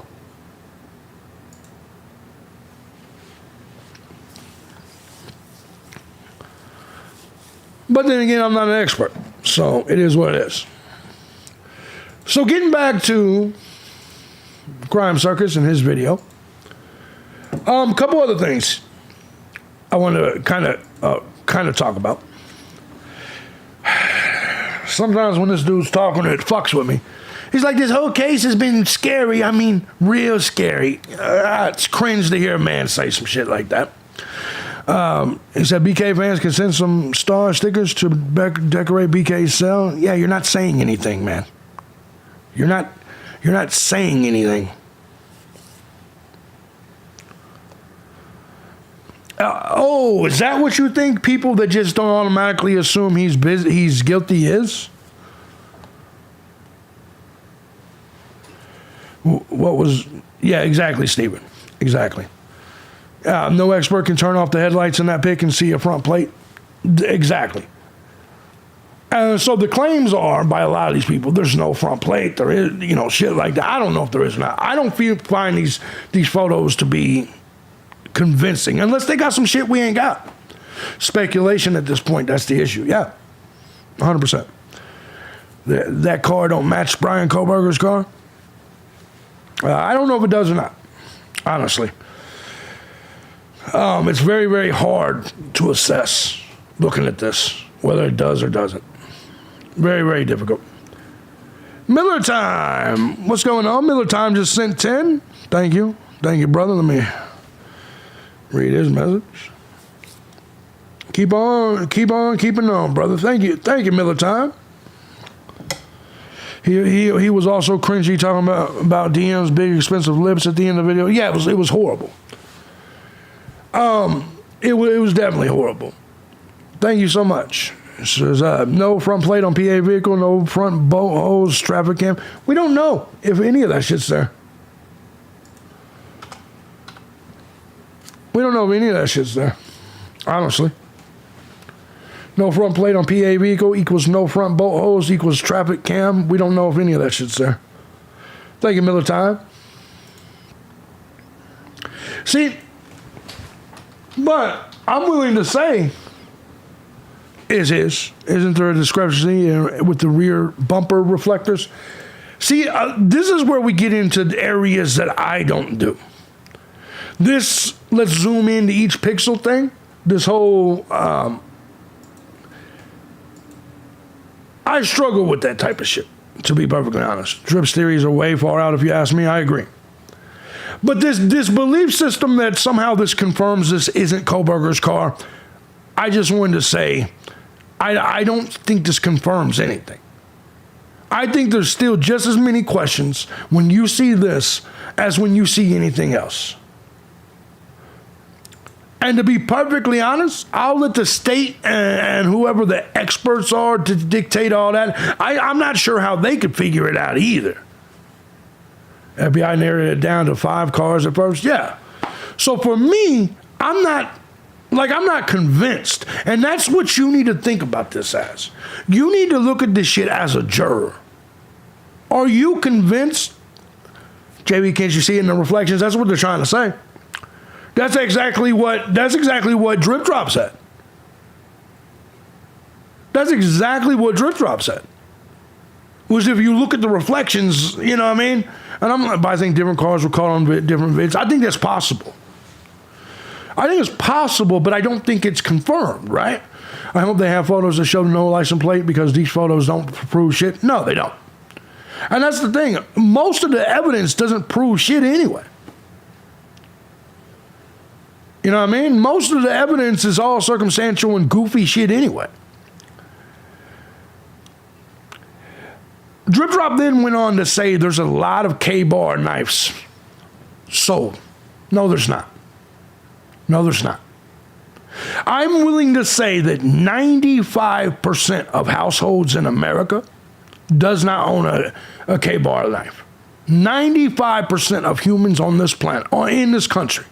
But then again, I'm not an expert. So it is what it is. So getting back to Cryme Circus and his video. A couple other things I want to kind of talk about. Sometimes when this dude's talking, it fucks with me. He's like, this whole case has been scary. I mean, real scary. It's cringe to hear a man say some shit like that. He said BK fans can send some star stickers to decorate BK's cell. Yeah, you're not saying anything, man. You're not saying anything. Is that what you think people that just don't automatically assume he's guilty is? Yeah, exactly, Stephen. Exactly. No expert can turn off the headlights in that pic and see a front plate. Exactly. So the claims are, by a lot of these people, there's no front plate. There is, shit like that. I don't know if there is or not. I don't find these photos to be convincing, unless they got some shit we ain't got. Speculation at this point, that's the issue. Yeah, 100%. That car don't match Brian Kohlberger's car. I don't know if it does or not, honestly. It's very, very hard to assess looking at this, whether it does or doesn't. Very, very difficult. Miller Time. What's going on? Miller Time just sent 10. Thank you. Thank you, brother. Let me read his message. Keep on keeping on, brother. Thank you, Miller Time. He was also cringy talking about DM's big expensive lips at the end of the video. Yeah, it was horrible. It was definitely horrible. Thank you so much. It says, no front plate on PA vehicle, no front boat hose, traffic cam. We don't know if any of that shit's there. We don't know if any of that shit's there, honestly. No front plate on PA vehicle equals no front boat hose equals traffic cam. We don't know if any of that shit's there. Thank you, Miller Time. See, but I'm willing to say, isn't there a discrepancy with the rear bumper reflectors? See, this is where we get into the areas that I don't do. This, let's zoom into each pixel thing. This whole, I struggle with that type of shit, to be perfectly honest. Drips theories are way far out if you ask me. I agree. But this belief system that somehow this confirms this isn't Koberger's car, I just wanted to say, I don't think this confirms anything. I think there's still just as many questions when you see this as when you see anything else. And to be perfectly honest, I'll let the state and whoever the experts are to dictate all that. I'm not sure how they could figure it out either. FBI narrowed it down to 5 cars at first. Yeah. So for me, I'm not convinced. And that's what you need to think about this as. You need to look at this shit as a juror. Are you convinced? JB, can't you see it in the reflections? That's what they're trying to say. That's exactly what Drip Drop said. That's exactly what Drip Drop said. Was if you look at the reflections, you know what I mean? And I think different cars were caught on different vids. I think that's possible. I think it's possible, but I don't think it's confirmed, right? I hope they have photos that show no license plate because these photos don't prove shit. No, they don't. And that's the thing. Most of the evidence doesn't prove shit anyway. You know what I mean? Most of the evidence is all circumstantial and goofy shit anyway. Drip Drop then went on to say there's a lot of K-bar knives sold. No, there's not. No, there's not. I'm willing to say that 95% of households in America does not own a K-bar knife. 95% of humans on this planet, or in this country,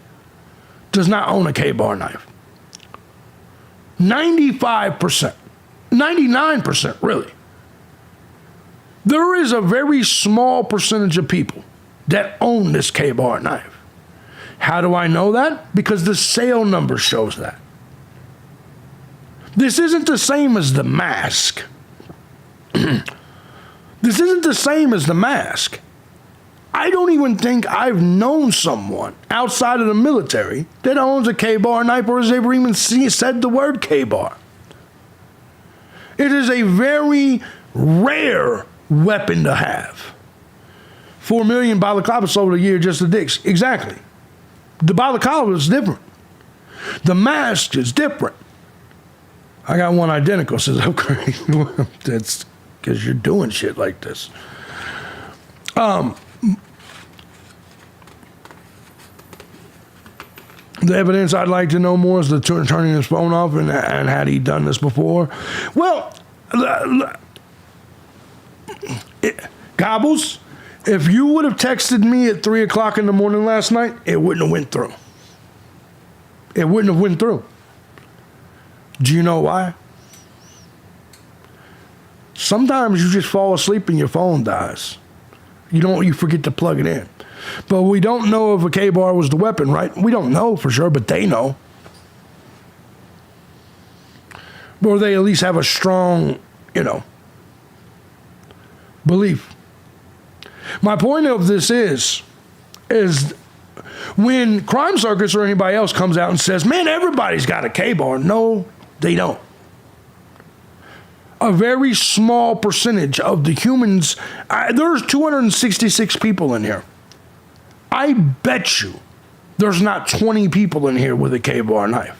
does not own a K-bar knife. 95%. 99%, really. There is a very small percentage of people that own this K-bar knife. How do I know that? Because the sale number shows that. This isn't the same as the mask. This isn't the same as the mask. I don't even think I've known someone outside of the military that owns a K-bar knife or has ever even said the word K-bar. It is a very rare weapon to have. 4 million balaclavas sold a year just the dicks. Exactly. The balaclava is different. The mask is different. I got one identical, says upgrade. That's because you're doing shit like this. The evidence I'd like to know more is the turning his phone off and had he done this before. Well, Gobbles, if you would have texted me at 3 o'clock in the morning last night, it wouldn't have went through. It wouldn't have went through. Do you know why? Sometimes you just fall asleep and your phone dies. You forget to plug it in. But we don't know if a K-bar was the weapon, right? We don't know for sure, but they know. Or they at least have a strong, belief. My point of this is when Crime Circus or anybody else comes out and says, man, everybody's got a K-bar. No, they don't. A very small percentage of the humans, there's 266 people in here. I bet you there's not 20 people in here with a K-bar knife.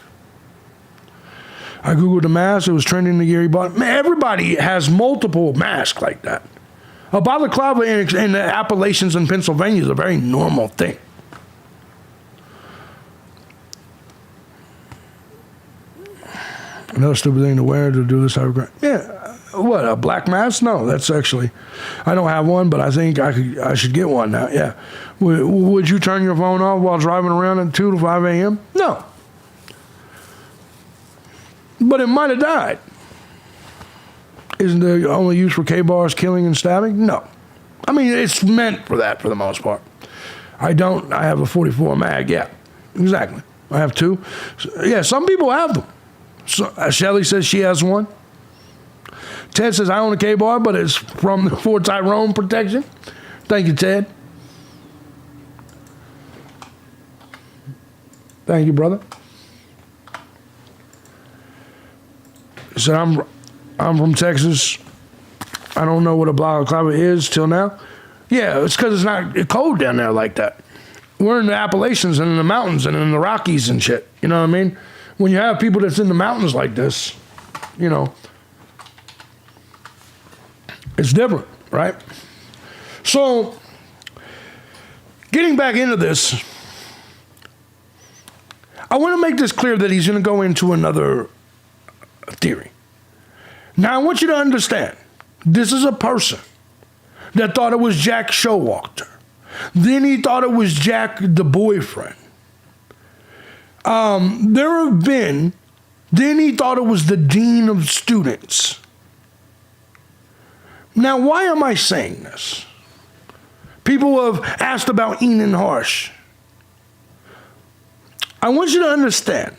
I Googled the mask. It was trending the year he bought it. Man, everybody has multiple masks like that. A balaclava in the Appalachians in Pennsylvania is a very normal thing. Another stupid thing to wear to do this. Yeah, what, a black mask? No, that's actually, I don't have one, but I think I should get one now. Yeah. Would you turn your phone off while driving around at 2 to 5 a.m.? No. But it might have died. Isn't the only use for K-bars killing and stabbing? No. I mean, it's meant for that for the most part. I have a 44 mag, yeah. Exactly. I have 2. Yeah, some people have them. So, Shelly says she has one. Ted says, I own a K-bar, but it's from the Fort Tyrone protection. Thank you, Ted. Thank you, brother. He said, I'm from Texas. I don't know what a balaclava is till now. Yeah, it's because it's not cold down there like that. we're in the Appalachians and in the mountains and in the Rockies and shit. You know what I mean? When you have people that's in the mountains like this, you know, it's different, right? So, getting back into this, I want to make this clear that he's going to go into another theory. Now, I want you to understand, this is a person that thought it was Jack Showalter. Then he thought it was Jack, the boyfriend. Then he thought it was the dean of students. Now, why am I saying this? People have asked about Enan Harsh. I want you to understand,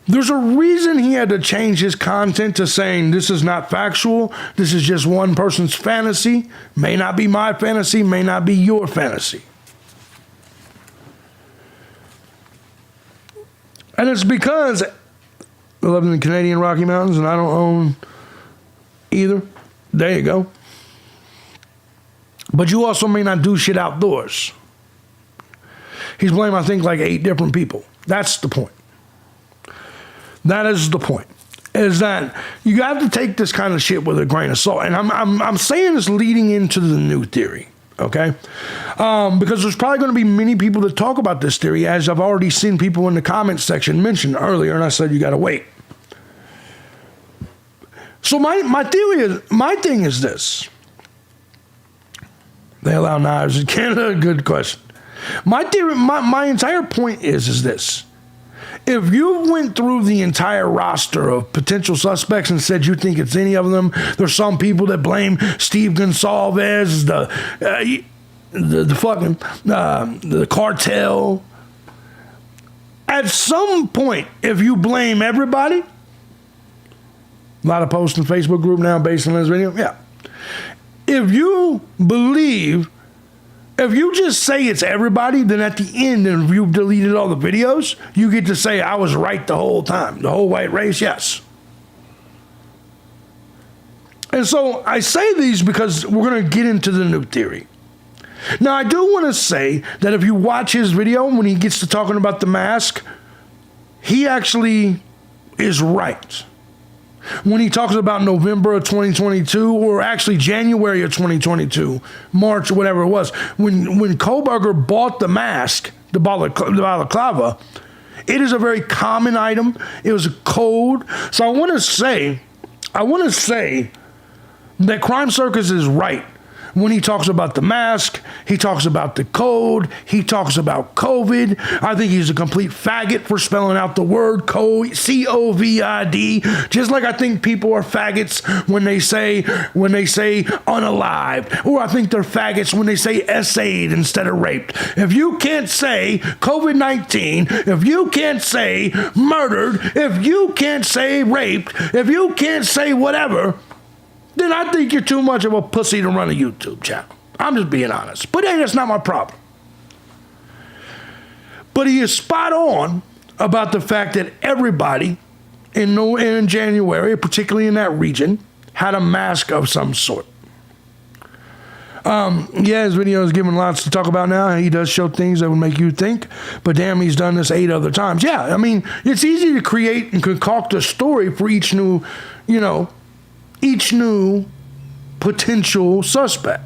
there's a reason he had to change his content to saying this is not factual, this is just one person's fantasy, may not be my fantasy, may not be your fantasy. And it's because I live in the Canadian Rocky Mountains and I don't own either. There you go. But you also may not do shit outdoors. He's blaming, I think, like 8 different people. That's the point. That is the point. Is that you have to take this kind of shit with a grain of salt. And I'm saying this leading into the new theory, okay? Because there's probably going to be many people that talk about this theory, as I've already seen people in the comments section mention earlier, and I said you got to wait. So my thing is this. They allow knives in Canada? Good question. My theory, my entire point is this. If you went through the entire roster of potential suspects and said you think it's any of them, there's some people that blame Steve Gonsalves, the cartel. At some point, if you blame everybody, a lot of posts in the Facebook group now based on this video, yeah. If you just say it's everybody, then at the end, if you've deleted all the videos, you get to say, I was right the whole time. The whole white race, yes. And so I say these because we're going to get into the new theory. Now, I do want to say that if you watch his video, when he gets to talking about the mask, he actually is right. When he talks about November of 2022, or actually January of 2022, March, or whatever it was, when Kohlberger bought the mask, the balaclava, it is a very common item. It was a code. So I want to say that Crime Circus is right. When he talks about the mask, he talks about the code, he talks about COVID. I think he's a complete faggot for spelling out the word code, COVID, just like I think people are faggots when they say unalived, or I think they're faggots when they say essayed instead of raped. If you can't say COVID-19, if you can't say murdered, if you can't say raped, if you can't say whatever, then I think you're too much of a pussy to run a YouTube channel. I'm just being honest. But hey, that's not my problem. But he is spot on about the fact that everybody in January, particularly in that region, had a mask of some sort. Yeah, his video is giving lots to talk about now. He does show things that would make you think, but damn, he's done this 8 other times. Yeah, I mean, it's easy to create and concoct a story for each new potential suspect.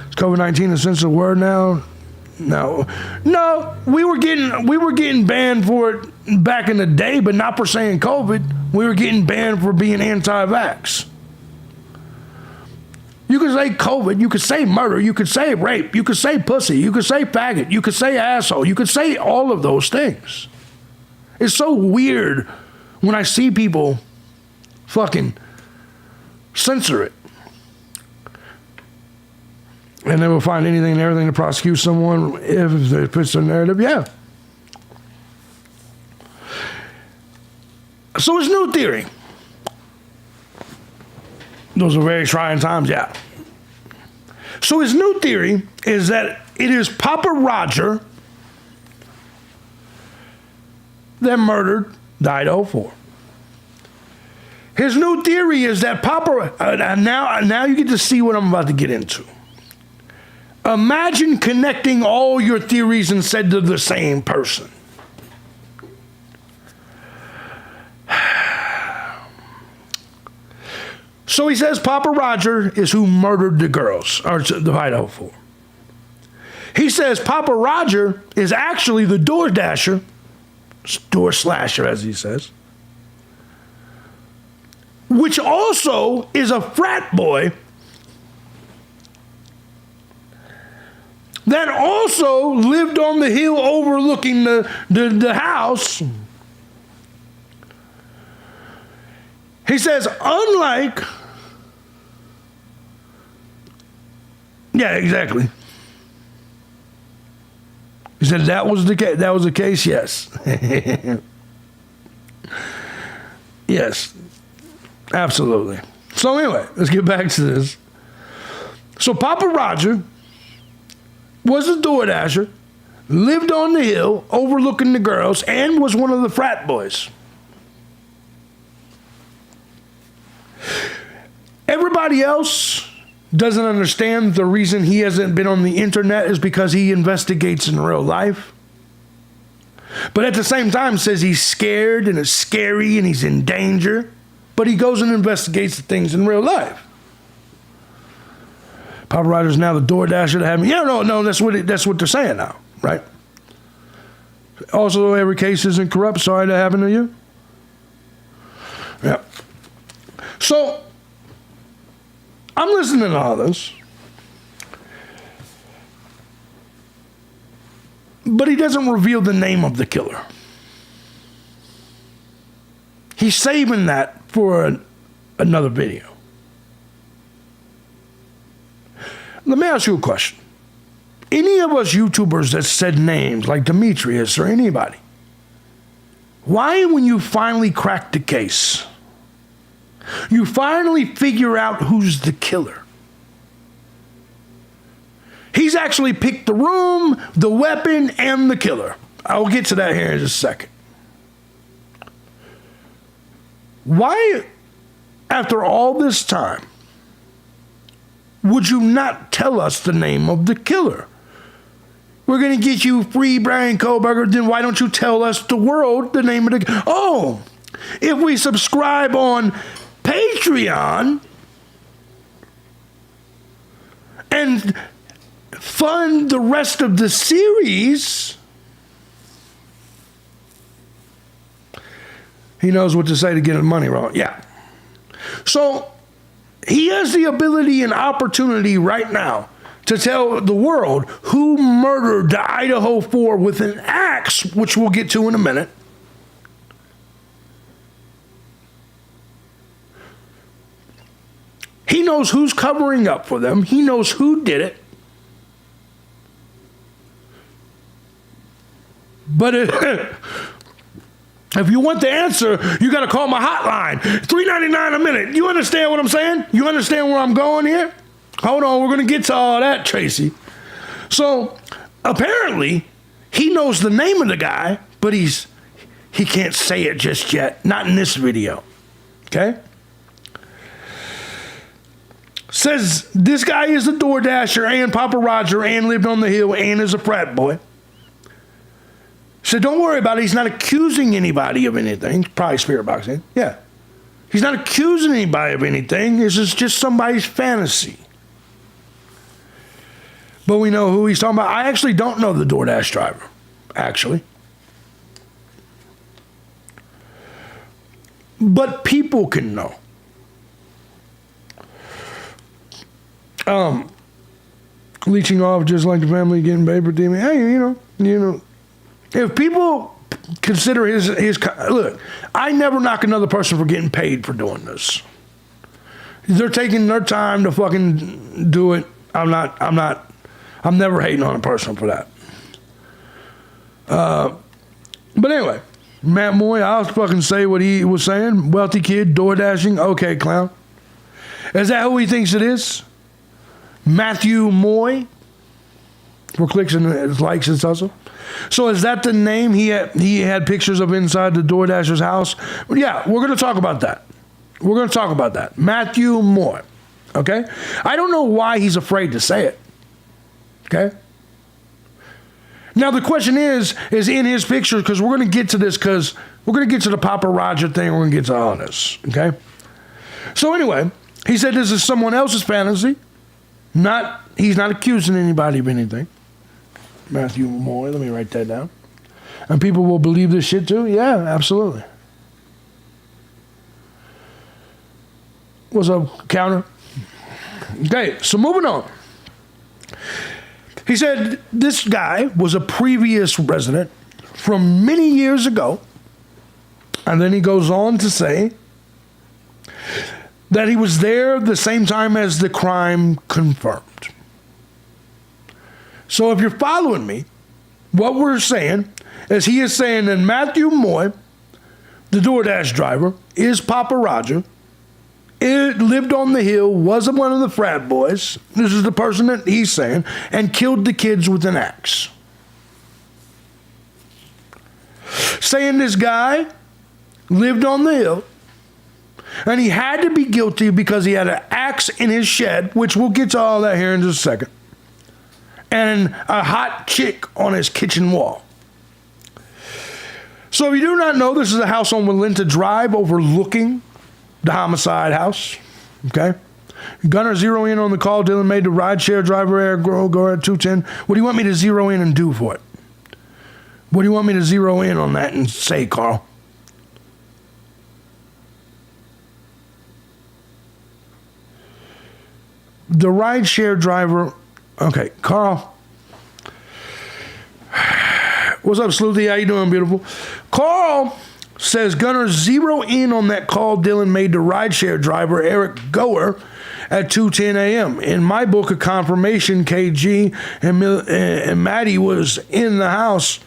Is COVID-19 a sensitive word now? No, we were getting banned for it back in the day, but not for saying COVID. We were getting banned for being anti-vax. You could say COVID, you could say murder, you could say rape, you could say pussy, you could say faggot, you could say asshole, you could say all of those things. It's so weird when I see people fucking censor it. And they will find anything and everything to prosecute someone if it fits their narrative. Yeah. So his new theory. Those are very trying times, yeah. So his new theory is that it is Papa Roger that murdered the IDAHO 4. His new theory is that now you get to see what I'm about to get into. Imagine connecting all your theories and said to the same person. So he says Papa Roger is who murdered the girls, or the Idaho 4. He says Papa Roger is actually the door dasher, door slasher as he says, which also is a frat boy that also lived on the hill overlooking the house. He says, unlike... Yeah, exactly. He said that was the case. That was the case, yes. Yes, absolutely. So anyway, let's get back to this. So Papa Roger was a door dasher, lived on the hill overlooking the girls, and was one of the frat boys. Everybody else doesn't understand the reason he hasn't been on the internet is because he investigates in real life. But at the same time says he's scared and it's scary and he's in danger. But he goes and investigates the things in real life. Papa Roger's now the door dasher to have me. Yeah, no, that's what they're saying now, right? Also, every case isn't corrupt. Sorry that happened to you. Yeah. So, I'm listening to all this. But he doesn't reveal the name of the killer. He's saving that for another video. Let me ask you a question. Any of us YouTubers that said names like Demetrius or anybody, why when you finally crack the case, you finally figure out who's the killer? He's actually picked the room, the weapon, and the killer. I'll get to that here in just a second. Why, after all this time, would you not tell us the name of the killer? We're going to get you free Brian Kohlberger, then why don't you tell us the world the name of the... Oh, if we subscribe on Patreon and fund the rest of the series, he knows what to say to get his money wrong. Yeah. So he has the ability and opportunity right now to tell the world who murdered the Idaho 4 with an axe, which we'll get to in a minute. He knows who's covering up for them. He knows who did it. But if you want the answer, you got to call my hotline. $3.99 a minute. You understand what I'm saying? You understand where I'm going here? Hold on, we're going to get to all that, Tracy. So, apparently, he knows the name of the guy, but he can't say it just yet. Not in this video. Okay? Says this guy is a door dasher and Papa Roger and lived on the hill and is a frat boy. So don't worry about it. He's not accusing anybody of anything. Probably spirit boxing. Yeah. He's not accusing anybody of anything. This is just somebody's fantasy. But we know who he's talking about. I actually don't know the DoorDash driver. Actually. But people can know. Leeching off just like the family getting paid for TV. Hey, you know. If people consider his look, I never knock another person for getting paid for doing this. They're taking their time to fucking do it. I'm never hating on a person for that. But anyway, Matt Moy, I'll fucking say what he was saying. Wealthy kid, door dashing. Okay, clown. Is that who he thinks it is? Matthew Moy? For clicks and likes and stuff. So is that the name he had pictures of inside the DoorDasher's house? Well, yeah, we're going to talk about that. We're going to talk about that. Matthew Moore. Okay? I don't know why he's afraid to say it. Okay? Now, the question is in his picture, because we're going to get to this, because we're going to get to the paparazzi thing, we're going to get to all this, okay? So anyway, he said this is someone else's fantasy. He's not accusing anybody of anything. Matthew Moy, let me write that down. And people will believe this shit too? Yeah, absolutely. What's up, counter? Okay, so moving on. He said this guy was a previous resident from many years ago. And then he goes on to say that he was there the same time as the crime confirmed. So if you're following me, what we're saying is he is saying that Matthew Moy, the DoorDash driver, is Papa Roger. It lived on the hill, wasn't one of the frat boys. This is the person that he's saying, and killed the kids with an axe. Saying this guy lived on the hill, and he had to be guilty because he had an axe in his shed, which we'll get to all that here in just a second, and a hot chick on his kitchen wall. So if you do not know, this is a house on Walinta Drive overlooking the homicide house. Okay? Gunner zero in on the call Dylan made to rideshare driver Eric Grover at 210. What do you want me to zero in and do for it? What do you want me to zero in on that and say, Carl? The rideshare driver. Okay, Carl. What's up, Sleuthy? How you doing, beautiful? Carl says Gunner zero in on that call Dylan made to rideshare driver Eric Goer at 2:10 a.m. In my book of confirmation, KG and Maddie was in the house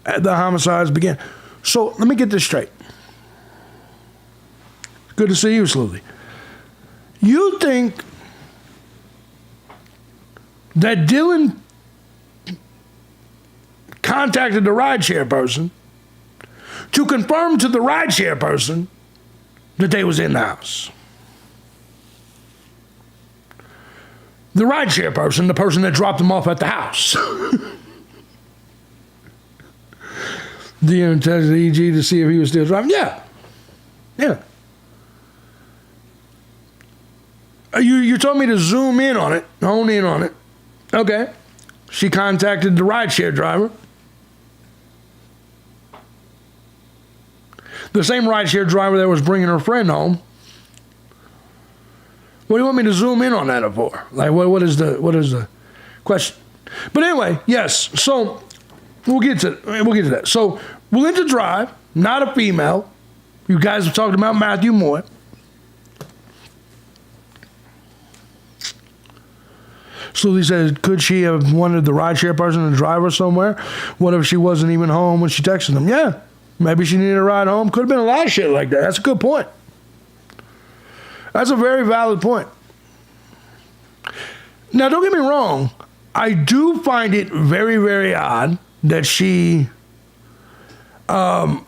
at the homicides began. So let me get this straight. Good to see you, Sleuthy. You think that Dylan contacted the rideshare person to confirm to the rideshare person that they was in the house? The rideshare person, the person that dropped them off at the house. Dion texted EG to see if he was still driving. Yeah. You told me to zoom in on it, hone in on it. Okay. She contacted the rideshare driver. The same rideshare driver that was bringing her friend home. What do you want me to zoom in on that for? Like, what is the question? But anyway, yes. So we'll get to that. So Walinta Drive, not a female. You guys have talked about Matthew Moy. So he said, could she have wanted the rideshare person to drive her somewhere? What if she wasn't even home when she texted them? Yeah. Maybe she needed a ride home. Could have been a lot of shit like that. That's a good point. That's a very valid point. Now, don't get me wrong. I do find it very, very odd that she... no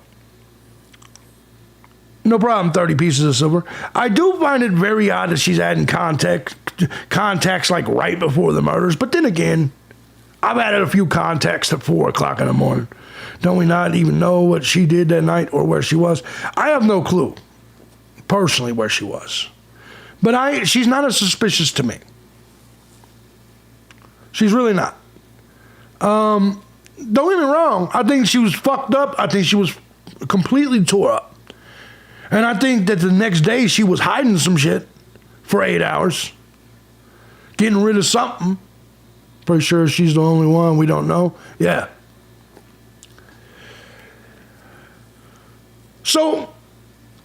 problem, 30 pieces of silver. I do find it very odd that she's adding contacts like right before the murders. But then again, I've added a few contacts at 4 o'clock in the morning. Don't we not even know what she did that night or where she was? I have no clue, personally, where she was. But she's not as suspicious to me. She's really not. Don't get me wrong. I think she was fucked up. I think she was completely tore up. And I think that the next day she was hiding some shit for 8 hours. Getting rid of something. Pretty sure she's the only one. We don't know. Yeah. So,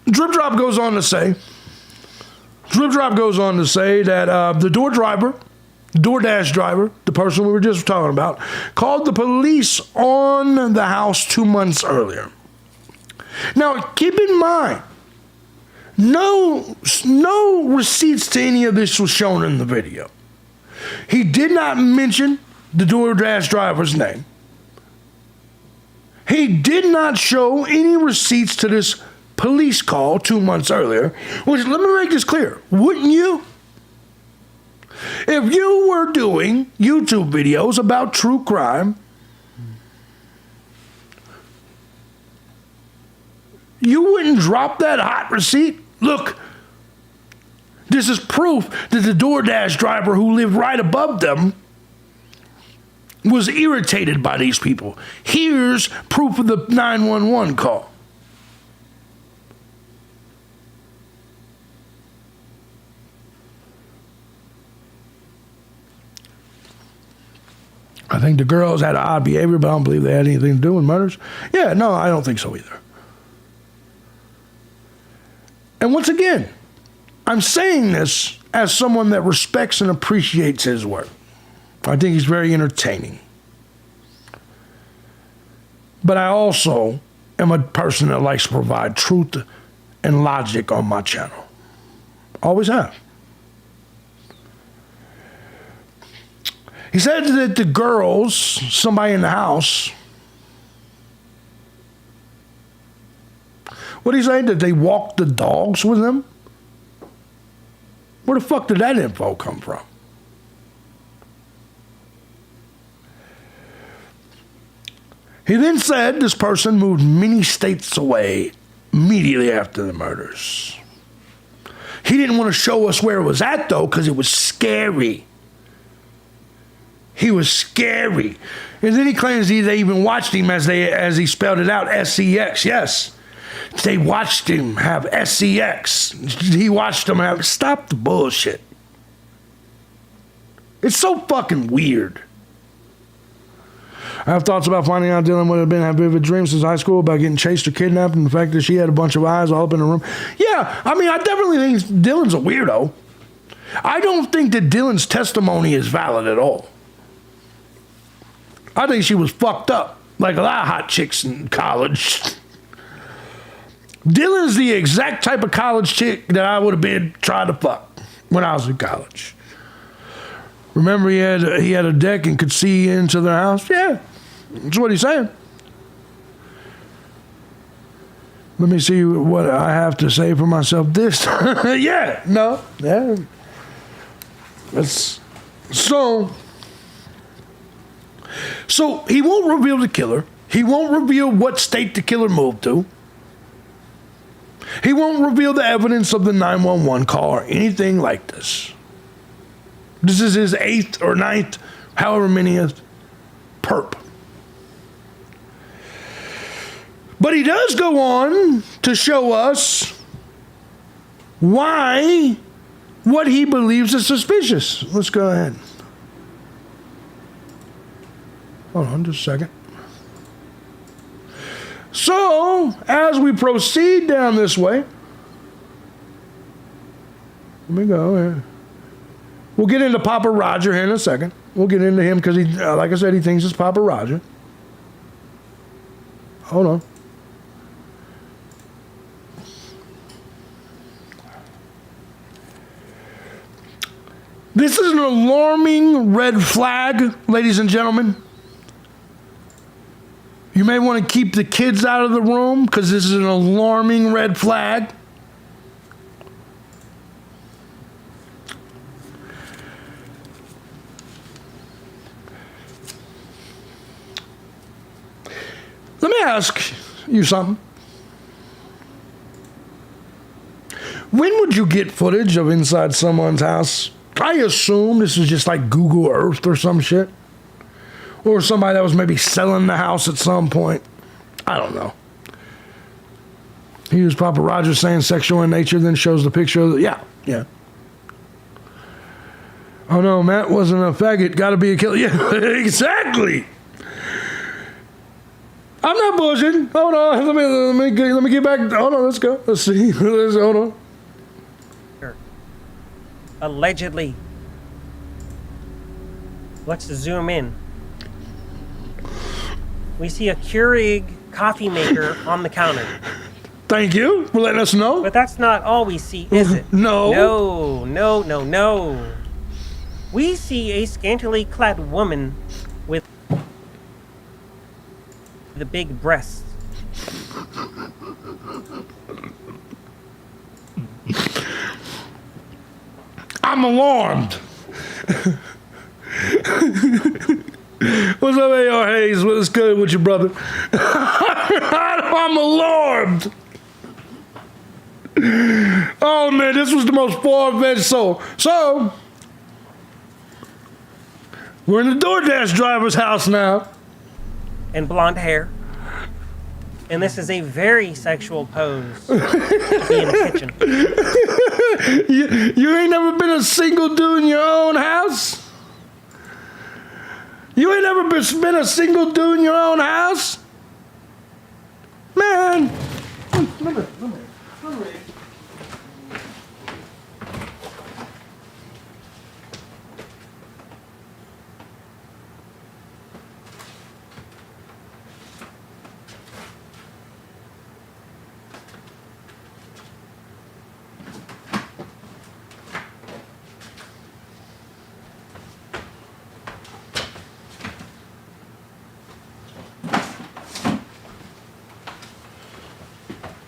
Drip Drop goes on to say that the DoorDash driver, the person we were just talking about, called the police on the house 2 months earlier. Now, keep in mind, no receipts to any of this was shown in the video. He did not mention the DoorDash driver's name. He did not show any receipts to this police call 2 months earlier, which, let me make this clear, wouldn't you? If you were doing YouTube videos about true crime, you wouldn't drop that hot receipt? Look, this is proof that the DoorDash driver who lived right above them was irritated by these people. Here's proof of the 911 call. I think the girls had odd behavior, but I don't believe they had anything to do with murders. Yeah, no, I don't think so either. And once again, I'm saying this as someone that respects and appreciates his work. I think he's very entertaining. But I also am a person that likes to provide truth and logic on my channel. Always have. He said that the girls, somebody in the house, what did he say? That they walked the dogs with him? Where the fuck did that info come from? He then said this person moved many states away immediately after the murders. He didn't want to show us where it was at, though, because it was scary. He was scary. And then he claims they even watched him as he spelled it out, S-E-X. Yes. They watched him have S-E-X. He watched them have... Stop the bullshit. It's so fucking weird. I have thoughts about finding out Dylan would have been having vivid dreams since high school about getting chased or kidnapped and the fact that she had a bunch of eyes all up in the room. Yeah, I mean, I definitely think Dylan's a weirdo. I don't think that Dylan's testimony is valid at all. I think she was fucked up, like a lot of hot chicks in college. Dylan's the exact type of college chick that I would have been trying to fuck when I was in college. Remember he had a deck and could see into their house? Yeah, that's what he's saying. Let me see what I have to say for myself. This, yeah, no, yeah. That's so... So he won't reveal the killer. He won't reveal what state the killer moved to. He won't reveal the evidence of the 911 call or anything like this. This is his 8th or 9th, however manyth, perp. But he does go on to show us why what he believes is suspicious. Let's go ahead. Hold on just a second. So, as we proceed down this way, let me go here. We'll get into Papa Roger here in a second. We'll get into him because he, like I said, he thinks it's Papa Roger. Hold on. This is an alarming red flag, ladies and gentlemen. You may want to keep the kids out of the room because this is an alarming red flag. Let me ask you something. When would you get footage of inside someone's house? I assume this is just like Google Earth or some shit. Or somebody that was maybe selling the house at some point. I don't know. Here's Papa Roger saying sexual in nature, then shows the picture of the... Yeah. Oh no, Matt wasn't a faggot. Gotta be a killer. Yeah, exactly. I'm not bullshitting. Hold on. Let me get back. Hold on, let's go. Let's see. Hold on. Allegedly. Let's zoom in. We see a Keurig coffee maker on the counter. Thank you for letting us know. But that's not all we see, is it? No. No. We see a scantily clad woman with the big breasts. I'm alarmed. What's up, A.R. Hayes? What's good with you, brother? I'm alarmed. Oh, man, this was the most far-fetched soul. So, we're in the DoorDash driver's house now. And blonde hair. And this is a very sexual pose to be in the kitchen. You ain't never been a single dude in your own house? You ain't never been a single dude in your own house? Man. Let me.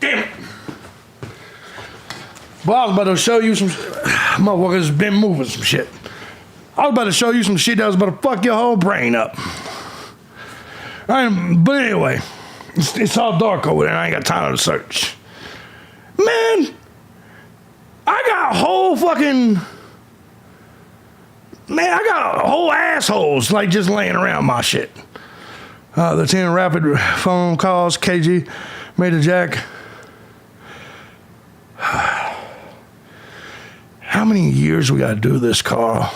Damn it. Well, I was about to show you some motherfuckers been moving some shit. I was about to show you some shit that was about to fuck your whole brain up. But anyway, it's all dark over there and I ain't got time to search. Man, I got whole assholes like just laying around my shit. Lieutenant Rapid phone calls, KG, Major Jack. How many years we gotta do this, Carl?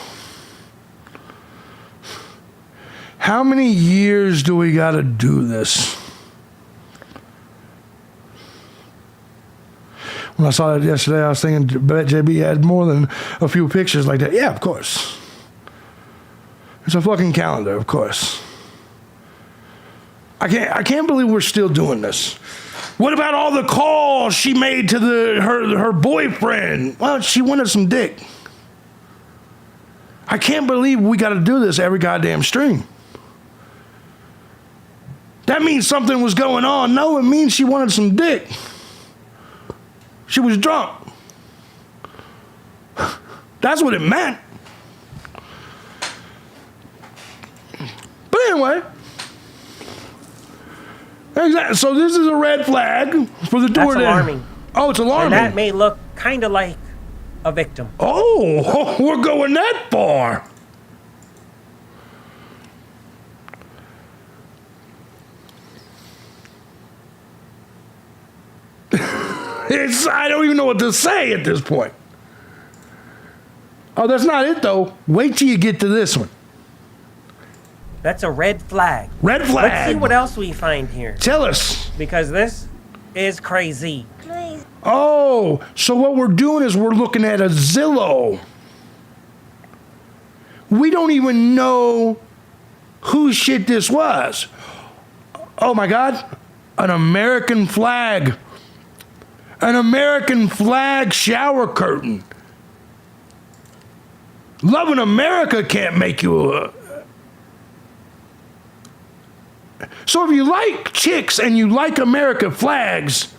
How many years do we gotta do this? When I saw that yesterday, I was thinking, bet JB had more than a few pictures like that. Yeah, of course. It's a fucking calendar, of course. I can't believe we're still doing this. What about all the calls she made to her boyfriend? Well, she wanted some dick. I can't believe we got to do this every goddamn stream. That means something was going on. No, it means she wanted some dick. She was drunk. That's what it meant. But anyway. Exactly. So this is a red flag for the door. That's alarming. Oh, it's alarming. And that may look kind of like a victim. Oh, we're going that far. I don't even know what to say at this point. Oh, that's not it, though. Wait till you get to this one. That's a red flag. Red flag. Let's see what else we find here. Tell us. Because this is crazy. Oh, so what we're doing is we're looking at a Zillow. We don't even know whose shit this was. Oh, my God. An American flag. An American flag shower curtain. Loving America can't make you a... So if you like chicks and you like American flags...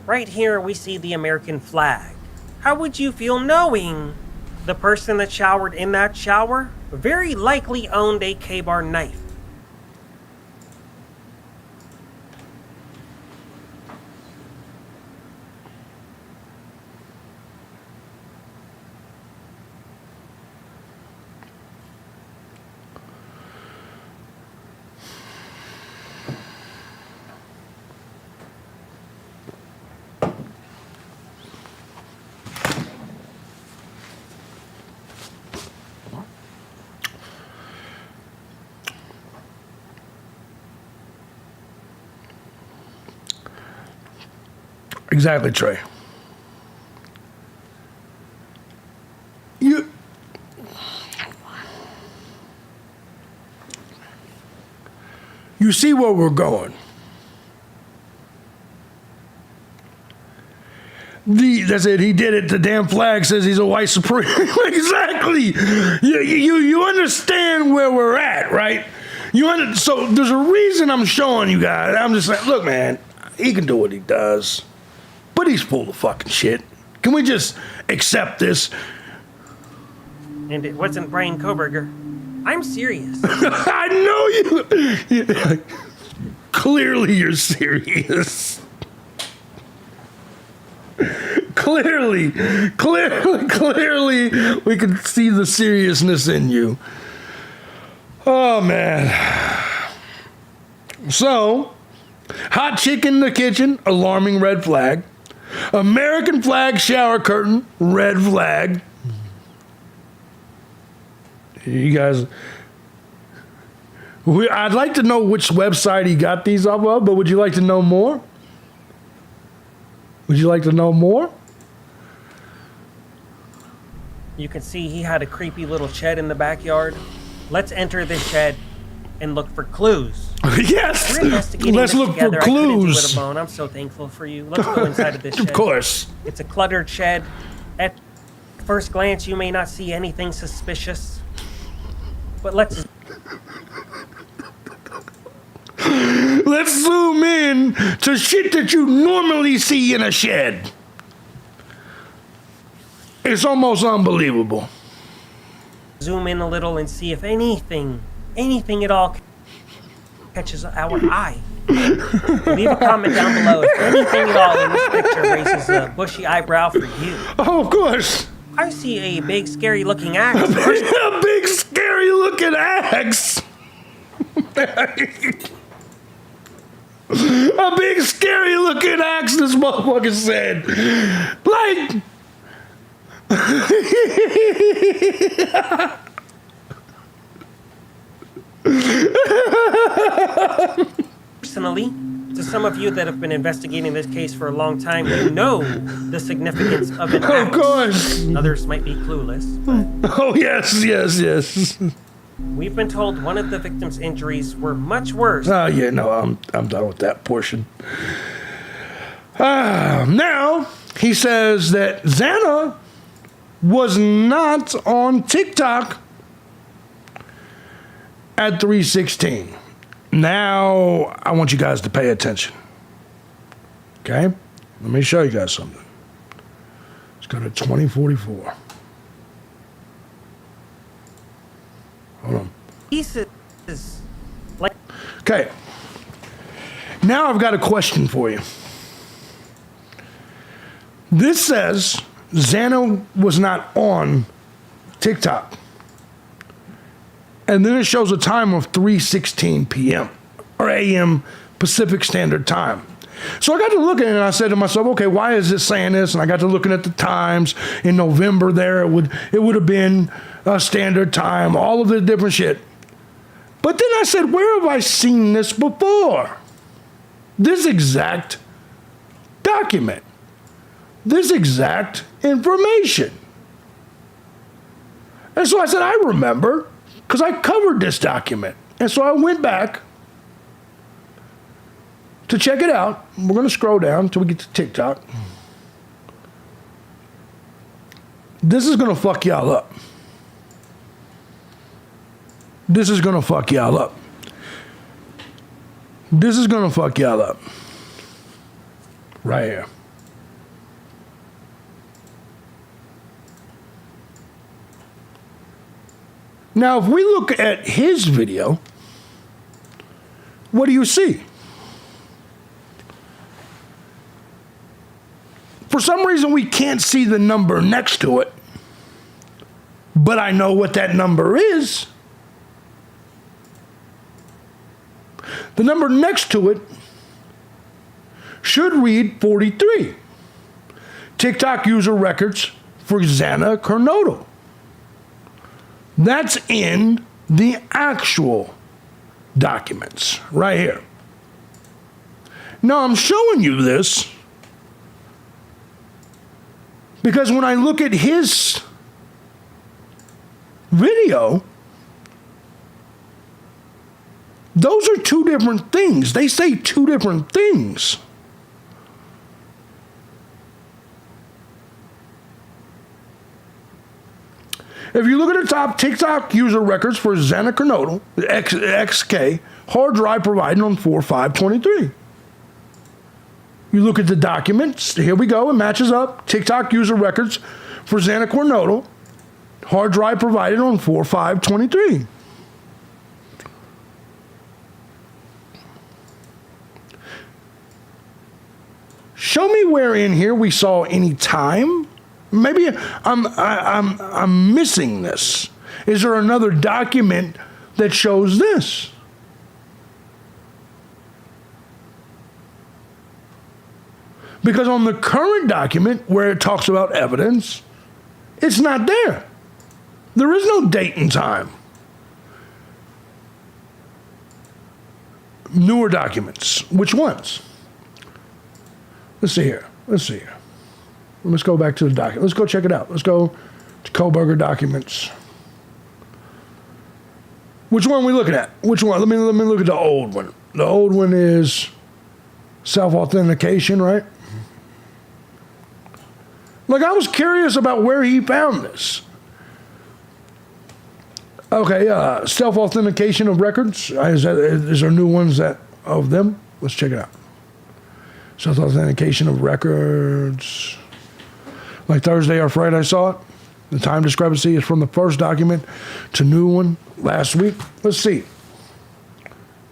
Right here we see the American flag. How would you feel knowing the person that showered in that shower very likely owned a K-bar knife? Exactly, Trey. You see where we're going. That's it. He did it. The damn flag says he's a white supreme. Exactly. You understand where we're at, right? So there's a reason I'm showing you guys. I'm just like, look, man, he can do what he does. But but he's full of fucking shit. Can we just accept this? And it wasn't Brian Koberger. I'm serious. I know you. Clearly, you're serious. Clearly, we can see the seriousness in you. Oh, man. So, hot chick in the kitchen, alarming red flag. American flag shower curtain, red flag. You guys, I'd like to know which website he got these off of, but would you like to know more? Would you like to know more? You can see he had a creepy little shed in the backyard. Let's enter this shed and look for clues. Yes. We're investigating Let's this look together. for I couldn't do it clues. alone. I'm so thankful for you. Let's go inside of this shed. Of course. It's a cluttered shed. At first glance, you may not see anything suspicious. But let's zoom in to shit that you normally see in a shed. It's almost unbelievable. zoom in a little and see if anything at all catches our eye. Leave a comment down below if anything at all in this picture raises a bushy eyebrow for you. Oh, of course. I see a big, scary-looking axe. A big, scary-looking axe. A big, scary-looking axe, this motherfucker said. Like... Personally, to some of you that have been investigating this case for a long time, you know the significance of an axe. Of course. Others might be clueless, but Oh, yes. we've been told one of the victim's injuries were much worse. Oh, yeah, no, I'm done with that portion. Now, he says that Xana was not on TikTok at 3:16. Now, I want you guys to pay attention. Okay? Let me show you guys something. Let's go to 2044. Hold on. He says, like, Okay. Now I've got a question for you. This says Xana was not on TikTok. And then it shows a time of 3:16 p.m. or a.m. Pacific Standard Time. So I got to looking and I said to myself, okay, why is it saying this? And I got to looking at the times in November there. It would have been a standard time, all of the different shit. But then I said, where have I seen this before? This exact document. This exact information. And so I said, I remember, because I covered this document. And so I went back to check it out. We're going to scroll down until we get to TikTok. This is going to fuck y'all up. This is going to fuck y'all up. This is going to fuck y'all up. Right here. Now, if we look at his video, what do you see? For some reason, we can't see the number next to it, but I know what that number is. The number next to it should read 43. TikTok user records for Xana Kernodle. That's in the actual documents right here. Now I'm showing you this because when I look at his video, those are two different things. They say two different things. If you look at the top, TikTok user records for Xana Kernodle, XK, hard drive provided on 4/5/23. You look at the documents. Here we go. It matches up. TikTok user records for Xana Coronado. Hard drive provided on 4/5/23. Show me where in here we saw any time. Maybe I'm missing this. Is there another document that shows this? Because on the current document where it talks about evidence, it's not there. There is no date and time. Newer documents. Which ones? Let's see here. Let's go back to the document. Let's go check it out. Let's go to Koberger documents. Which one are we looking at? Which one? Let me look at the old one. The old one is self-authentication, right? Like, I was curious about where he found this. Okay, self-authentication of records. Is there new ones of them? Let's check it out. Self-authentication of records. Like Thursday or Friday I saw it. The time discrepancy is from the first document to new one last week. Let's see.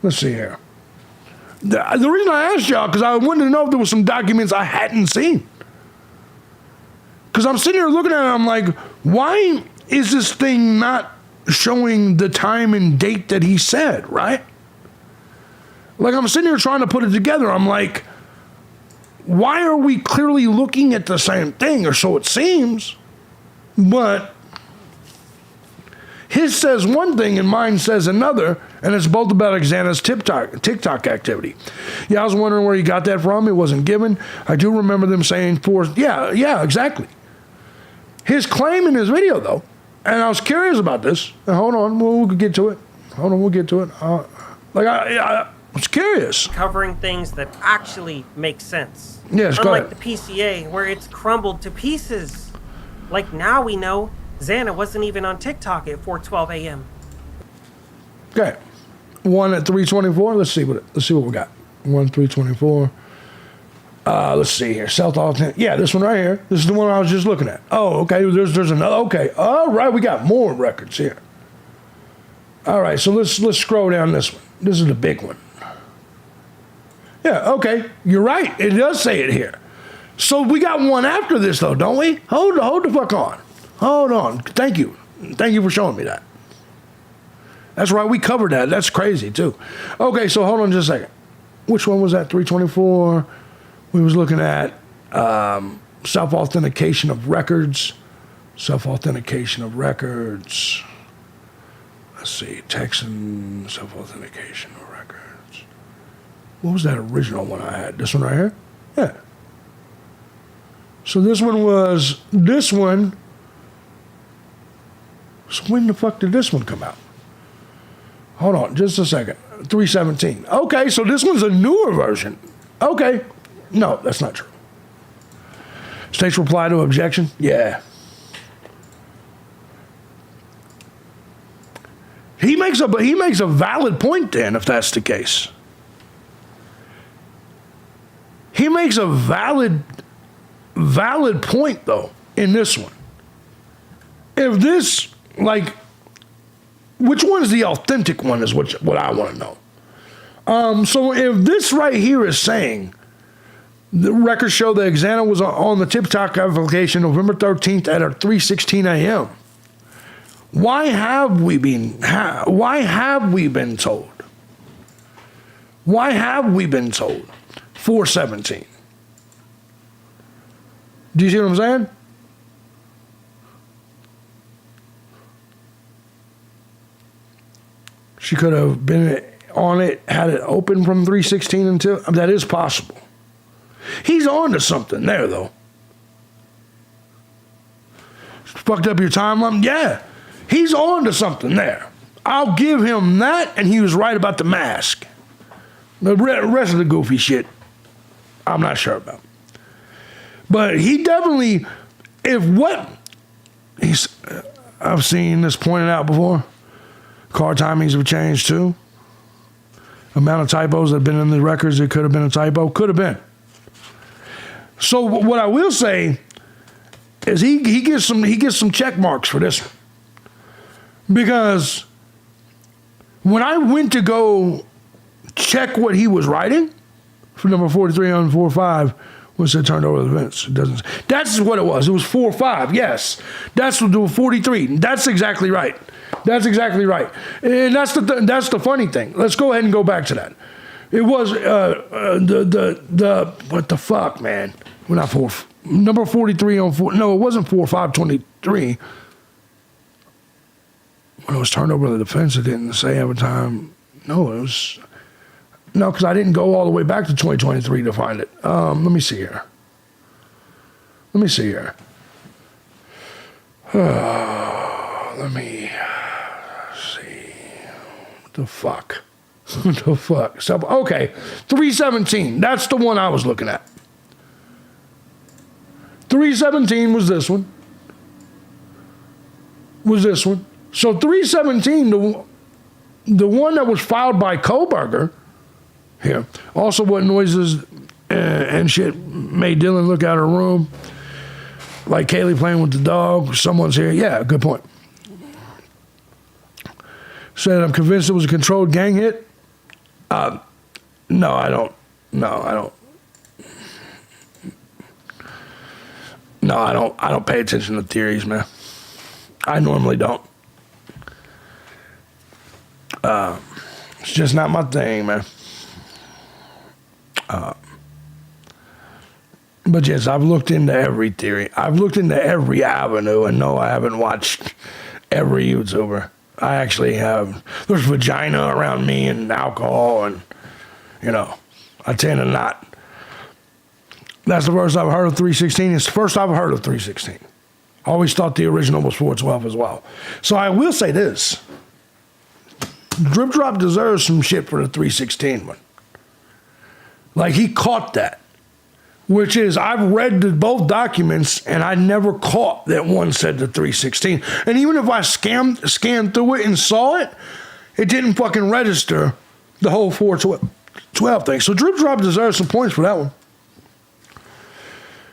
Let's see here. The reason I asked y'all, because I wanted to know if there was some documents I hadn't seen. Because I'm sitting here looking at it, I'm like, why is this thing not showing the time and date that he said, right? Like, I'm sitting here trying to put it together. I'm like, why are we clearly looking at the same thing, or so it seems? But his says one thing and mine says another, and it's both about Xana's TikTok activity. Yeah, I was wondering where he got that from. It wasn't given. I do remember them saying yeah, exactly. His claim in his video, though, and I was curious about this. Hold on, we'll get to it. We'll get to it. I was curious. Covering things that actually make sense. Yes, go ahead. Unlike the PCA, where it's crumbled to pieces. Like, now we know Xana wasn't even on TikTok at 4:12 a.m. Okay, 1 at 3:24. Let's see what we got. 1 3:24. Let's see here. Self-authentic. Yeah, this one right here. This is the one I was just looking at. Oh, okay. There's another. Okay. All right. We got more records here. All right. So let's scroll down this one. This is the big one. Yeah. Okay. You're right. It does say it here. So we got one after this though, don't we? Hold the fuck on. Hold on. Thank you. Thank you for showing me that. That's right. We covered that. That's crazy too. Okay. So hold on just a second. Which one was that? 324. We was looking at self-authentication of records. Self-authentication of records. Let's see. Texan self-authentication of records. What was that original one I had? This one right here? Yeah. So this one was this one. So when the fuck did this one come out? Hold on just a second. 317. Okay, so this one's a newer version. Okay. No, that's not true. State's reply to objection? Yeah. He makes a valid point then, if that's the case. He makes a valid point though in this one. If this, like, which one is the authentic one is what I want to know. So if this right here is saying the records show that Xana was on the TikTok application November 13th at 3:16 a.m. Why have we been told? Why have we been told 4:17? Do you see what I'm saying? She could have been on it, had it open from 3:16 until, that is possible. He's on to something there, though. Fucked up your timeline? Yeah. He's on to something there. I'll give him that, and he was right about the mask. The rest of the goofy shit, I'm not sure about. But he definitely, I've seen this pointed out before. Car timings have changed, too. Amount of typos that have been in the records, it could have been a typo. Could have been. So what I will say is he gets some check marks for this one. Because when I went to go check what he was writing for number 43 on 45, was it turned over the fence? It doesn't. That's what it was. It was 4-5. Yes, that's what the 43. That's exactly right. That's exactly right. And that's the funny thing. Let's go ahead and go back to that. It was the what the fuck, man? We're not number 43 on 4. No, it wasn't 4-5-23. When it was turned over to the defense, it didn't say every time. No, it was. No, because I didn't go all the way back to 2023 to find it. Let me see here. Let me see. What the fuck? What the fuck? So, okay, 317. That's the one I was looking at. 317 was this one. So 317, the one that was filed by Koberger, here, also what noises and shit made Dylan look out of her room, like Kaylee playing with the dog, someone's here. Yeah, good point. Said, I'm convinced it was a controlled gang hit. No, I don't. No, I don't pay attention to theories, man. I normally don't. It's just not my thing, man. But yes, I've looked into every theory. I've looked into every avenue, and no, I haven't watched every YouTuber. I actually have. There's vagina around me and alcohol, and, I tend to not. That's the first I've heard of 316. It's the first I've heard of 316. I always thought the original was 412 as well. So I will say this. Drip Drop deserves some shit for the 316 one. Like, he caught that. Which is, I've read both documents, and I never caught that one said the 316. And even if I scanned through it and saw it, it didn't fucking register the whole 412 thing. So Drip Drop deserves some points for that one.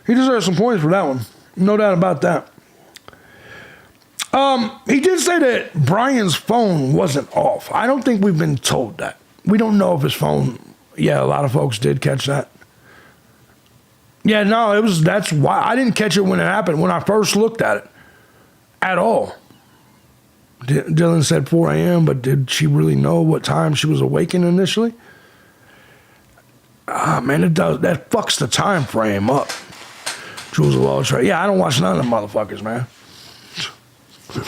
He deserves some points for that one. No doubt about that. He did say that Brian's phone wasn't off. I don't think we've been told that. We don't know if his phone... Yeah, a lot of folks did catch that. Yeah, no, that's why I didn't catch it when it happened, when I first looked at it at all. Dylan said 4 a.m., but did she really know what time she was awakened initially? Man, it does. That fucks the time frame up. Jules of Law Trade. Yeah, I don't watch none of them motherfuckers, man.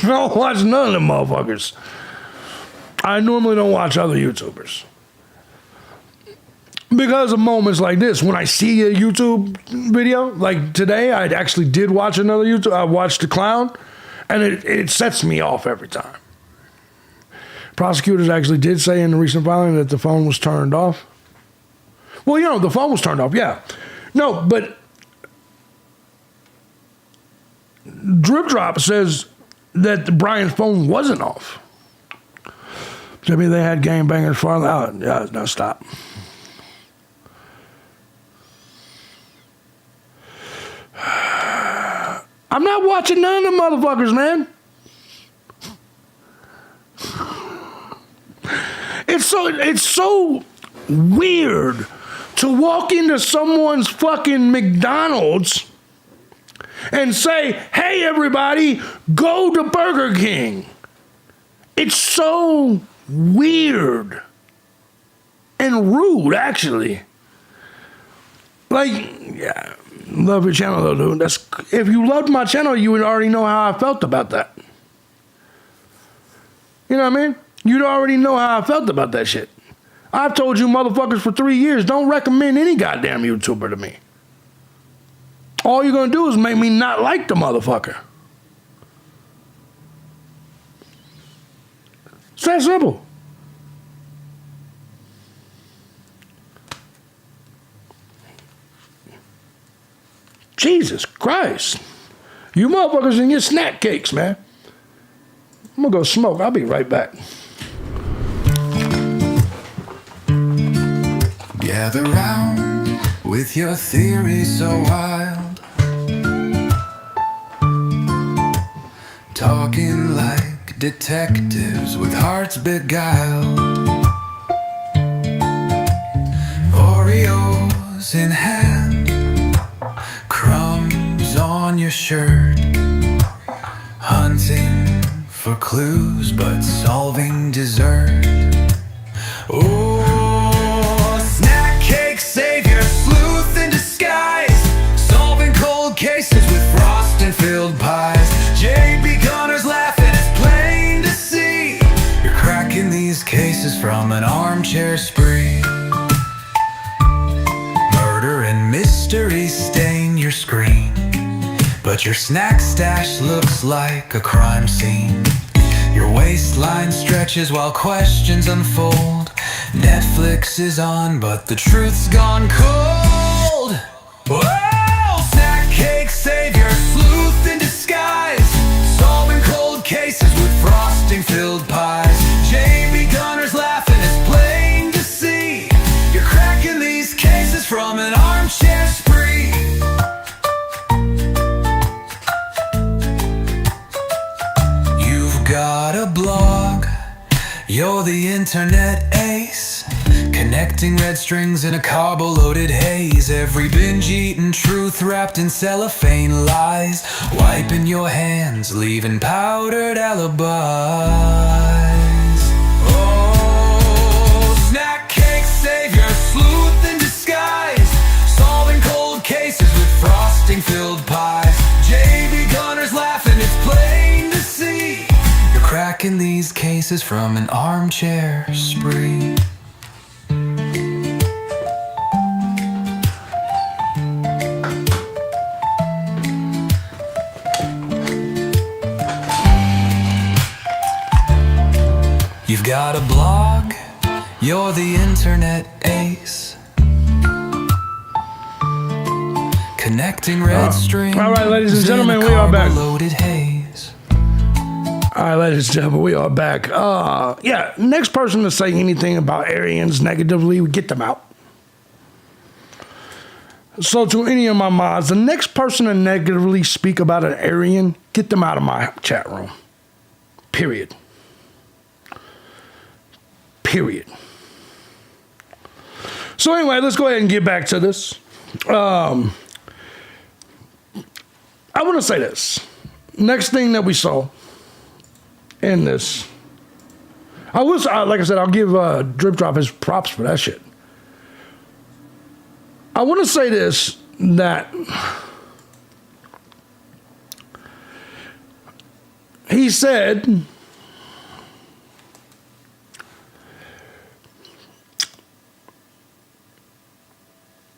I don't watch none of them motherfuckers. I normally don't watch other YouTubers. Because of moments like this, when I see a YouTube video, like today, I actually did watch another YouTube. I watched The Clown, and it sets me off every time. Prosecutors actually did say in the recent filing that the phone was turned off. Well, the phone was turned off, yeah. No, but Drip Drop says that Brian's phone wasn't off. Maybe they had gangbangers farther out. Yeah, no, stop. I'm not watching none of them motherfuckers, man. It's so weird to walk into someone's fucking McDonald's and say, hey, everybody, go to Burger King. It's so weird and rude, actually. Like, yeah, love your channel, though, dude. If you loved my channel, you would already know how I felt about that. You know what I mean? You'd already know how I felt about that shit. I've told you motherfuckers for 3 years, don't recommend any goddamn YouTuber to me. All you're going to do is make me not like the motherfucker. It's that simple. Jesus Christ. You motherfuckers and your snack cakes, man. I'm going to go smoke. I'll be right back. Gather round, with your theory so wild, talking like detectives with hearts beguiled. Oreos in hand, crumbs on your shirt, hunting for clues but solving dessert. Oh, snack cake savior, sleuth in disguise, solving cold cases with frost and filled pies. JB Gunner's laughing, it's plain to see you're cracking these cases from an armchair spree. Murder and mystery stain your screen, but your snack stash looks like a crime scene. Your waistline stretches while questions unfold. Netflix is on, but the truth's gone cold. Whoa! Snack cake savior, sleuth in disguise, solving cold cases with frosting filled pies. JB Gunner's laughing, it's plain to see you're cracking these cases from an armchair spree. Got a blog, you're the internet ace, connecting red strings in a carbo-loaded haze. Every binge-eaten truth wrapped in cellophane lies, wiping your hands, leaving powdered alibis. Oh, snack cake savior, sleuth in disguise, solving cold cases with frosting filled pies. JB Gunner's laughing, it's plain to see cracking these cases from an armchair spree. You've got a blog, you're the internet ace, connecting red strings. All right, ladies and gentlemen, we are back. Loaded haze. All right, ladies and gentlemen, we are back. Yeah, next person to say anything about Aryans negatively, we get them out. So to any of my mods, the next person to negatively speak about an Aryan, get them out of my chat room. Period. Period. So anyway, let's go ahead and get back to this. I want to say this. Next thing that we saw in this, like I said, I'll give Drip Drop his props for that shit. I want to say this, that he said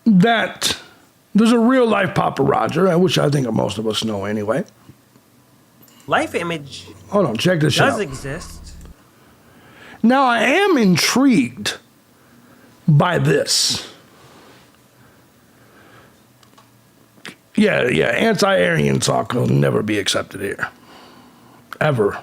that there's a real life Papa Roger, which I think most of us know anyway. Life image. Hold on, check this out. Does exist. Now, I am intrigued by this. Yeah, anti-Aryan talk will never be accepted here. Ever.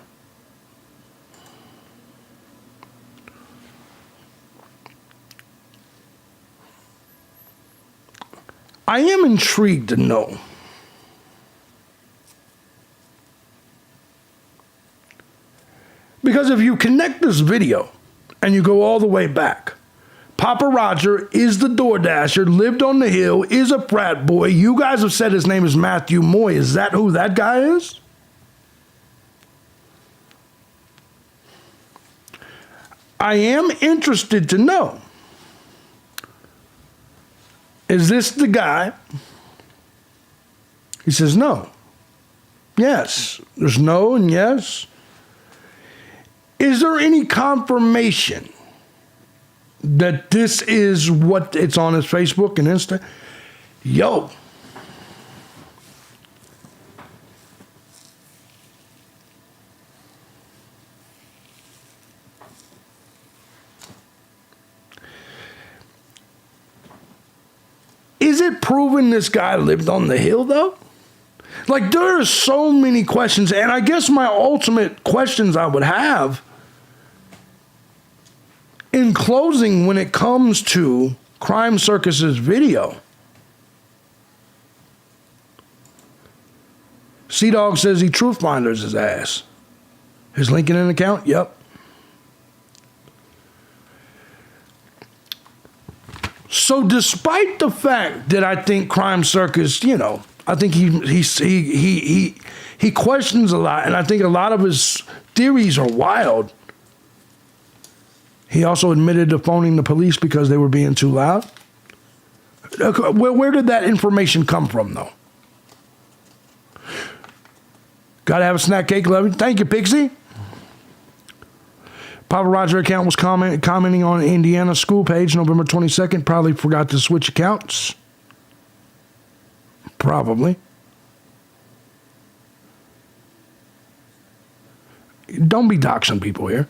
I am intrigued to know because if you connect this video and you go all the way back, Papa Roger is the DoorDasher, lived on the hill, is a frat boy. You guys have said his name is Matthew Moy. Is that who that guy is? I am interested to know. Is this the guy? He says no. Yes. There's no and yes. Is there any confirmation that this is what it's on his Facebook and Insta? Yo. Is it proven this guy lived on the hill, though? Like, there are so many questions, and I guess my ultimate questions I would have in closing when it comes to Cryme Circus's video Dog says he truth minders his ass. His LinkedIn account? Yep. So despite the fact that I think Cryme Circus, you know, I think he questions a lot, and I think a lot of his theories are wild. He also admitted to phoning the police because they were being too loud. Where did that information come from, though? Gotta have a snack cake, love you. Thank you, Pixie. Papa Roger account was commenting on Indiana school page November 22nd. Probably forgot to switch accounts. Probably. Don't be doxing people here.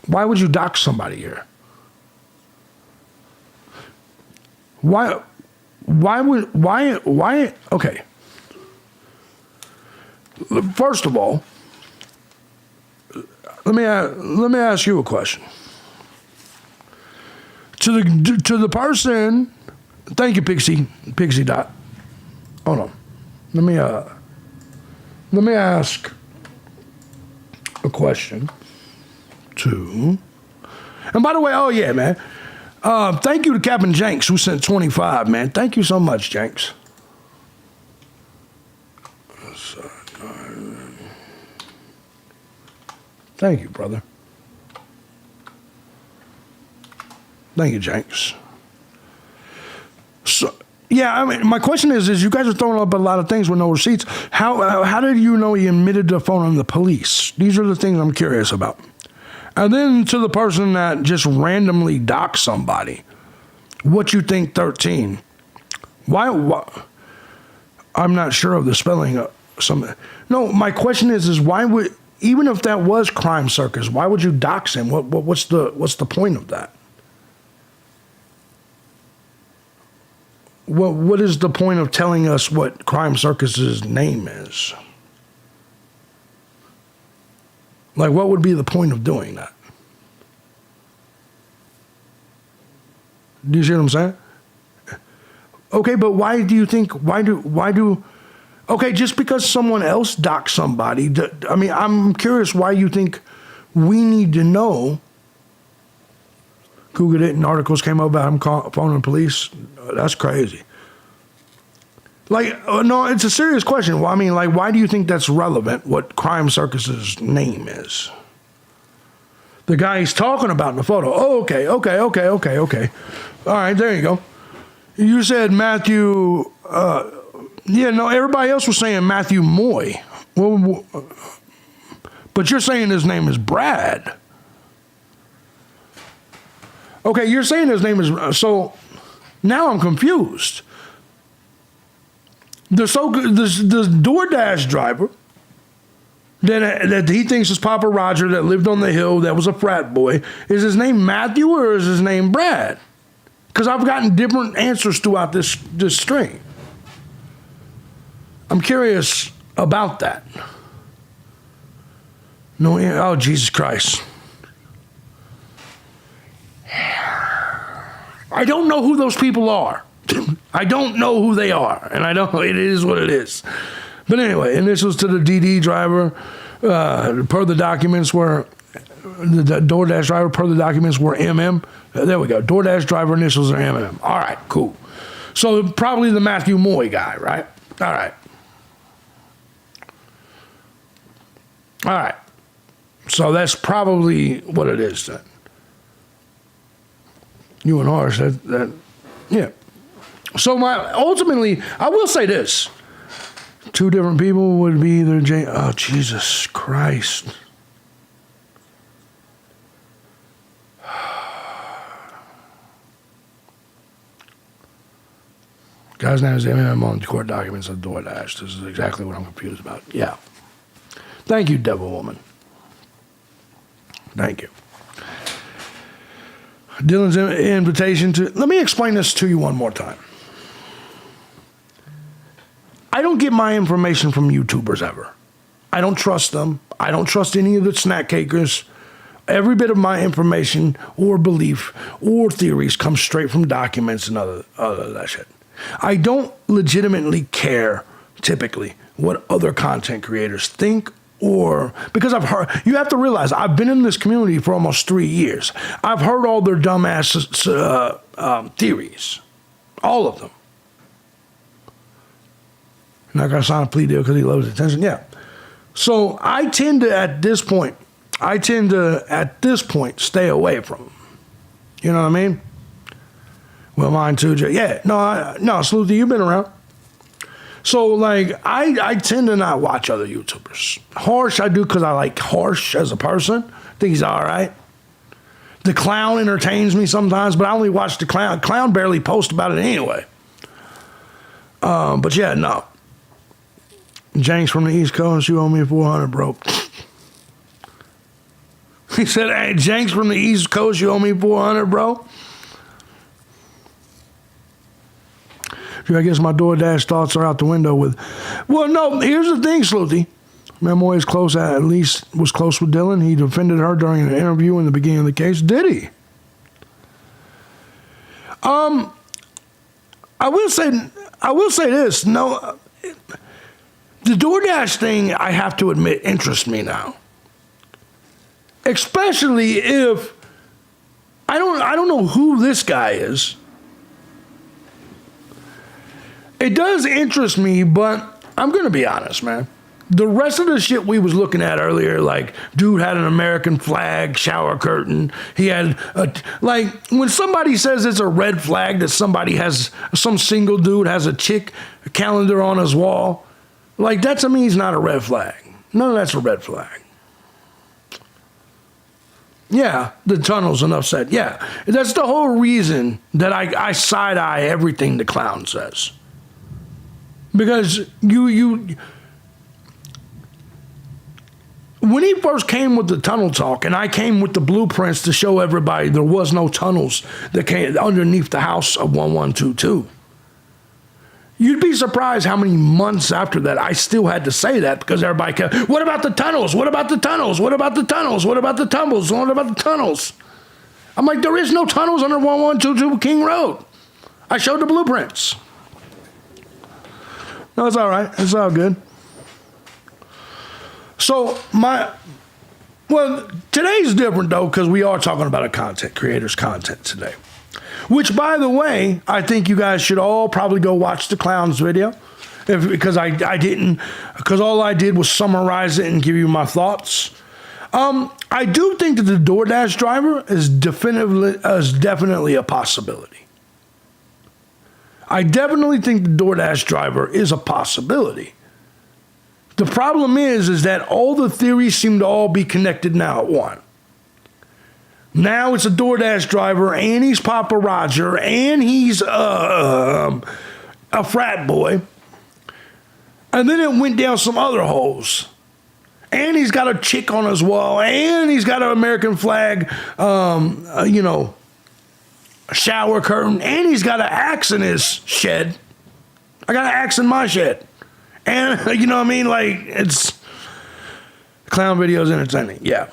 Why would you dox somebody here? Why, okay. First of all, let me ask you a question. To the person, thank you, Pixie Dot. Hold on. Let me ask a question to, and by the way, oh yeah, man. Thank you to Captain Jenks who sent 25, man. Thank you so much, Jenks. Thank you, brother. Thank you, Jenks. So, yeah, I mean, my question is you guys are throwing up a lot of things with no receipts. How did you know he admitted to phoning the police? These are the things I'm curious about. And then to the person that just randomly doxed somebody, what you think 13? Why? I'm not sure of the spelling of some. No, my question is why would, even if that was Cryme Circus, why would you dox him? What's the point of that? What is the point of telling us what Cryme Circus's name is? Like, what would be the point of doing that? Do you see what I'm saying? Okay, but why do you think, okay, just because someone else doxed somebody, I mean, I'm curious why you think we need to know. Googled it and articles came up about him phoning the police. That's crazy. Like, no, it's a serious question. Well, I mean, like, why do you think that's relevant, what Cryme Circus's name is? The guy he's talking about in the photo. Oh, okay. All right, there you go. You said Matthew, yeah, no, everybody else was saying Matthew Moy. Well, but you're saying his name is Brad. Okay, you're saying his name is, so now I'm confused. The DoorDash driver that he thinks is Papa Roger that lived on the hill that was a frat boy, is his name Matthew or is his name Brad? Because I've gotten different answers throughout this string. I'm curious about that. No, oh, Jesus Christ. I don't know who those people are. I don't know who they are, and I don't. It is what it is. But anyway, initials to the DD driver, per the documents were the DoorDash driver. Per the documents were MM. There we go. DoorDash driver initials are MM. All right, cool. So probably the Matthew Moy guy, right? All right. So that's probably what it is then. UNR said that, yeah. So ultimately, I will say this. Two different people would be either oh, Jesus Christ. Guy's name is MM on court documents of DoorDash. This is exactly what I'm confused about. Yeah. Thank you, Devil Woman. Thank you. Dylan's invitation to... Let me explain this to you one more time. I don't get my information from YouTubers ever. I don't trust them. I don't trust any of the snack cakers. Every bit of my information or belief or theories comes straight from documents and other that shit. I don't legitimately care typically, what other content creators think, or because I've heard, you have to realize I've been in this community for almost 3 years. I've heard all their dumbass theories, all of them. Not gonna sign a plea deal because he loves attention. Yeah. So I tend to, at this point, stay away from them. You know what I mean? Well, mine too, Jay. Yeah. No, Sleuthy, you've been around. So, like, I tend to not watch other YouTubers. Harsh, I do because I like Harsh as a person. I think he's all right. The Clown entertains me sometimes, but I only watch the Clown. Clown barely posts about it anyway. But yeah, no. Jenks from the East Coast, you owe me 400, bro. He said, hey, Jenks from the East Coast, you owe me 400, bro. I guess my DoorDash thoughts are out the window with... Well, no, here's the thing, Sleuthy. Memoir is close, at least was close with Dylan. He defended her during an interview in the beginning of the case. Did he? I will say this. No, the DoorDash thing, I have to admit, interests me now. Especially if... I don't know who this guy is. It does interest me, but I'm going to be honest, man. The rest of the shit we was looking at earlier, like, dude had an American flag shower curtain. He had like, when somebody says it's a red flag that somebody has, some single dude has a chick calendar on his wall, like, that to me is not a red flag. None of that's a red flag. Yeah, the tunnel's enough said. Yeah, that's the whole reason that I side-eye everything the Clown says. Because when he first came with the tunnel talk, and I came with the blueprints to show everybody there was no tunnels that came underneath the house of 1122, you'd be surprised how many months after that I still had to say that, because everybody kept, what about the tunnels? What about the tunnels? What about the tunnels? What about the tunnels? What about the tunnels? I'm like, there is no tunnels under 1122 King Road. I showed the blueprints. No, it's all right. It's all good. So today's different though, because we are talking about a content creator's content today. Which, by the way, I think you guys should all probably go watch the Clown's video, because because all I did was summarize it and give you my thoughts. I do think that the DoorDash driver is definitely a possibility. I definitely think the DoorDash driver is a possibility. The problem is that all the theories seem to all be connected now at one. Now it's a DoorDash driver, and he's Papa Roger, and he's a frat boy. And then it went down some other holes. And he's got a chick on his wall, and he's got an American flag, a shower curtain, and he's got an axe in his shed. I got an axe in my shed. And, you know what I mean? Like, it's... Clown videos entertaining, yeah.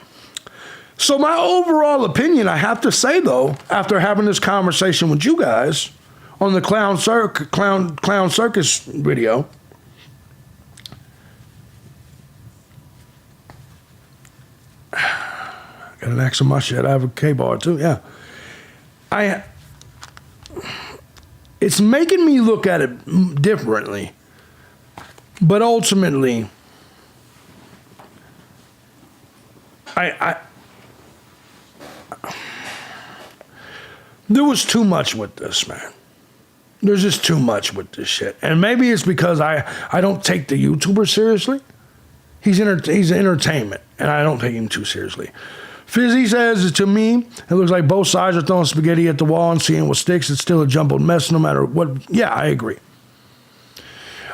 So my overall opinion, I have to say, though, after having this conversation with you guys on the Clown Circus video, got an axe in my shed. I have a K-bar, too, yeah. It's making me look at it differently, but ultimately, there was too much with this, man. There's just too much with this shit, and maybe it's because I don't take the YouTuber seriously. He's entertainment, and I don't take him too seriously. Fizzy says, to me, it looks like both sides are throwing spaghetti at the wall and seeing what sticks. It's still a jumbled mess no matter what. Yeah, I agree.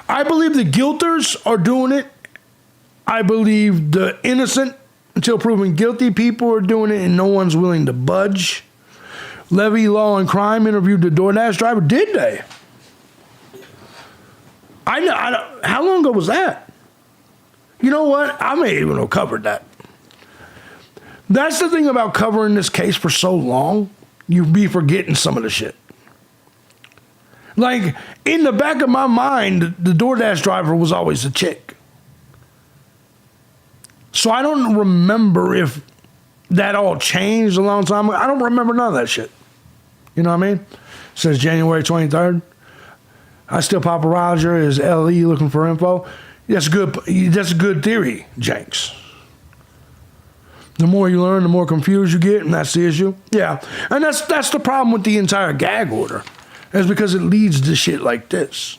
I believe the guilters are doing it. I believe the innocent, until proven guilty, people are doing it, and no one's willing to budge. Levy, Law, and Cryme interviewed the DoorDash driver. Did they? I know. How long ago was that? You know what? I may even have covered that. That's the thing about covering this case for so long. You be forgetting some of the shit. Like, in the back of my mind, the DoorDash driver was always a chick. So I don't remember if that all changed a long time ago. I don't remember none of that shit. You know what I mean? It says January 23rd. I still Papa Roger is LE looking for info. That's good. That's a good theory, Jenks. The more you learn, the more confused you get, and that's the issue. Yeah, and that's the problem with the entire gag order, is because it leads to shit like this.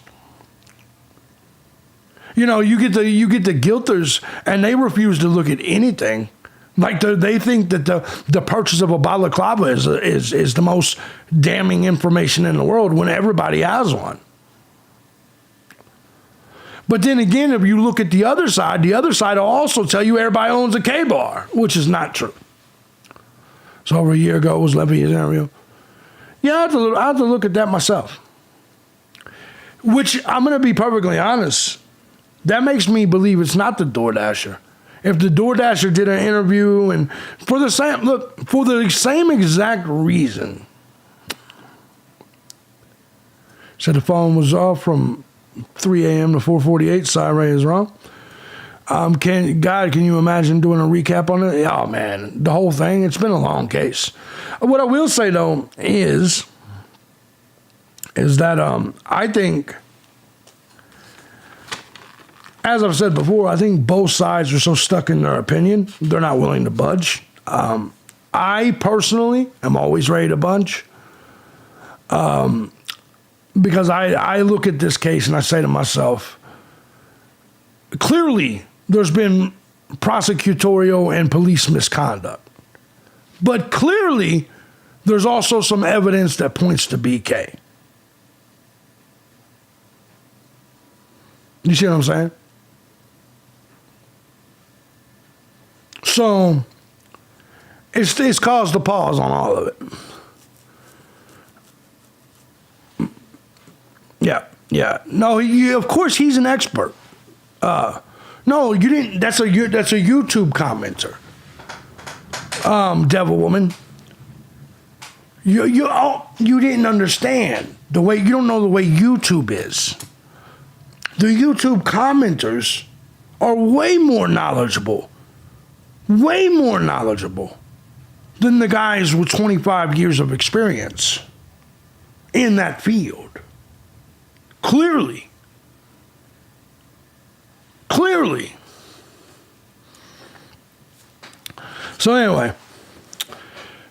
You know, you get the guilters, and they refuse to look at anything. Like they think that the purchase of a balaclava is the most damning information in the world when everybody has one. But then again, if you look at the other side will also tell you everybody owns a K-bar, which is not true. So over a year ago was Levy's interview. Yeah, I have to look at that myself. Which, I'm going to be perfectly honest, that makes me believe it's not the DoorDasher. If the DoorDasher did an interview and for the same exact reason, said the phone was off from 3 a.m. to 4:48, Cyray is wrong. Can you imagine doing a recap on it? Oh man, the whole thing, it's been a long case. What I will say though is that I think, as I've said before, I think both sides are so stuck in their opinion, they're not willing to budge. I personally am always ready to budge. Because I look at this case and I say to myself, clearly there's been prosecutorial and police misconduct. But clearly there's also some evidence that points to BK. You see what I'm saying? So it's caused a pause on all of it. Yeah. No, of course he's an expert. No, you didn't. That's a YouTube commenter. Devil woman. You didn't understand the way. You don't know the way YouTube is. The YouTube commenters are way more knowledgeable than the guys with 25 years of experience in that field. Clearly. So anyway,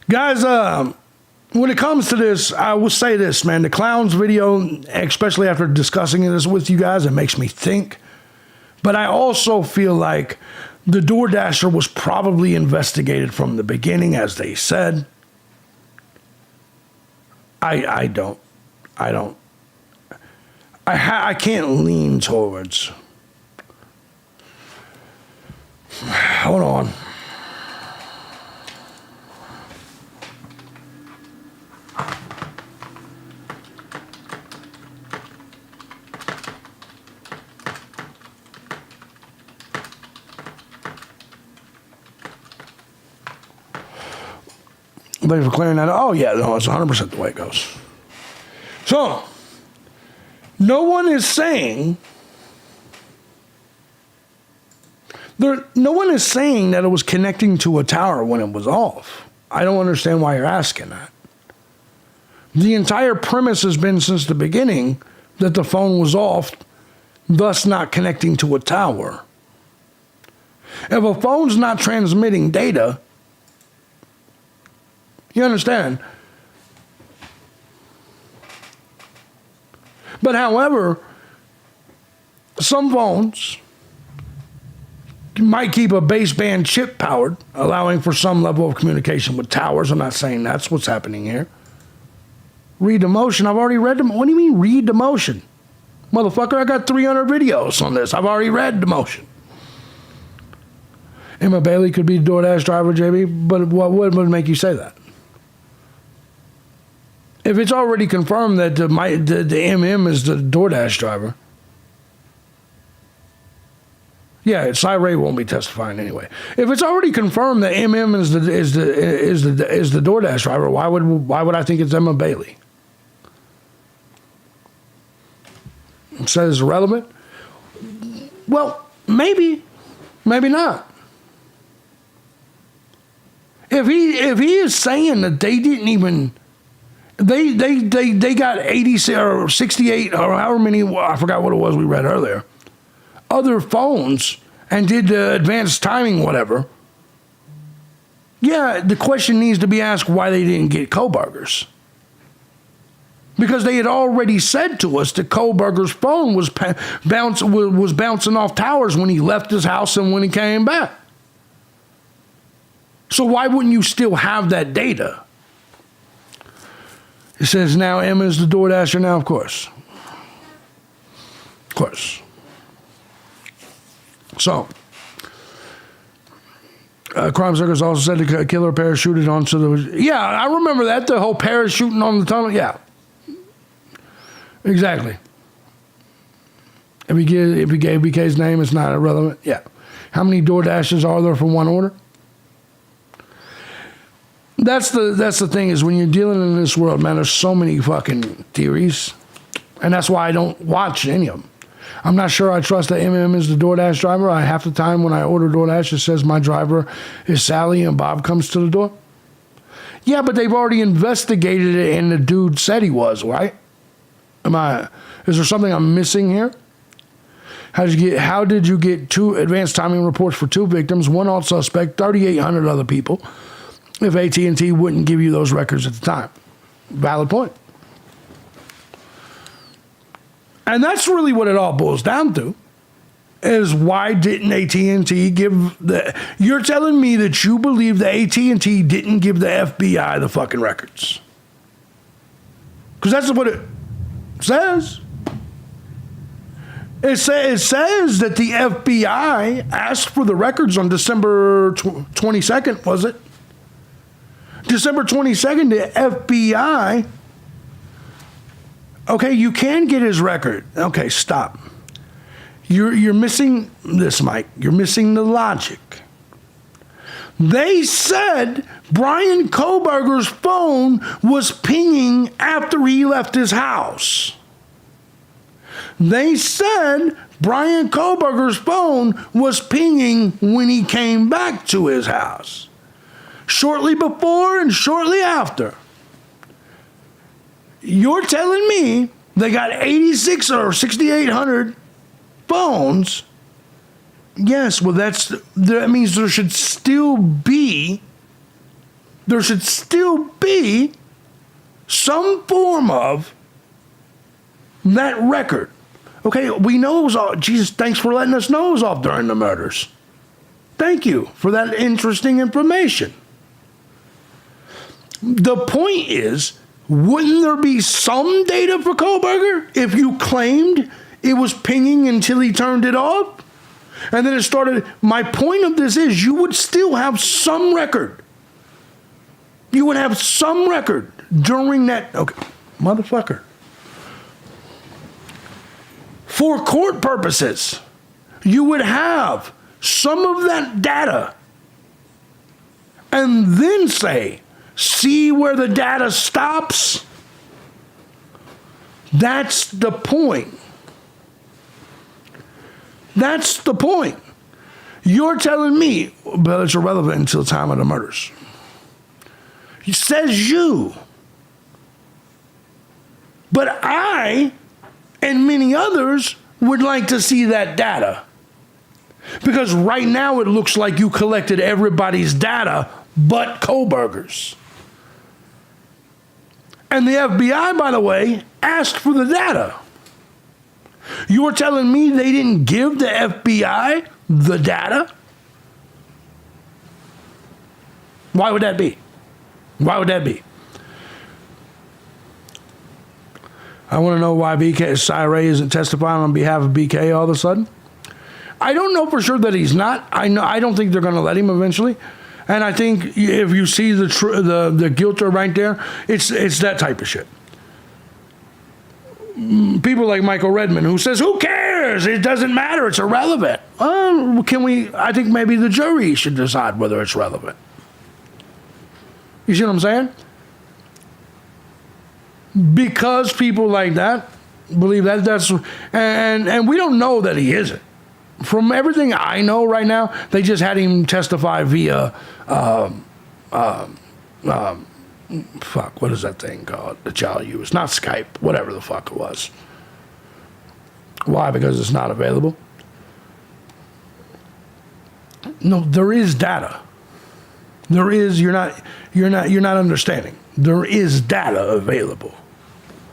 guys, when it comes to this, I will say this, man. The clowns video, especially after discussing this with you guys, it makes me think. But I also feel like the DoorDasher was probably investigated from the beginning, as they said. I can't lean towards. Hold on. Thanks for clearing that up. Oh, yeah, no, it's 100% the way it goes. So, no one is saying that it was connecting to a tower when it was off. I don't understand why you're asking that. The entire premise has been since the beginning that the phone was off, thus not connecting to a tower. If a phone's not transmitting data, you understand? But however, some phones might keep a baseband chip powered, allowing for some level of communication with towers. I'm not saying that's what's happening here. Read the motion. I've already read them. What do you mean read the motion? Motherfucker, I got 300 videos on this. I've already read the motion. Emma Bailey could be the DoorDash driver, JB, but what would make you say that? If it's already confirmed that the MM is the DoorDash driver, yeah, Cyray won't be testifying anyway. If it's already confirmed that MM is the DoorDash driver, why would I think it's Emma Bailey? says irrelevant. Well, maybe not. If he is saying that they didn't even they got 80 or 68 or however many, I forgot what it was we read earlier, other phones and did the advanced timing whatever. Yeah, the question needs to be asked why they didn't get Kohlberger's. Because they had already said to us that Kohlberger's phone was bouncing off towers when he left his house and when he came back. So why wouldn't you still have that data? It says now Emma's the DoorDasher now, of course. Of course. So, Crime Circus also said the killer parachuted onto the... Yeah, I remember that, the whole parachuting on the tunnel. Yeah. Exactly. If he gave BK's name, it's not irrelevant. Yeah. How many DoorDashes are there for one order? That's the thing is when you're dealing in this world, man, there's so many fucking theories. And that's why I don't watch any of them. I'm not sure I trust that MM is the DoorDash driver. Half the time when I order DoorDash, it says my driver is Sally and Bob comes to the door. Yeah, but they've already investigated it and the dude said he was, right? Is there something I'm missing here? How did you get 2 advanced timing reports for 2 victims, 1 alt suspect, 3,800 other people, if AT&T wouldn't give you those records at the time? Valid point. And that's really what it all boils down to, is why didn't AT&T give the... You're telling me that you believe that AT&T didn't give the FBI the fucking records. Because that's what it says. It says that the FBI asked for the records on December 22nd, was it? December 22nd, the FBI... Okay, you can get his record. Okay, stop. You're missing this, Mike. You're missing the logic. They said Brian Kohlberger's phone was pinging after he left his house. They said Brian Kohlberger's phone was pinging when he came back to his house. Shortly before and shortly after. You're telling me they got 86 or 6,800 phones? Yes, well, that means there should still be some form of that record. Okay, we know it was all, Jesus, thanks for letting us know it was off during the murders. Thank you for that interesting information. The point is, wouldn't there be some data for Kohlberger if you claimed it was pinging until he turned it off? And then it started. My point of this is you would still have some record. You would have some record during that. Okay, motherfucker. For court purposes, you would have some of that data and then say, see where the data stops? That's the point. That's the point. You're telling me, but it's irrelevant until the time of the murders. It says you. But I and many others would like to see that data. Because right now it looks like you collected everybody's data but Kohlberger's. And the FBI, by the way, asked for the data. You're telling me they didn't give the FBI the data? Why would that be? Why would that be? I want to know why Ray isn't testifying on behalf of BK all of a sudden. I don't know for sure that he's not. I don't think they're going to let him eventually. And I think if you see the guilt right there, it's that type of shit. People like Michael Redmond who says, who cares? It doesn't matter. It's irrelevant. I think maybe the jury should decide whether it's relevant. You see what I'm saying? Because people like that believe that and we don't know that he isn't. From everything I know right now, they just had him testify via fuck, what is that thing called that y'all use? Not Skype, whatever the fuck it was. Why? Because it's not available. No, there is data. There is, you're not understanding. There is data available.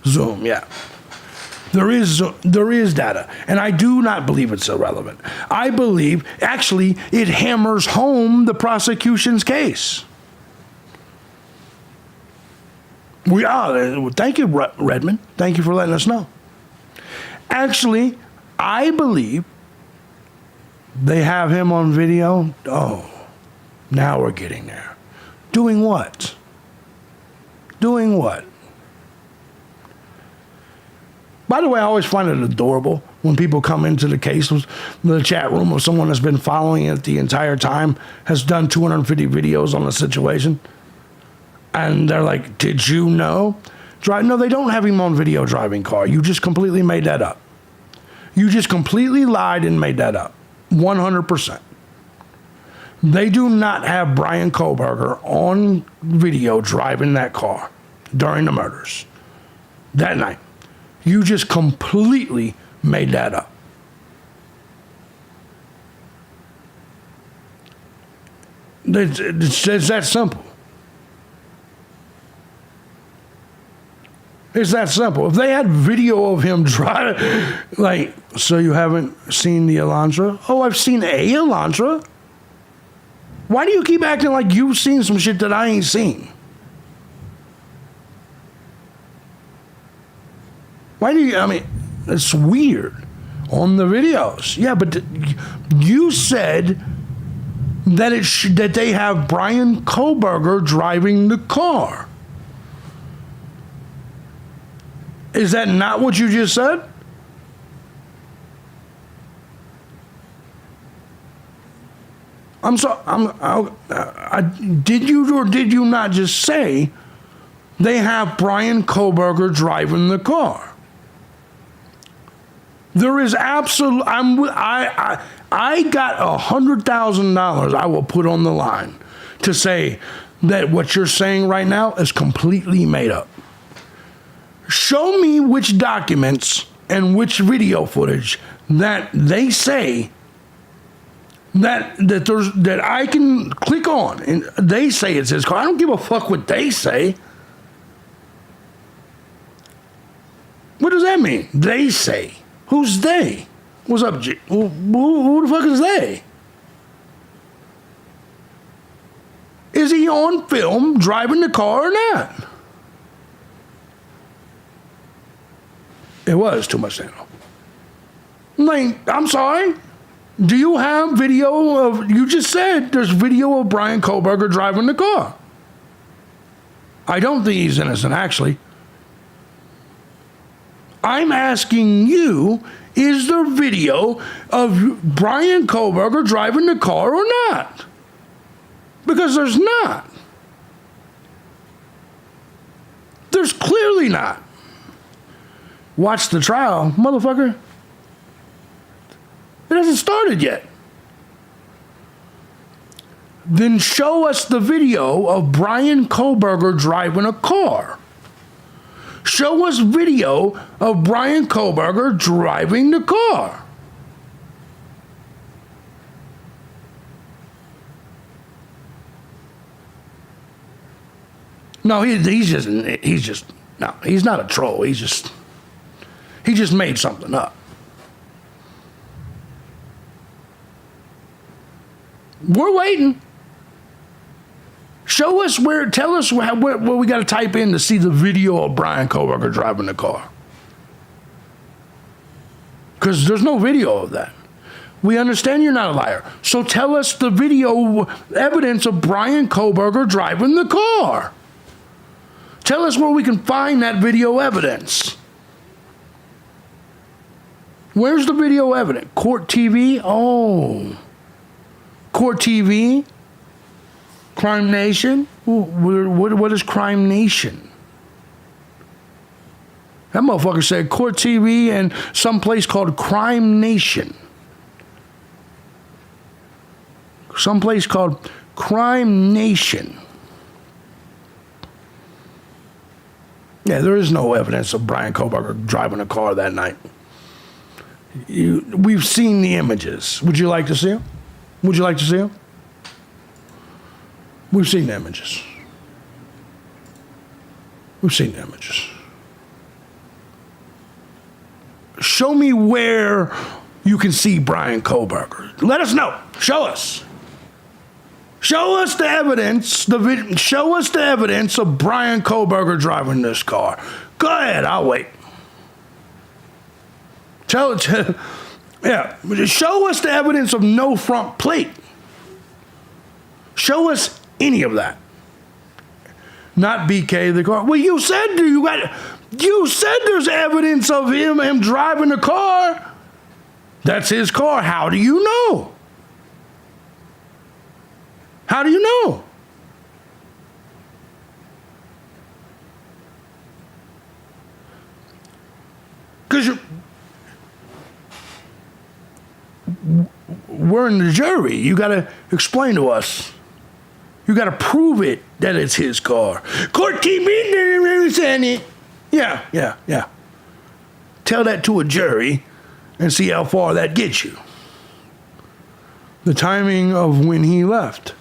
Zoom, yeah. There is data, and I do not believe it's irrelevant. I believe, actually, it hammers home the prosecution's case. Thank you, Redmond. Thank you for letting us know. Actually, I believe they have him on video. Oh, now we're getting there. Doing what? Doing what? By the way, I always find it adorable when people come into the case, the chat room of someone that's been following it the entire time, has done 250 videos on the situation. And they're like, did you know? No, they don't have him on video driving car. You just completely made that up. You just completely lied and made that up. 100%. They do not have Brian Kohlberger on video driving that car during the murders that night. You just completely made that up. It's that simple. It's that simple. If they had video of him driving, like, so you haven't seen the Elantra? Oh, I've seen a Elantra. Why do you keep acting like you've seen some shit that I ain't seen? Why do you, I mean, it's weird on the videos. Yeah, but you said that that they have Brian Kohlberger driving the car. Is that not what you just said? I'm sorry. Did you or did you not just say they have Brian Kohlberger driving the car? There is absolute. I got $100,000 I will put on the line to say that what you're saying right now is completely made up. Show me which documents and which video footage that they say that I can click on and they say it's his car. I don't give a fuck what they say. What does that mean? They say. Who's they? What's up, G? Who the fuck is they? Is he on film driving the car or not? It was too much to like, I'm sorry. Do you have video of, you just said there's video of Brian Kohlberger driving the car. I don't think he's innocent, actually. I'm asking you, is there video of Brian Kohlberger driving the car or not? Because there's not. There's clearly not. Watch the trial, motherfucker. It hasn't started yet. Then show us the video of Brian Kohlberger driving a car. Show us video of Brian Kohlberger driving the car. No, he's not a troll. He just made something up. We're waiting. Show us tell us where we got to type in to see the video of Brian Kohlberger driving the car. Because there's no video of that. We understand you're not a liar. So tell us the video evidence of Brian Kohlberger driving the car. Tell us where we can find that video evidence. Where's the video evidence? Court TV? Oh. Court TV? Crime Nation? What is Crime Nation? That motherfucker said Court TV and some place called Cryme Nation. Some place called Cryme Nation. Yeah, there is no evidence of Brian Koberger driving a car that night. We've seen the images. Would you like to see them? Would you like to see them? We've seen the images. We've seen the images. Show me where you can see Brian Koberger. Let us know. Show us. Show us the evidence. Show us the evidence of Brian Koberger driving this car. Go ahead. I'll wait. Yeah. Show us the evidence of no front plate. Show us any of that. Not BK the car. Well, you said there's evidence of him driving the car. That's his car. How do you know? How do you know? Because we're in the jury. You got to explain to us. You got to prove it that it's his car. Court TV saying it. Yeah. Tell that to a jury and see how far that gets you. The timing of when he left.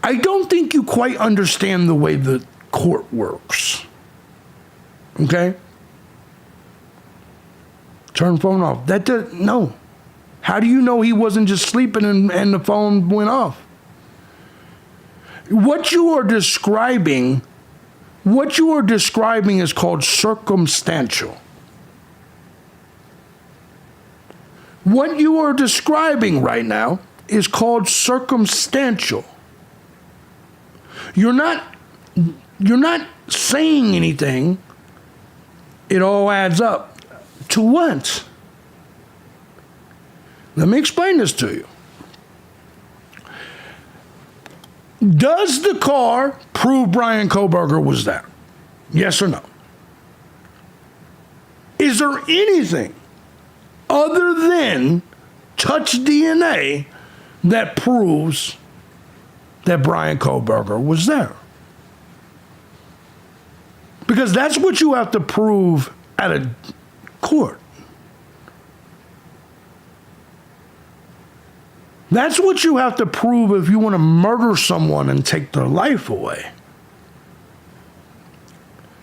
I don't think you quite understand the way the court works. Okay? Turn the phone off. No. How do you know he wasn't just sleeping and the phone went off? What you are describing is called circumstantial. What you are describing right now is called circumstantial. You're not saying anything. It all adds up to what? Let me explain this to you. Does the car prove Brian Koberger was there? Yes or no? Is there anything other than touch DNA that proves that Brian Koberger was there? Because that's what you have to prove at a court. That's what you have to prove if you want to murder someone and take their life away.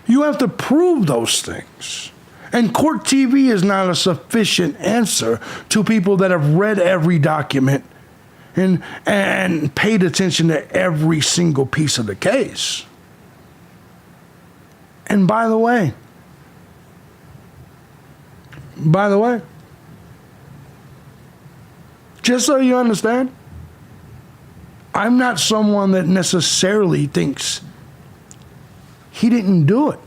You have to prove those things. And court TV is not a sufficient answer to people that have read every document and paid attention to every single piece of the case. And by the way, just so you understand, I'm not someone that necessarily thinks he didn't do it.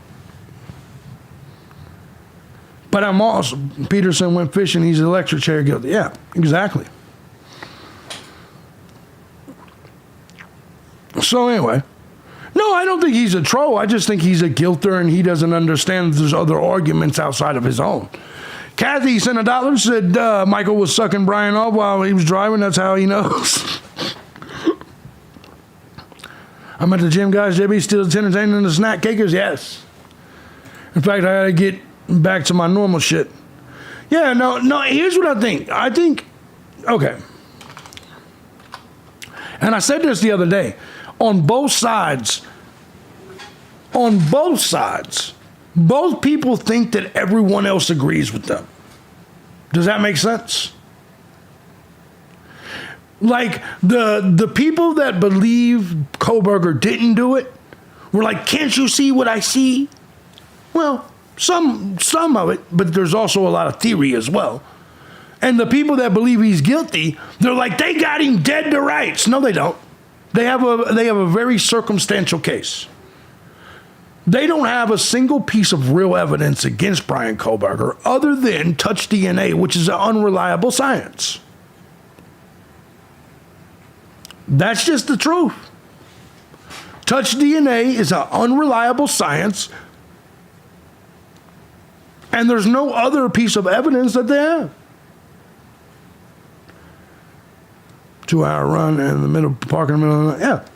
But I'm also, Peterson went fishing, he's an electric chair guilty. Yeah, exactly. So anyway, no, I don't think he's a troll. I just think he's a guilter and he doesn't understand there's other arguments outside of his own. Kathy sent $1, said Michael was sucking Brian off while he was driving. That's how he knows. I'm at the gym, guys. JB still entertaining the snack cakers? Yes. In fact, I gotta get back to my normal shit. Yeah, no, here's what I think. Okay. And I said this the other day. On both sides, both people think that everyone else agrees with them. Does that make sense? Like the people that believe Koberger didn't do it were like, can't you see what I see? Well, some of it, but there's also a lot of theory as well. And the people that believe he's guilty, they're like, they got him dead to rights. No, they don't. They have a very circumstantial case. They don't have a single piece of real evidence against Brian Koberger other than touch DNA, which is an unreliable science. That's just the truth. Touch DNA is an unreliable science, and there's no other piece of evidence that they have. 2-hour run in the middle, park in the middle of the night. Yeah.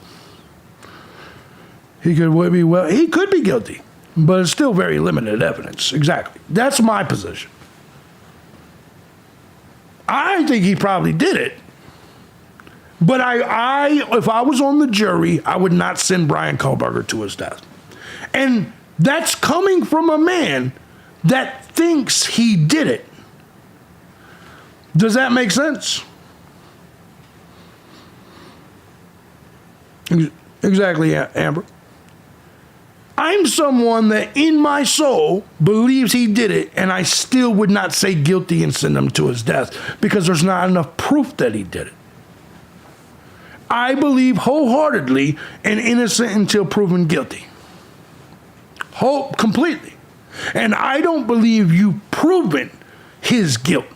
He could be guilty, but it's still very limited evidence. Exactly. That's my position. I think he probably did it. But if I was on the jury, I would not send Brian Kohlberger to his death. And that's coming from a man that thinks he did it. Does that make sense? Exactly, Amber. I'm someone that in my soul believes he did it, and I still would not say guilty and send him to his death because there's not enough proof that he did it. I believe wholeheartedly and innocent until proven guilty. Completely. And I don't believe you've proven his guilt.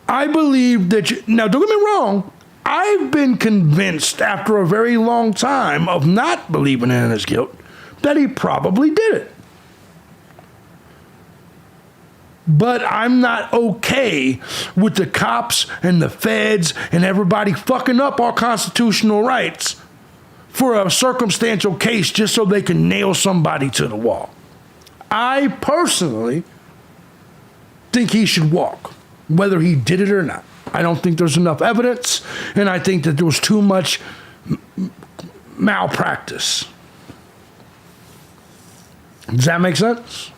I believe that now don't get me wrong, I've been convinced after a very long time of not believing in his guilt that he probably did it. But I'm not okay with the cops and the feds and everybody fucking up our constitutional rights for a circumstantial case just so they can nail somebody to the wall. I personally think he should walk, whether he did it or not. I don't think there's enough evidence, and I think that there was too much malpractice. Does that make sense?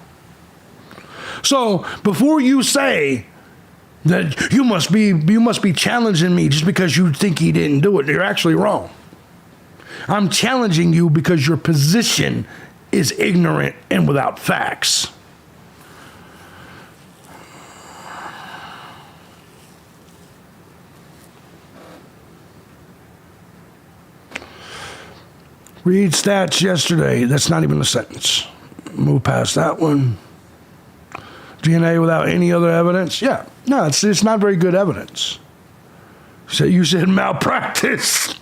So before you say that you must be challenging me just because you think he didn't do it, you're actually wrong. I'm challenging you because your position is ignorant and without facts. Read stats yesterday. That's not even a sentence. Move past that one. DNA without any other evidence? Yeah. No, it's not very good evidence. So you said malpractice.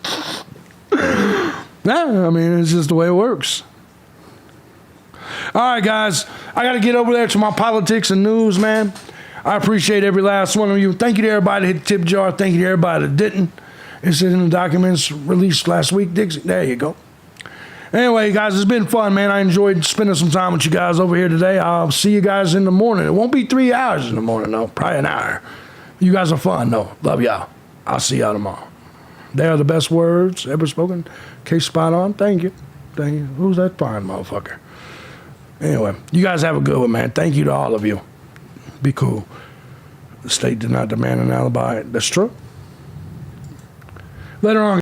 Yeah, I mean, it's just the way it works. All right, guys. I got to get over there to my politics and news, man. I appreciate every last one of you. Thank you to everybody that hit the tip jar. Thank you to everybody that didn't. It's in the documents released last week, Dixie. There you go. Anyway, guys, it's been fun, man. I enjoyed spending some time with you guys over here today. I'll see you guys in the morning. It won't be 3 hours in the morning, though. Probably an hour. You guys are fun, though. Love y'all. I'll see y'all tomorrow. They are the best words ever spoken. Case spot on. Thank you. Thank you. Who's that fine motherfucker? Anyway, you guys have a good one, man. Thank you to all of you. Be cool. The state did not demand an alibi. That's true. Later on.